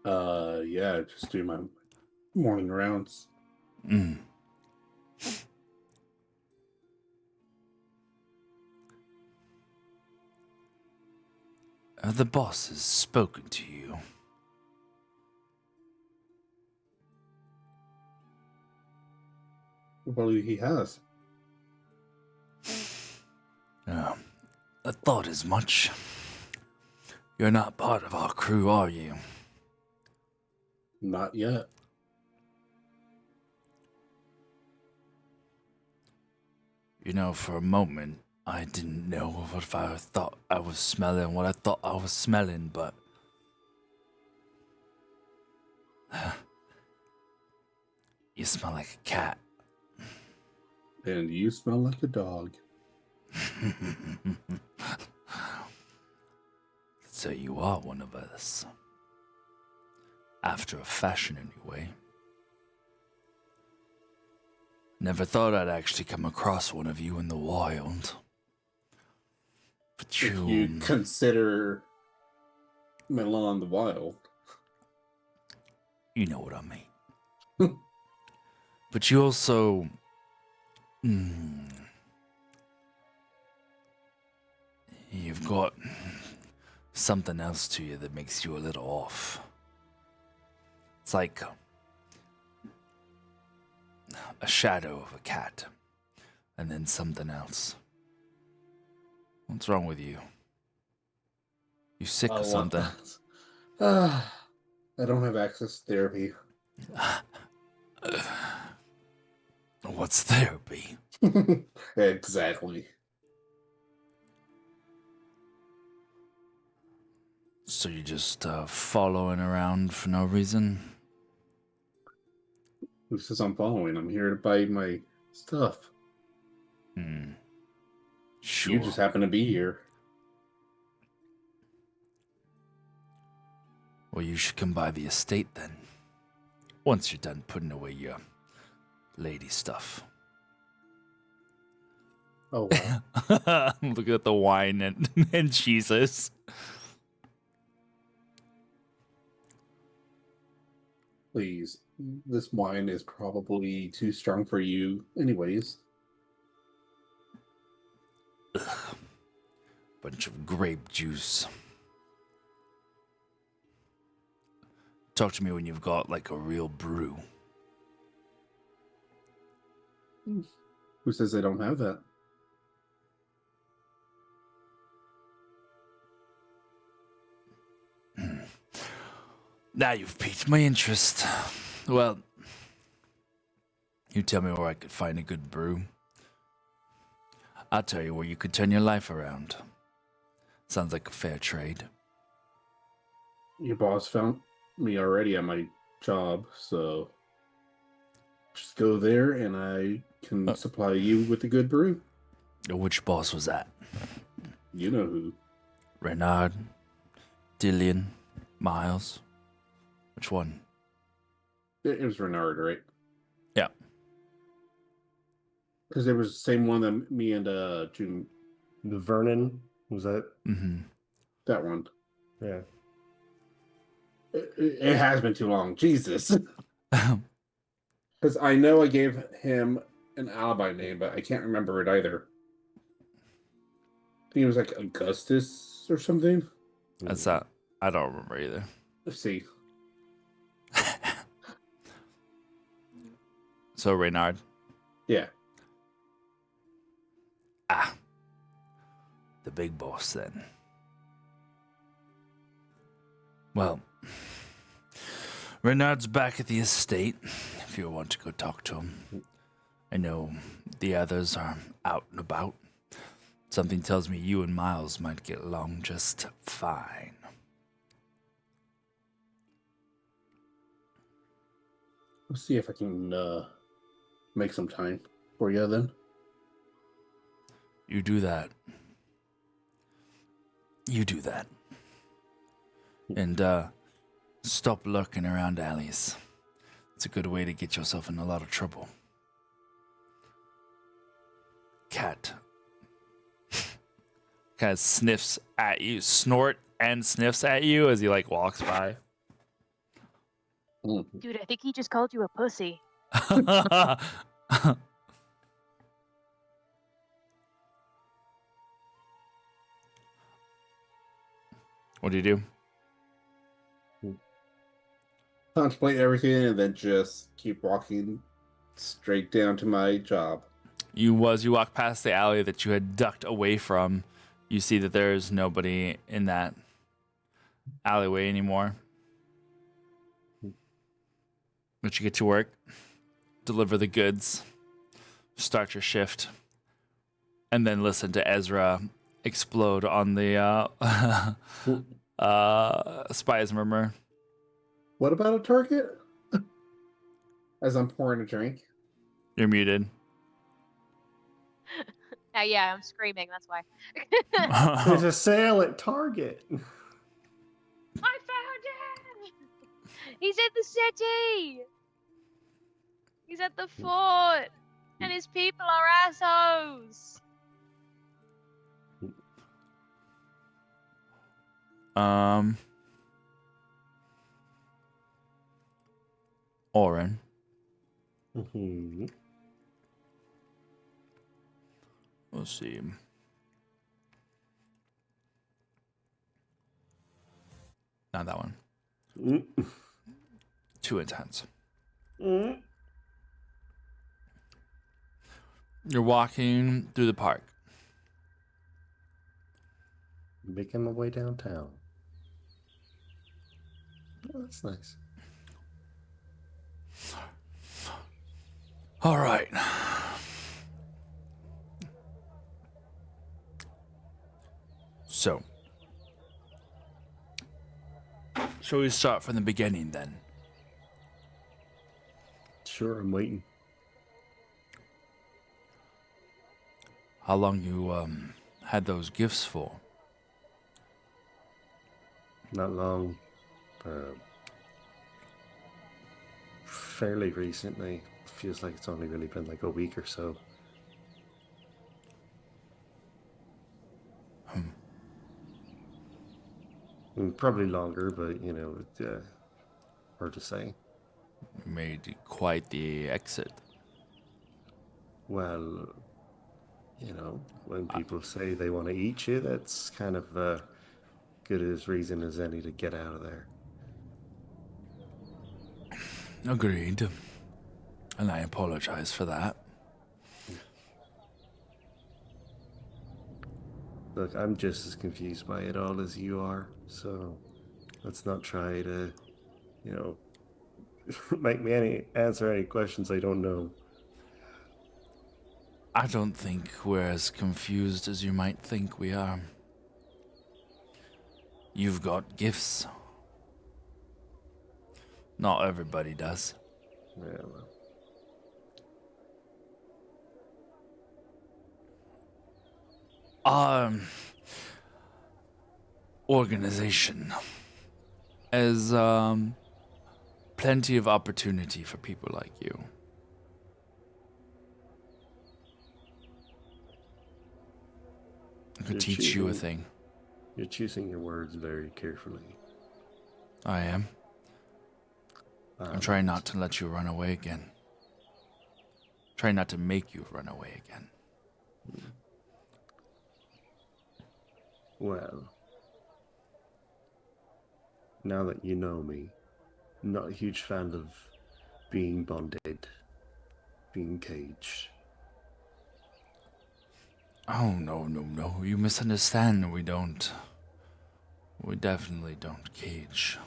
Yeah, just do my morning rounds. Mm. Have the boss has spoken to you? I believe he has. I thought as much. You're not part of our crew, are you? Not yet. You know, for a moment, I didn't know what I thought I was smelling, what I thought I was smelling, but... You smell like a cat. And you smell like a dog. So you are one of us. After a fashion, anyway. Never thought I'd actually come across one of you in the wild. But If you consider Milan the wild. You know what I mean. But you also... You've got something else to you that makes you a little off. It's like a shadow of a cat, and then something else. What's wrong with you? You sick or something? I don't have access to therapy. What's therapy? Exactly. So you're just following around for no reason? Who says I'm following? I'm here to buy my stuff. Hmm. Sure. You just happen to be here. Well, you should come by the estate then. Once you're done putting away your lady stuff. Oh, wow. Look at the wine and Jesus. Please. This wine is probably too strong for you, anyways. Bunch of grape juice. Talk to me when you've got like a real brew. Who says I don't have that? Now you've piqued my interest. Well, you tell me where I could find a good brew. I'll tell you where you could turn your life around. Sounds like a fair trade. Your boss found me already at my job, so just go there and I can supply you with a good brew. Which boss was that? You know who. Renard? Dillian? Miles? Which one? It was Renard, right? Yeah. Because it was the same one that me and June. The Vernon, was that? Mm-hmm. That one. Yeah. It has been too long. Jesus. Because I know I gave him an alibi name, but I can't remember it either. I think it was like Augustus or something. That's that. I don't remember either. Let's see. So, Reynard. Yeah. Ah. The big boss, then. Well, Reynard's back at the estate, if you want to go talk to him. I know the others are out and about. Something tells me you and Miles might get along just fine. Let's see if I can make some time for you then. You do that. You do that. And stop lurking around alleys. It's a good way to get yourself in a lot of trouble. Cat kind of sniffs at you, snort and sniffs at you as he like walks by. Dude, I think he just called you a pussy. What do you do? Contemplate everything and then just keep walking straight down to my job. You walk past the alley that you had ducked away from, you see that there's nobody in that alleyway anymore. But you get to work, deliver the goods, start your shift, and then listen to Ezra explode on the Spy's Murmur. What about a target? As I'm pouring a drink. You're muted. Yeah, I'm screaming. That's why. There's a sale at Target. I found him. He's at the city. He's at the fort, and his people are assholes. Oren. Mm-hmm. Let's see. Not that one. Mm-hmm. Too intense. Mm-hmm. You're walking through the park. Making my way downtown. Oh, that's nice. All right. So, shall we start from the beginning then? Sure, I'm waiting. How long you had those gifts for? Not long. Fairly recently. Feels like it's only really been like a week or so. Probably longer, but you know, hard to say. You made quite the exit. Well, you know, when people say they want to eat you, that's kind of good as reason as any to get out of there. Agreed. And I apologize for that. Look, I'm just as confused by it all as you are, so let's not try to, you know, make me answer any questions I don't know. I don't think we're as confused as you might think we are. You've got gifts. Not everybody does. Yeah, well, Organization has plenty of opportunity for people like you. I could teach you a thing. You're choosing your words very carefully. I am. I'm trying not to let you run away again. Trying not to make you run away again. Well, now that you know me, I'm not a huge fan of being bonded, being caged. Oh, no. You misunderstand. We don't. We definitely don't cage.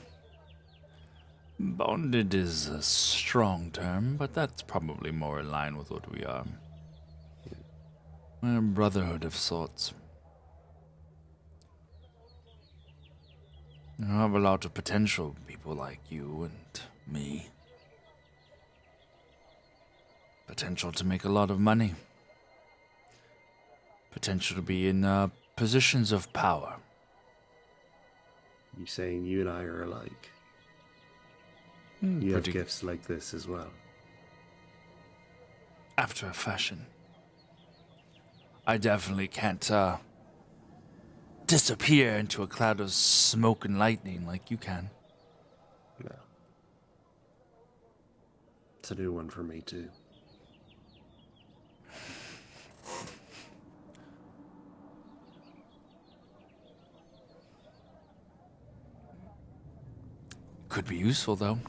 Bonded is a strong term, but that's probably more in line with what we are. We're a brotherhood of sorts. You have a lot of potential, people like you and me. Potential to make a lot of money. Potential to be in positions of power. You saying you and I are alike? You have Pretty gifts like this as well. after a fashion. I definitely can't disappear into a cloud of smoke and lightning like you can. No. It's a new one for me too. Could be useful, though.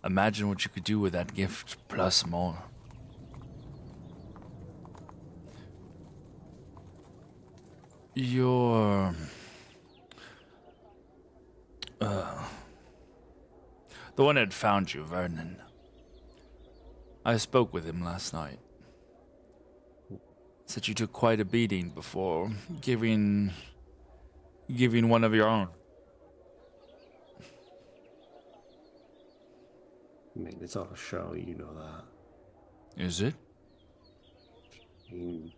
Imagine what you could do with that gift, plus more. Your... the one that found you, Vernon. I spoke with him last night. Said you took quite a beating before giving one of your own. I mean, it's all a show, you know that. Is it? I mean,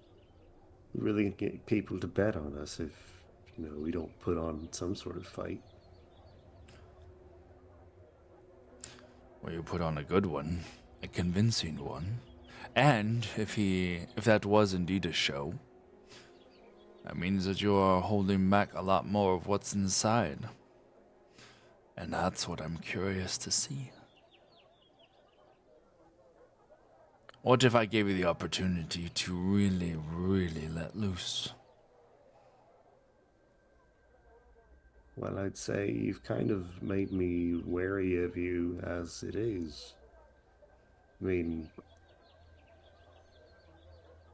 we really get people to bet on us if, you know, we don't put on some sort of fight. Well, you put on a good one, a convincing one. And if that was indeed a show, that means that you are holding back a lot more of what's inside. And that's what I'm curious to see. What if I gave you the opportunity to really, really let loose? Well, I'd say you've kind of made me wary of you as it is. I mean,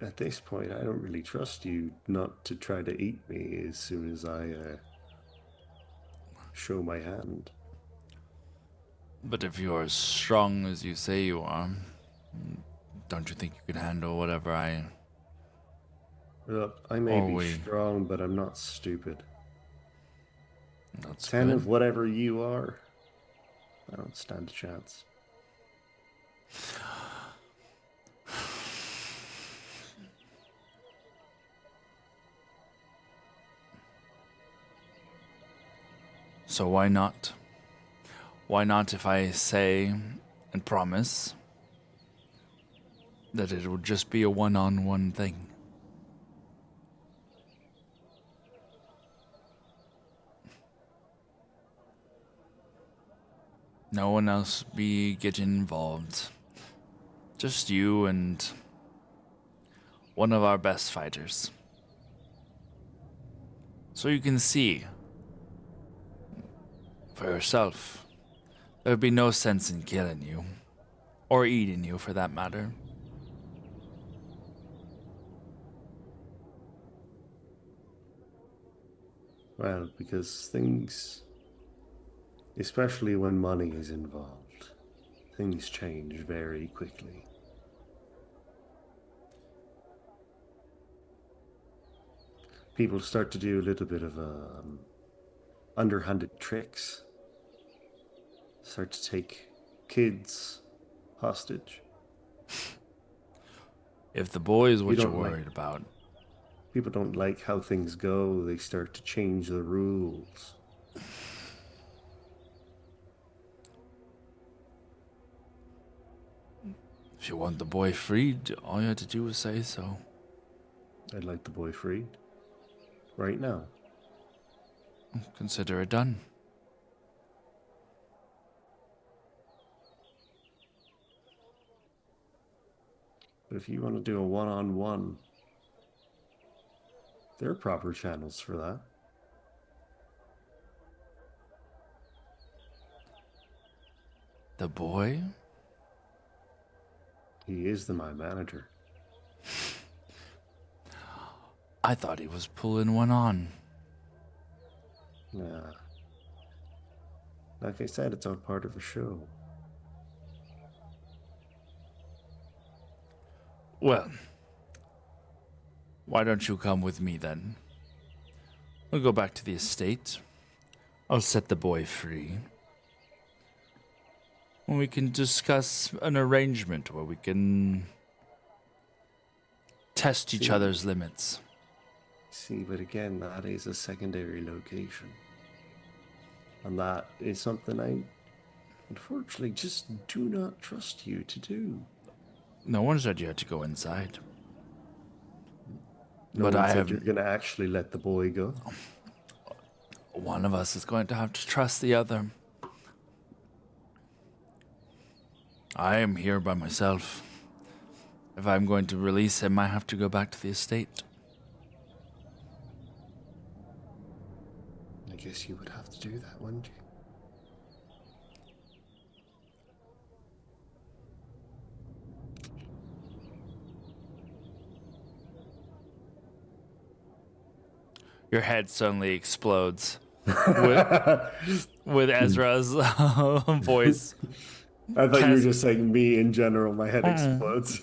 at this point, I don't really trust you not to try to eat me as soon as I show my hand. But if you're as strong as you say you are, don't you think you can handle whatever I Look, I may or be we? strong, but I'm not stupid. That's 10 good. of whatever you are, I don't stand a chance. So why not? Why not if I say and promise that it would just be a one-on-one thing? No one else be getting involved. Just you and one of our best fighters. So you can see for yourself. There would be no sense in killing you. Or eating you, for that matter. Well, because things, especially when money is involved, things change very quickly. People start to do a little bit of underhanded tricks, start to take kids hostage. If the boy is You what you're don't like- worried about, People don't like how things go, they start to change the rules. if you want the boy freed, all you have to do is say so. I'd like the boy freed. Right now. Consider it done. But if you want to do a one-on-one, there are proper channels for that. The boy? He is my manager. I thought he was pulling one on. Nah. Like I said, it's all part of a show. Well, why don't you come with me then? We'll go back to the estate. I'll set the boy free. And we can discuss an arrangement where we can test each See. other's limits. See, but again, that is a secondary location. And that is something I unfortunately just do not trust you to do. No one said you had to go inside. No But one I said have- you're going to actually let the boy go. One of us is going to have to trust the other. I am here by myself. If I'm going to release him, I have to go back to the estate. I guess you would have to do that, wouldn't you? Your head suddenly explodes with Ezra's voice. I thought you were Cas- just saying me in general. My head explodes.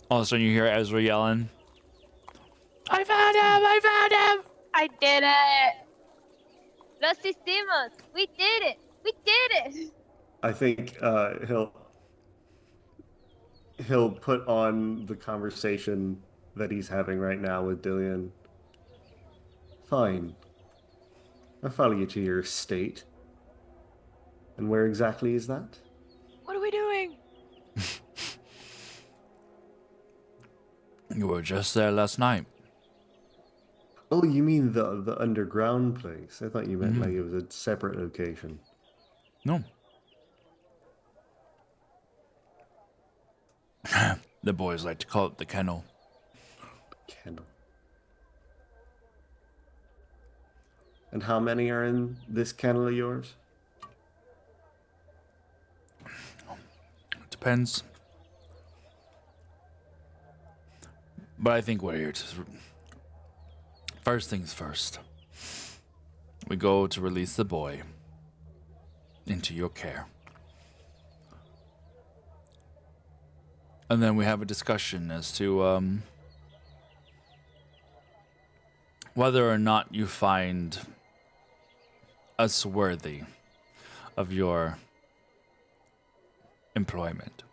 All of a sudden, you hear Ezra yelling, "I found him! I found him!" I did it! Los hicimos! We did it! We did it! I think he'll put on the conversation that he's having right now with Dillian. Fine. I'll follow you to your estate. And where exactly is that? What are we doing? You were just there last night. Oh, you mean the underground place? I thought you meant like it was a separate location. No. The boys like to call it the kennel. Kendall. And how many are in this kennel of yours? It depends. But I think we're here to First things first. We go to release the boy into your care. And then we have a discussion as to whether or not you find us worthy of your employment.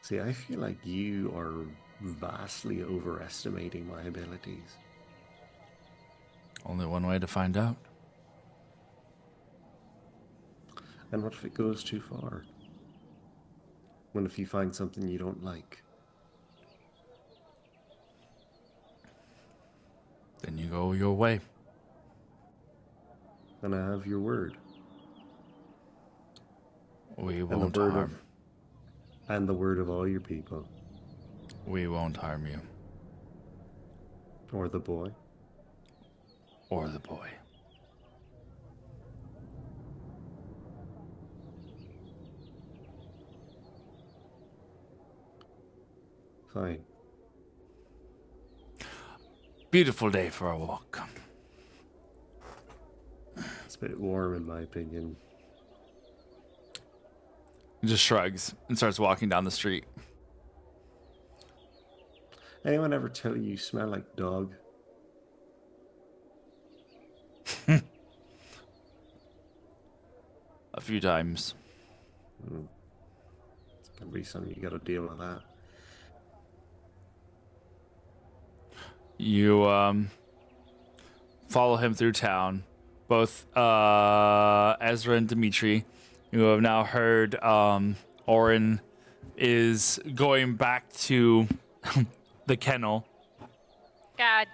See, I feel like you are vastly overestimating my abilities. Only one way to find out. And what if it goes too far? What if you find something you don't like? Then you go your way. And I have your word. We And the won't word harm. and the word of all your people. We won't harm you Or the boy. or the boy. Fine. Beautiful day for a walk. It's a bit warm in my opinion. He just shrugs and starts walking down the street. Anyone ever tell you smell like dog? A few times. It's gonna be something you gotta deal with that. You follow him through town. Both Ezra and Dimitri, who have now heard Orin is going back to the kennel. God.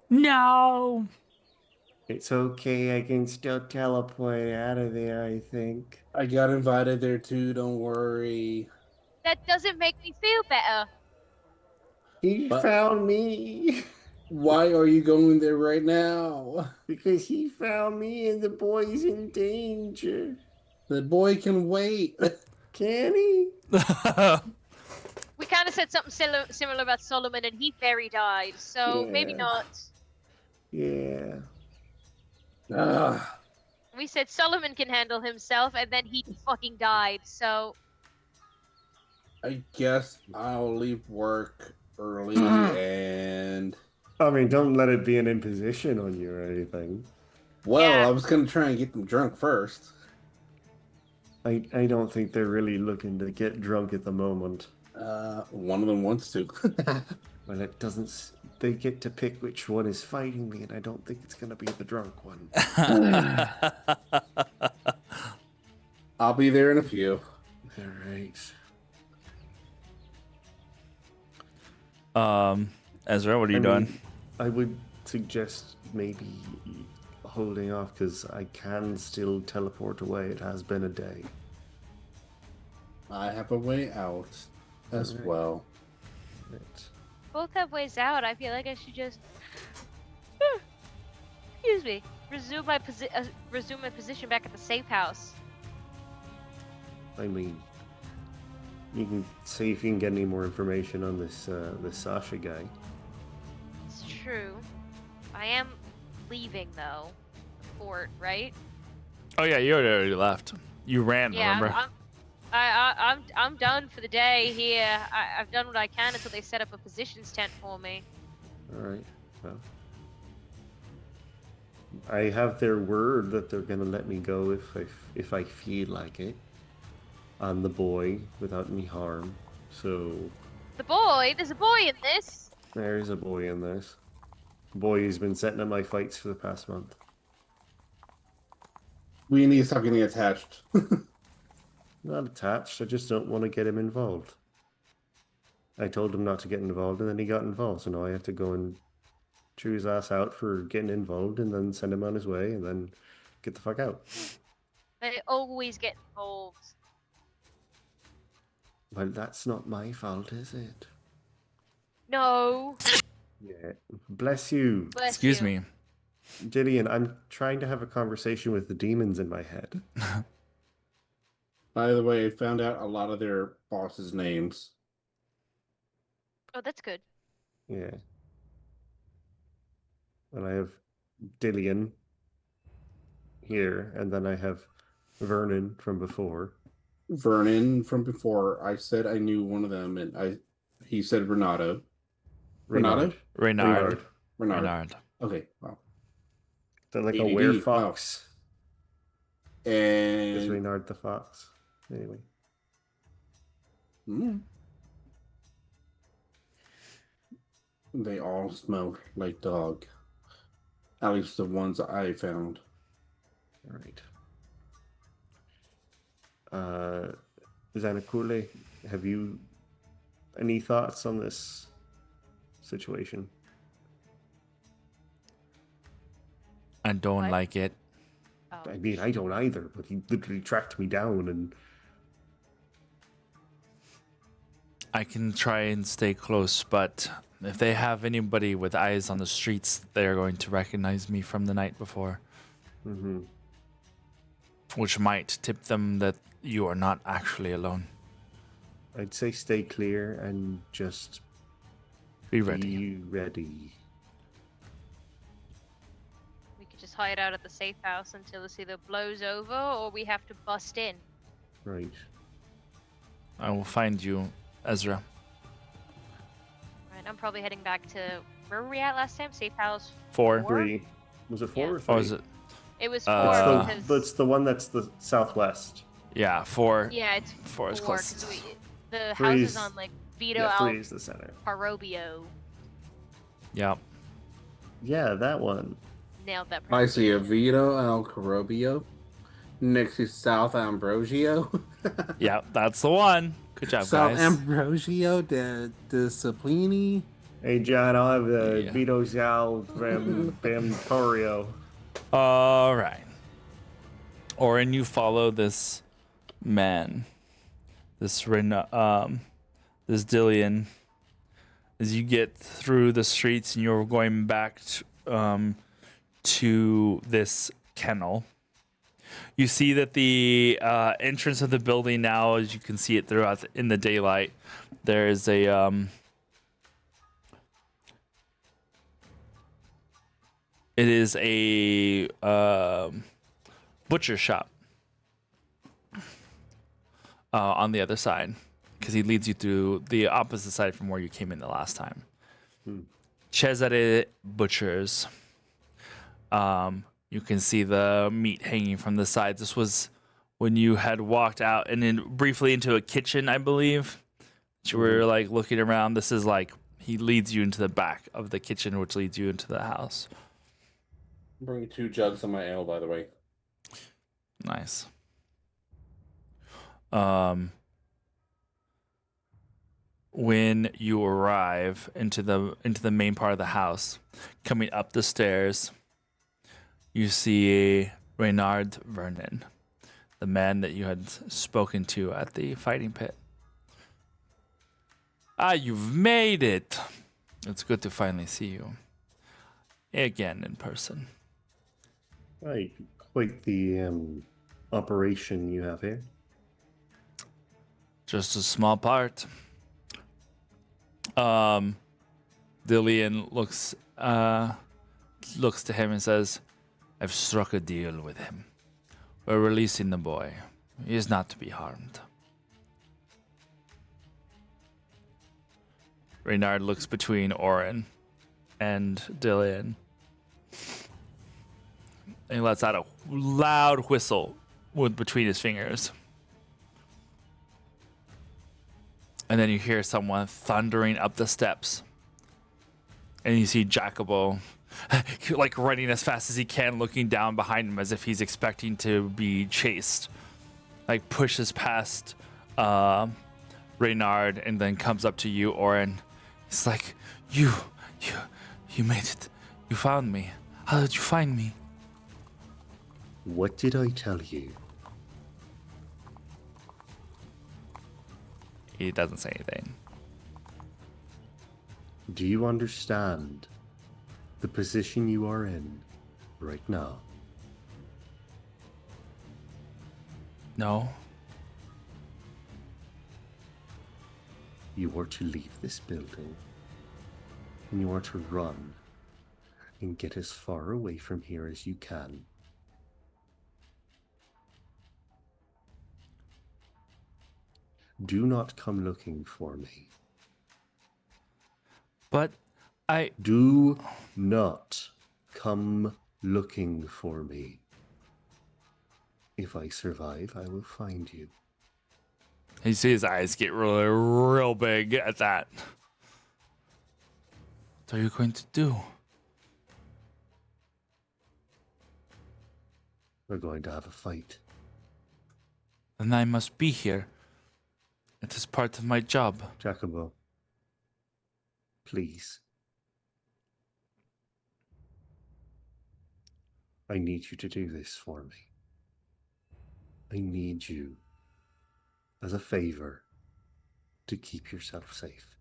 No. It's okay, I can still teleport out of there, I think. I got invited there too, don't worry. That doesn't make me feel better. He But- found me! Why are you going there right now? Because he found me and the boy's in danger. The boy can wait. Can he? We kind of said something similar about Solomon, and he fairy died, so maybe Yeah. not. Yeah. Ah, We said Solomon can handle himself, and then he fucking died, so... I guess I'll leave work early and I mean, don't let it be an imposition on you or anything. well, Yeah. I was gonna try and get them drunk first. I don't think they're really looking to get drunk at the moment. One of them wants to. Well, it doesn't. They get to pick which one is fighting me, and I don't think it's gonna be the drunk one. I'll be there in a few. All right. Ezra, what are you I doing? mean, I would suggest maybe holding off because I can still teleport away. It has been a day. I have a way out as Alright. well. Right. Both have ways out. I feel like I should just... Excuse me. Resume my position back at the safe house. I mean, you can see if you can get any more information on this this Sasha guy. It's true. I am leaving, though. The fort, right? Oh yeah, you already left. You ran, Yeah, remember? I'm done for the day here. I've done what I can until they set up a positions tent for me. All right. Well, I have their word that they're gonna let me go if I feel like it. On the boy without any harm. So The boy? There's a boy in this! there's a boy in this. Boy who's been setting up my fights for the past month. We need to stop getting attached. Not attached. I just don't want to get him involved. I told him not to get involved, and then he got involved. So now I have to go and chew his ass out for getting involved, and then send him on his way, and then get the fuck out. They always get involved. Well, that's not my fault, is it? No. Yeah. Bless you, Bless Excuse you. me. Gideon. I'm trying to have a conversation with the demons in my head. By the way, I found out a lot of their bosses' names. Oh, that's good. Yeah. And I have Dillian here, and then I have Vernon from before. Vernon from before. I said I knew one of them, and he said Renato. Reynard. Reynard. Renard. Reynard. Okay, wow. They're like a ADD, wow. werefox. Is And Reynard the fox? Anyway. They all smell like dog. At least the ones I found. All right. Zanakule, have you any thoughts on this situation? I don't What? like it. Oh, I mean, I don't either, but he literally tracked me down and I can try and stay close, but if they have anybody with eyes on the streets, they're going to recognize me from the night before, which might tip them that you are not actually alone. I'd say stay clear and just Be ready. be ready. we could just hide out at the safe house until this either blows over or we have to bust in. Right. I will find you, Ezra. Right, I'm probably heading back to where were we at last time? Safe house 4. 3. Was it 4 Yeah. or 3? Or is it? It was 4 because That's the one that's the southwest. Yeah, 4. yeah, it's 4 is 4 close. because the Three house is- is on like Vito Yeah, 3 Al is the center. Parobio. Yeah. Yeah, that one. Nailed that. I see a pronunciation. Vito Al Carobio next to South Ambrosio. Yeah, that's the one. Good job, South guys. Ambrosio de Disciplini. Hey, John, I'll have the Yeah. Vito Zal from Bamtorio. All right. Orin, you follow this man, this Dillian, as you get through the streets and you're going back to this kennel. You see that the entrance of the building now, as you can see it throughout in the daylight, there is a it is a butcher shop on the other side, because he leads you through the opposite side from where you came in the last time. Cesare Butchers. You can see the meat hanging from the side. This was when you had walked out and then briefly into a kitchen, I believe. You were like looking around. This is like he leads you into the back of the kitchen, which leads you into the house. Bring 2 jugs of my ale, by the way. Nice. When you arrive into the main part of the house, coming up the stairs, you see Reynard Vernon, the man that you had spoken to at the fighting pit. Ah, you've made it. It's good to finally see you again in person. Right. Quite the operation you have here. Just a small part. Dillian looks to him and says, I've struck a deal with him. We're releasing the boy. He is not to be harmed. Reynard looks between Orin and Dillian. And he lets out a loud whistle between his fingers. And then you hear someone thundering up the steps. And you see Jacobo like running as fast as he can, looking down behind him as if he's expecting to be chased. Like pushes past Reynard and then comes up to you, Orin. He's like, you made it. You found me. How did you find me? What did I tell you? He doesn't say anything. Do you understand the position you are in right now? No. You are to leave this building, and you are to run and get as far away from here as you can. Do not come looking for me. But I Do not come looking for me. If I survive, I will find you. you see his eyes get really real big at that. What are you going to do? We're going to have a fight. Then I must be here. It is part of my job. Jacobo, please. I need you to do this for me. I need you, as a favor, to keep yourself safe.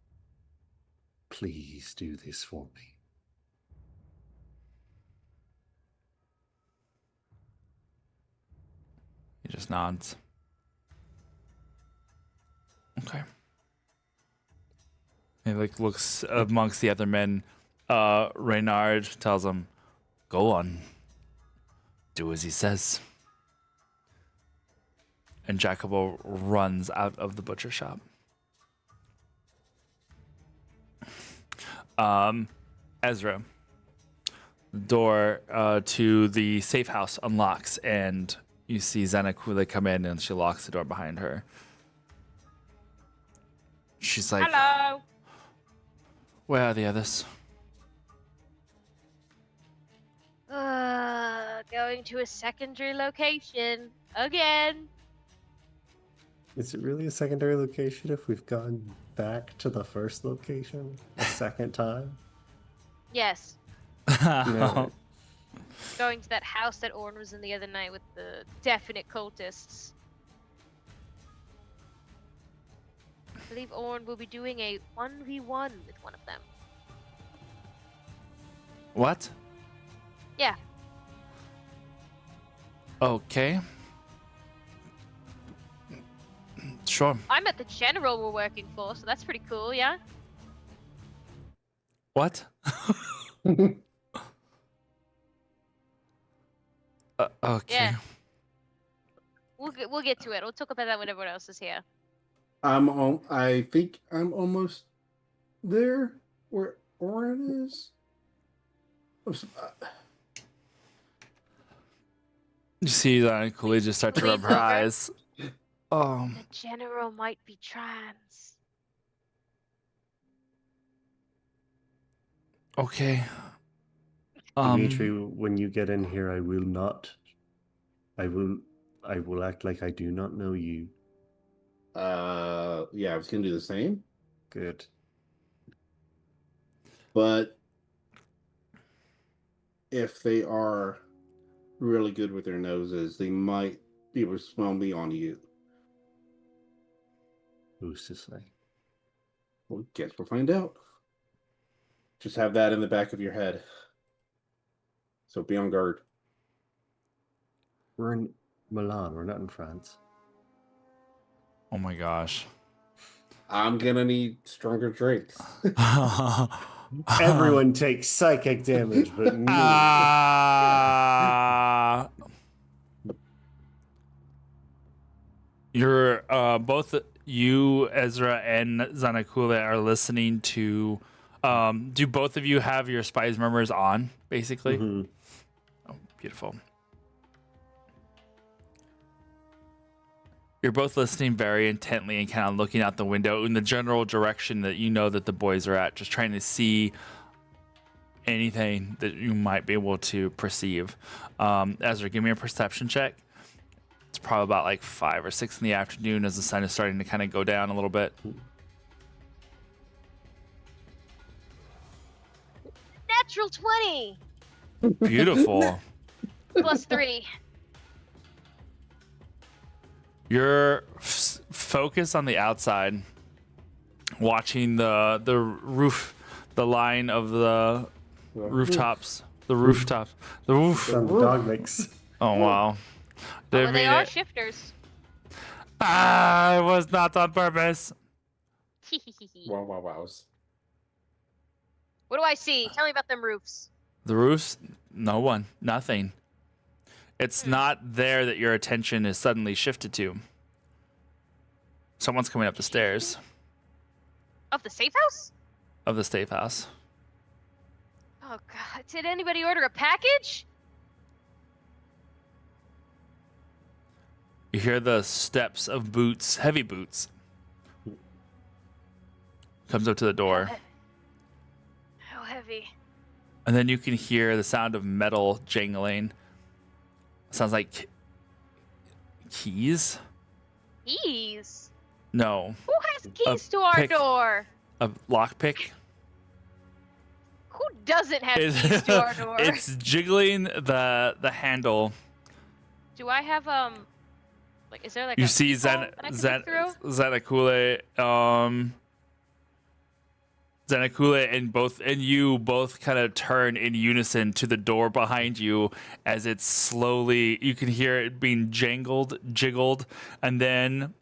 Please do this for me. He just nods. Okay. He like looks amongst the other men. Reynard tells him, "Go on. Do as he says." And Jacobo runs out of the butcher shop. Ezra, the door to the safe house unlocks, and you see Zanakula come in, and she locks the door behind her. She's like, Hello. "Where are the others?" Going to a secondary location again. Is it really a secondary location if we've gone back to the first location a second time? Yes. No. Going to that house that Orn was in the other night with the definite cultists. I believe Orn will be doing a 1v1 with one of them. What? Yeah. Okay. Sure. I'm at the general we're working for, so that's pretty cool, yeah? What? Okay. Yeah. We'll get to it. We'll talk about that when everyone else is here. I think I'm almost there where Orin is. You see that Cooley just start to rub her Leans over. eyes. The general might be trans. Okay. Dimitri, when you get in here, I will act like I do not know you. Yeah, I was gonna do the same, Good. but if they are really good with their noses, they might be able to smell me on you. Who's to say? Well, guess we'll find out. Just have that in the back of your head. So be on guard. We're in Milan, we're not in France. Oh my gosh. I'm gonna need stronger drinks. Everyone takes psychic damage, but me. You're both you, Ezra, and Zanakula are listening to. Do both of you have your spies murmurs on? Basically. Mhm. Oh, beautiful. You're both listening very intently and kind of looking out the window in the general direction that you know that the boys are at, just trying to see anything that you might be able to perceive. Ezra, give me a perception check. It's probably about like 5 or 6 in the afternoon as the sun is starting to kind of go down a little bit. Natural 20 Beautiful. plus 3. You're focused on the outside, watching the roof, the line of the rooftops, the roof. Some dog mix. Oh wow! Didn't They mean are it. shifters. Ah, it was not on purpose. Wow, wow, wows. What do I see? Tell me about them roofs. The roofs, no one, nothing. It's Hmm. not there that your attention is suddenly shifted to. Someone's coming up the stairs Of the safe house? of the safe house. Oh god. Did anybody order a package? You hear the steps of boots, heavy boots. Comes up to the door. How heavy? And then you can hear the sound of metal jangling. Sounds like keys? Keys? No, Who has keys to our pick. door? a lockpick. Who doesn't have keys to our door? It's jiggling the handle. Do I have like is there like You a see peephole that I can peek through? Zenakule, Zenakule and you both kind of turn in unison to the door behind you as it's slowly, you can hear it being jiggled, and then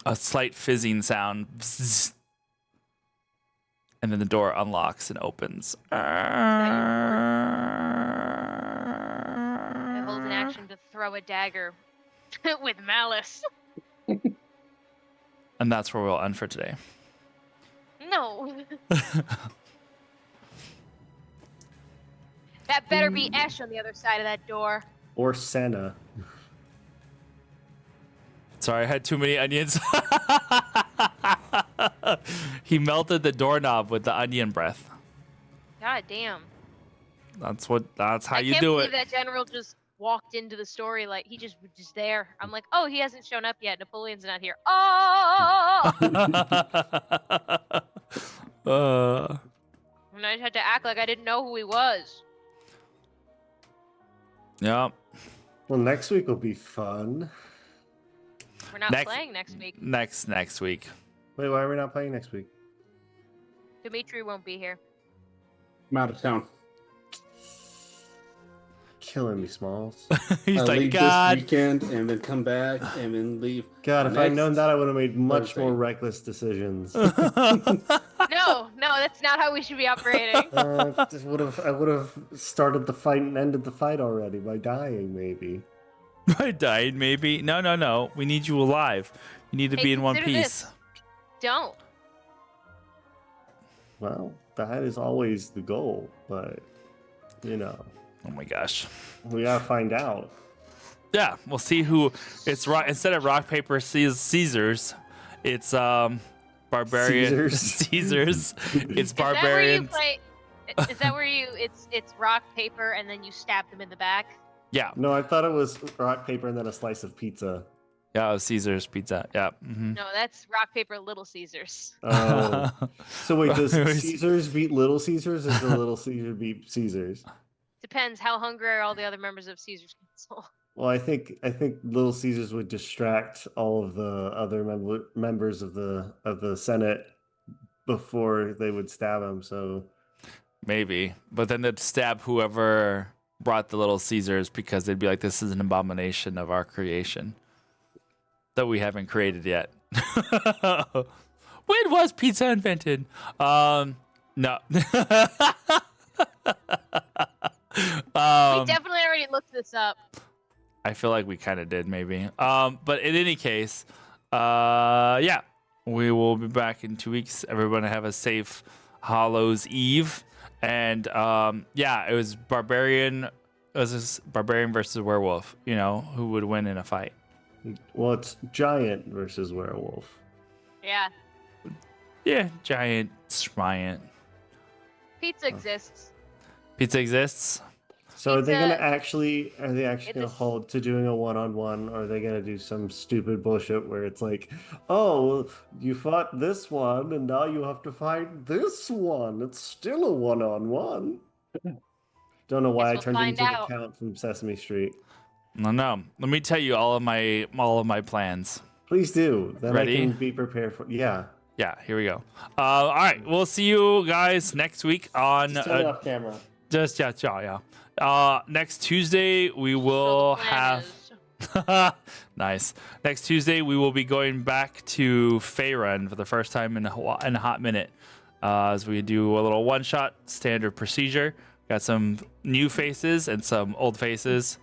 a slight fizzing sound. Bzzz. And then the door unlocks and opens. I hold an action to throw a dagger with malice. And that's where we'll end for today. No. That better be Ash on the other side of that door. Or Senna. Sorry, I had too many onions. He melted the doorknob with the onion breath. God damn. That's how I you can't do believe it. that general just walked into the story like he just was just there. I'm like, oh, he hasn't shown up yet. Napoleon's not here. Oh! And I had to act like I didn't know who he was. Yeah. Well, next week will be fun. We're not playing next week. Next week. Wait, why are we not playing next week? Dimitri won't be here. I'm out of town. Killing me, Smalls. He's I like, leave God. this weekend and then come back and then leave. God, if I'd next known that, I would have made much Thursday. more reckless decisions. No, that's not how we should be operating. I would have started the fight and ended the fight already by dying, maybe. I died, maybe. No. We need you alive. You need to Hey, be in one consider piece. this. Don't. Well, that is always the goal, but you know, Oh my gosh. we gotta find out. Yeah, we'll see who it's rock instead of rock paper Caesars. It's barbarian Caesars. Caesars. It's Is that where you barbarian. play? Is that where you? It's rock paper and then you stab them in the back. Yeah. No, I thought it was rock, paper, and then a slice of pizza. Yeah, it was Caesar's pizza. Yeah. Mm-hmm. No, that's rock paper Little Caesars. Oh, so wait, does It was- Caesars beat Little Caesars, or does the Little Caesar beat Caesars? Depends how hungry are all the other members of Caesar's Council. Well, I think Little Caesars would distract all of the other members of the Senate before they would stab him. So Maybe. But then they'd stab whoever brought the Little Caesars because they'd be like, this is an abomination of our creation that we haven't created yet. When was pizza invented? No. We definitely already looked this up. I feel like we kind of did, maybe. But in any case, yeah, we will be back in 2 weeks. Everyone have a safe Hallows Eve. And yeah, it was barbarian. It was this barbarian versus werewolf. You know, who would win in a fight? well, it's giant versus werewolf. Yeah, Yeah, giant, giant. pizza exists. Pizza exists. So are they Pizza- gonna actually It's gonna a- hold to doing a one-on-one, or are they gonna do some stupid bullshit where it's like, oh, you fought this one and now you have to fight this one. It's still a one-on-one. Don't know why Guess I turned we'll into find the out. Count from Sesame Street. No. Let me tell you all of my plans. Please do. Then Ready? I can be prepared for. Yeah. Yeah, here we go. All right, we'll see you guys next week on Just turn it off camera. just yeah. Next Tuesday we So will the plan have is- Nice. Next Tuesday, we will be going back to Faerun for the first time in a hot minute, as we do a little one-shot standard procedure. Got some new faces and some old faces,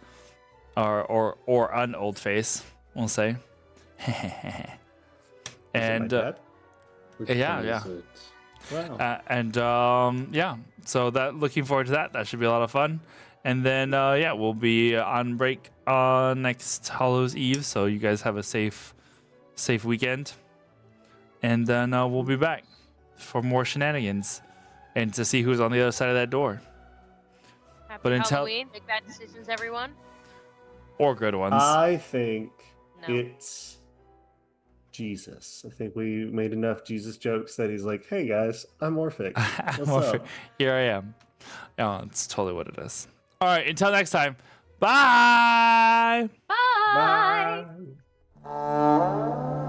or an old face, we'll say. And Which yeah, one yeah. is it? Wow. Yeah, so that looking forward to that. That should be a lot of fun. And then yeah, we'll be on break next Hallows Eve, so you guys have a safe weekend. And then we'll be back for more shenanigans and to see who's on the other side of that door. Happy But until- Halloween. Make bad decisions, everyone. Or good ones. I think No. it's Jesus. I think we made enough Jesus jokes that he's like, "Hey guys, I'm Orphic. What's up?" Here I am. Oh, it's totally what it is. All right, until next time. Bye. Bye. Bye.